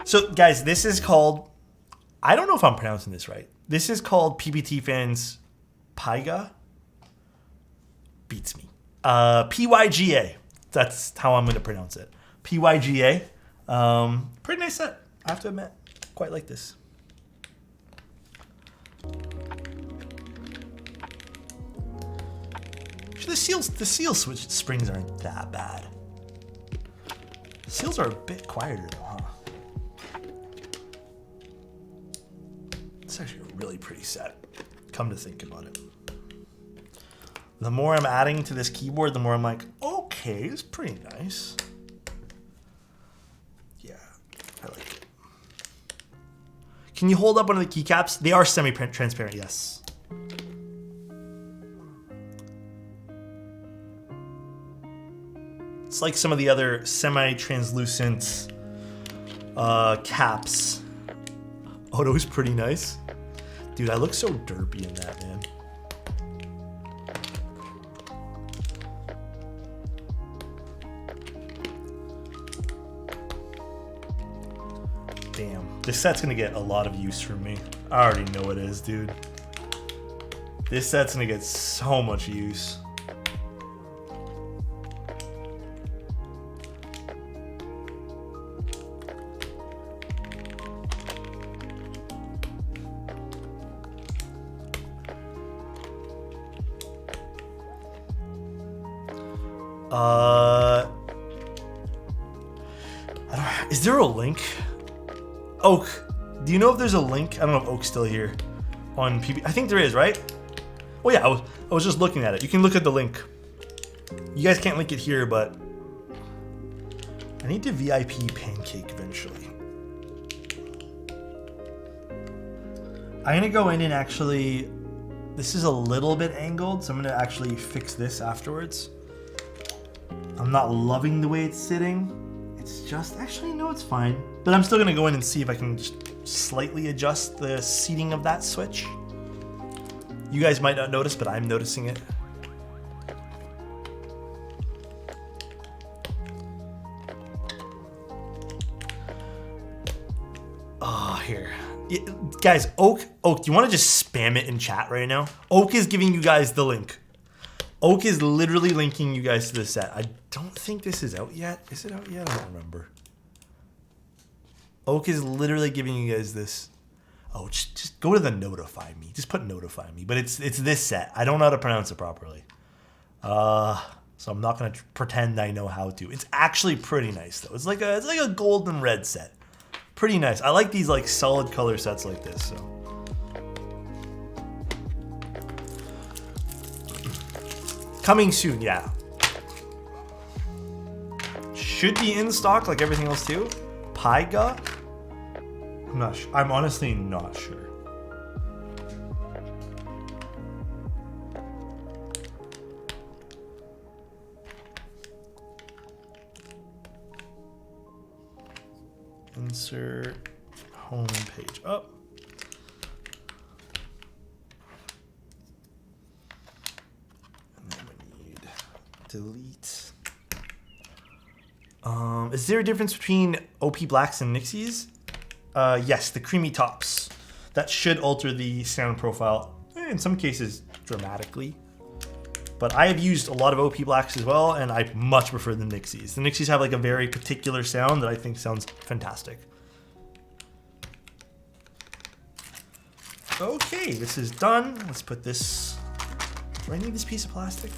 So guys, this is called, I don't know if I'm pronouncing this right. This is called PBT Fans Pyga. Beats me. PYGA. That's how I'm going to pronounce it. PYGA. Pretty nice set, I have to admit. Quite like this. The seal switch springs aren't that bad. The seals are a bit quieter though, huh? It's actually a really pretty set, come to think about it. The more I'm adding to this keyboard, the more I'm like, okay, it's pretty nice. Yeah, I like it. Can you hold up one of the keycaps? They are semi-transparent, yes. It's like some of the other semi-translucent caps. Oto's pretty nice. Dude, I look so derpy in that, man. Damn, this set's gonna get a lot of use from me. I already know it is, dude. This set's gonna get so much use. Is there a link? Oak, do you know if there's a link? I don't know if Oak's still here on PB. I think there is, right? Oh yeah, I was just looking at it. You can look at the link. You guys can't link it here, but I need to VIP pancake eventually. I'm gonna go in and actually, this is a little bit angled, so I'm gonna actually fix this afterwards. I'm not loving the way it's sitting. It's just, actually, no, it's fine. But I'm still gonna go in and see if I can just slightly adjust the seating of that switch. You guys might not notice, but I'm noticing it. Oh, here. Yeah, guys, Oak, do you wanna just spam it in chat right now? Oak is giving you guys the link. Oak is literally linking you guys to the set. I don't think this is out yet. Is it out yet? I don't remember. Oak is literally giving you guys this. Oh, just go to the notify me. Just put notify me. But it's this set. I don't know how to pronounce it properly. So I'm not gonna pretend I know how to. It's actually pretty nice though. It's like a gold and red set. Pretty nice. I like these like solid color sets like this. So. Coming soon, yeah. Should be in stock like everything else too. Pyga? I'm not sure. I'm honestly not sure. Insert home page up. Delete. Is there a difference between OP Blacks and Nixies? Yes, the creamy tops. That should alter the sound profile, in some cases dramatically. But I have used a lot of OP Blacks as well, and I much prefer the Nixies. The Nixies have like a very particular sound that I think sounds fantastic. Okay, this is done. Let's put this. Do I need this piece of plastic?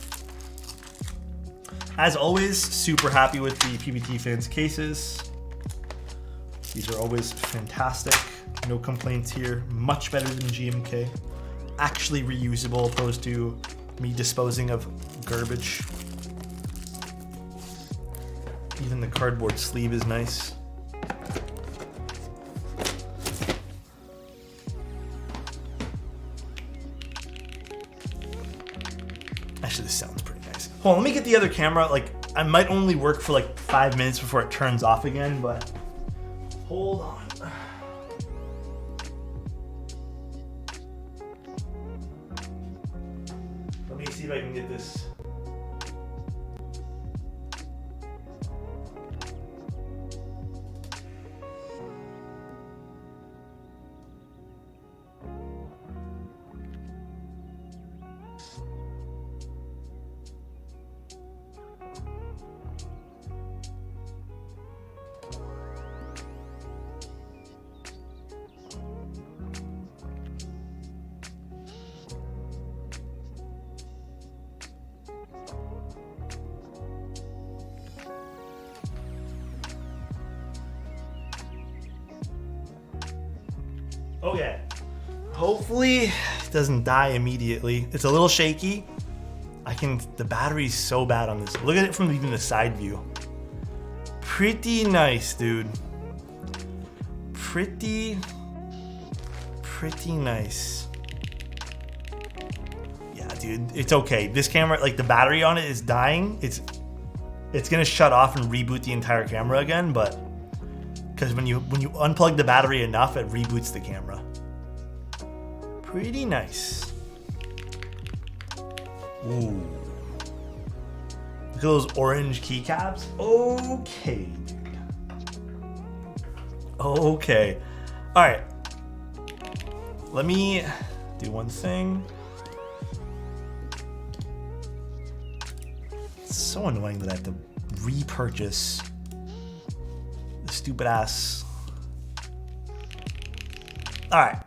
As always, super happy with the PBT Fans cases. These are always fantastic. No complaints here. Much better than GMK. Actually reusable opposed to me disposing of garbage. Even the cardboard sleeve is nice. Actually, this sounds pretty nice. Hold on, let me get the other camera. Like, I might only work for like 5 minutes before it turns off again, but hold on. Let me see if I can get this. Okay, hopefully it doesn't die immediately. It's a little shaky. The battery's so bad on this. Look at it from even the side view. Pretty nice, dude. Pretty nice. Yeah, dude, it's okay. This camera, like the battery on it is dying. It's gonna shut off and reboot the entire camera again, but because when you unplug the battery enough, it reboots the camera. Pretty nice. Ooh. Look at those orange keycaps. Okay, dude. Okay. All right. Let me do one thing. It's so annoying that I have to repurchase the stupid ass. All right.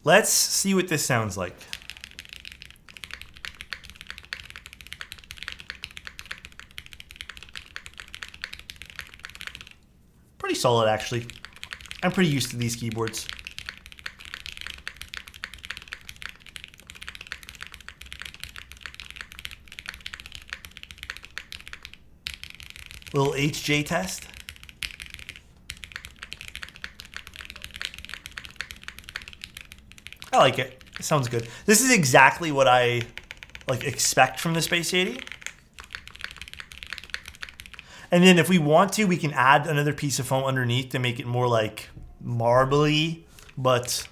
Let's see what this sounds like. Pretty solid, actually. I'm pretty used to these keyboards. Little HJ test. I like it. It sounds good. This is exactly what I expect from the Space80. And then if we want to, we can add another piece of foam underneath to make it more like marbly, but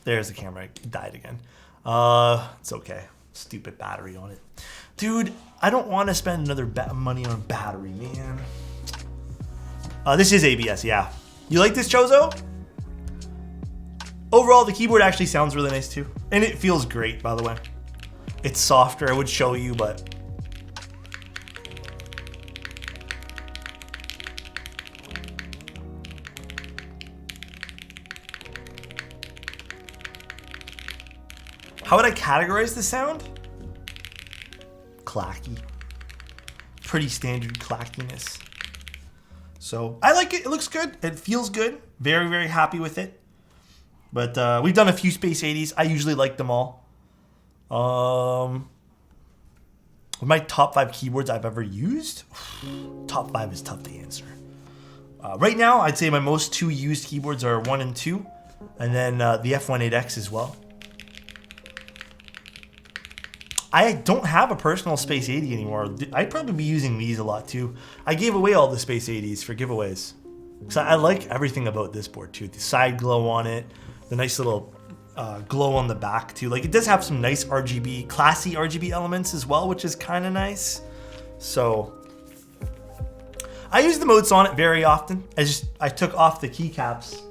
there's the camera. It died again. It's okay. Stupid battery on it. Dude, I don't want to spend another money on battery, man. This is ABS, yeah. You like this, Chozo? Overall, the keyboard actually sounds really nice too. And it feels great, by the way. It's softer, I would show you, but how would I categorize the sound? Clacky. Pretty standard clackiness. So I like it. It looks good. It feels good. Very, very happy with it. But we've done a few Space80s. I usually like them all. My top 5 keyboards I've ever used. Top 5 is tough to answer. Right now, I'd say my most 2 used keyboards are 1 and 2, and then the F18X as well. I don't have a personal Space80 anymore. I'd probably be using these a lot too. I gave away all the Space80s for giveaways. So I like everything about this board too. The side glow on it, the nice little glow on the back too. Like it does have some nice RGB, classy RGB elements as well, which is kind of nice. So I use the modes on it very often. I took off the keycaps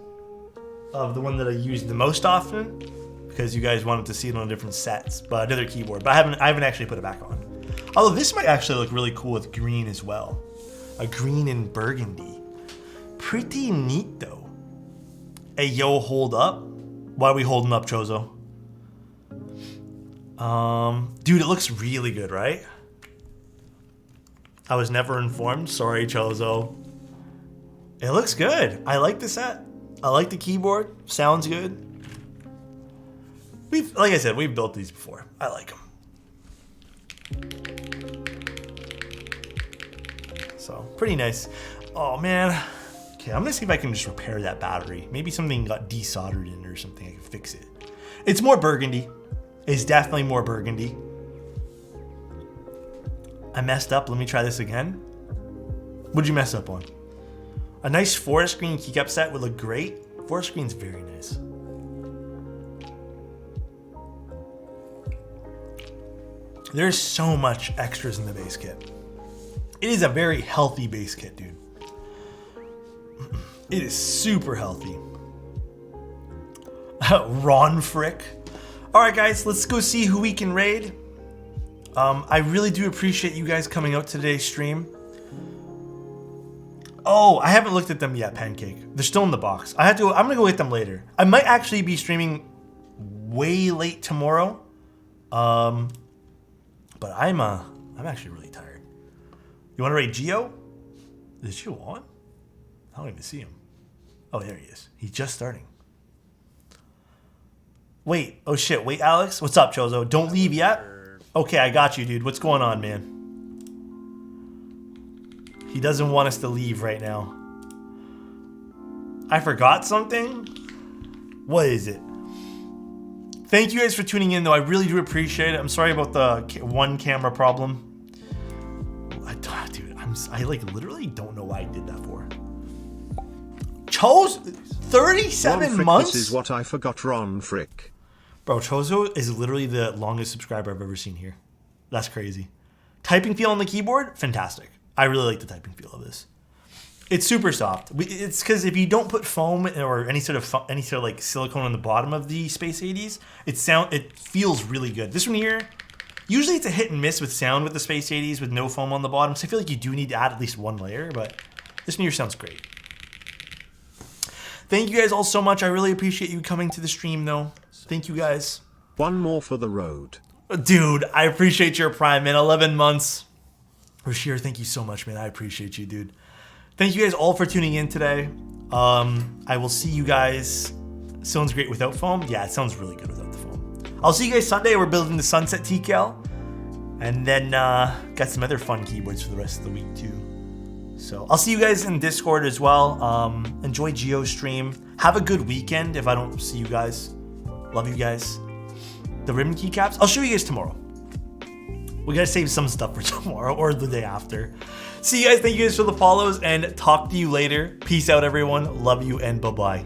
of the one that I use the most often because you guys wanted to see it on different sets, but another keyboard. But I haven't actually put it back on. Although this might actually look really cool with green as well. A green and burgundy. Pretty neat though. Hey, yo, hold up. Why are we holding up, Chozo? Dude, it looks really good, right? I was never informed. Sorry, Chozo. It looks good. I like the set. I like the keyboard. Sounds good. Like I said, we've built these before. I like them. So, pretty nice. Oh, man. Okay, I'm gonna see if I can just repair that battery. Maybe something got desoldered in or something. I can fix it. It's more burgundy. It's definitely more burgundy. I messed up. Let me try this again. What'd you mess up on? A nice forest green keycap set would look great. Forest green's very nice. There's so much extras in the base kit. It is a very healthy base kit, dude. It is super healthy. Ron Frick. All right, guys, let's go see who we can raid. I really do appreciate you guys coming out to today's stream. Oh, I haven't looked at them yet, Pancake. They're still in the box. I'm gonna go get them later. I might actually be streaming way late tomorrow. But I'm actually really tired. You want to raid Geo? Is Geo on? I don't even see him. Oh, there he is. He's just starting. Wait. Oh shit. Wait, Alex. What's up, Chozo? Don't leave yet. Okay, I got you, dude. What's going on, man? He doesn't want us to leave right now. I forgot something? What is it? Thank you guys for tuning in, though. I really do appreciate it. I'm sorry about the one camera problem. Dude, I like literally don't know why I did that for. Chose 37 Ron months? This is what I forgot, Ron Frick. Bro, Chozo is literally the longest subscriber I've ever seen here. That's crazy. Typing feel on the keyboard? Fantastic. I really like the typing feel of this. It's super soft. It's because if you don't put foam or any sort of like silicone on the bottom of the Space 80s, it feels really good. This one here, usually it's a hit and miss with sound with the Space 80s with no foam on the bottom, so I feel like you do need to add at least one layer, but this one here sounds great. Thank you guys all so much. I really appreciate you coming to the stream, though. Thank you guys. One more for the road. Dude, I appreciate your prime, man. 11 months. Rashir, thank you so much, man. I appreciate you, dude. Thank you guys all for tuning in today. I will see you guys. Sounds great without foam. Yeah, it sounds really good without the foam. I'll see you guys Sunday. We're building the Sunset TCal. And then got some other fun keyboards for the rest of the week, too. So I'll see you guys in Discord as well. Enjoy Geo's stream. Have a good weekend if I don't see you guys. Love you guys. The ribbon keycaps, I'll show you guys tomorrow. We gotta save some stuff for tomorrow or the day after. See you guys. Thank you guys for the follows and talk to you later. Peace out, everyone. Love you and bye-bye.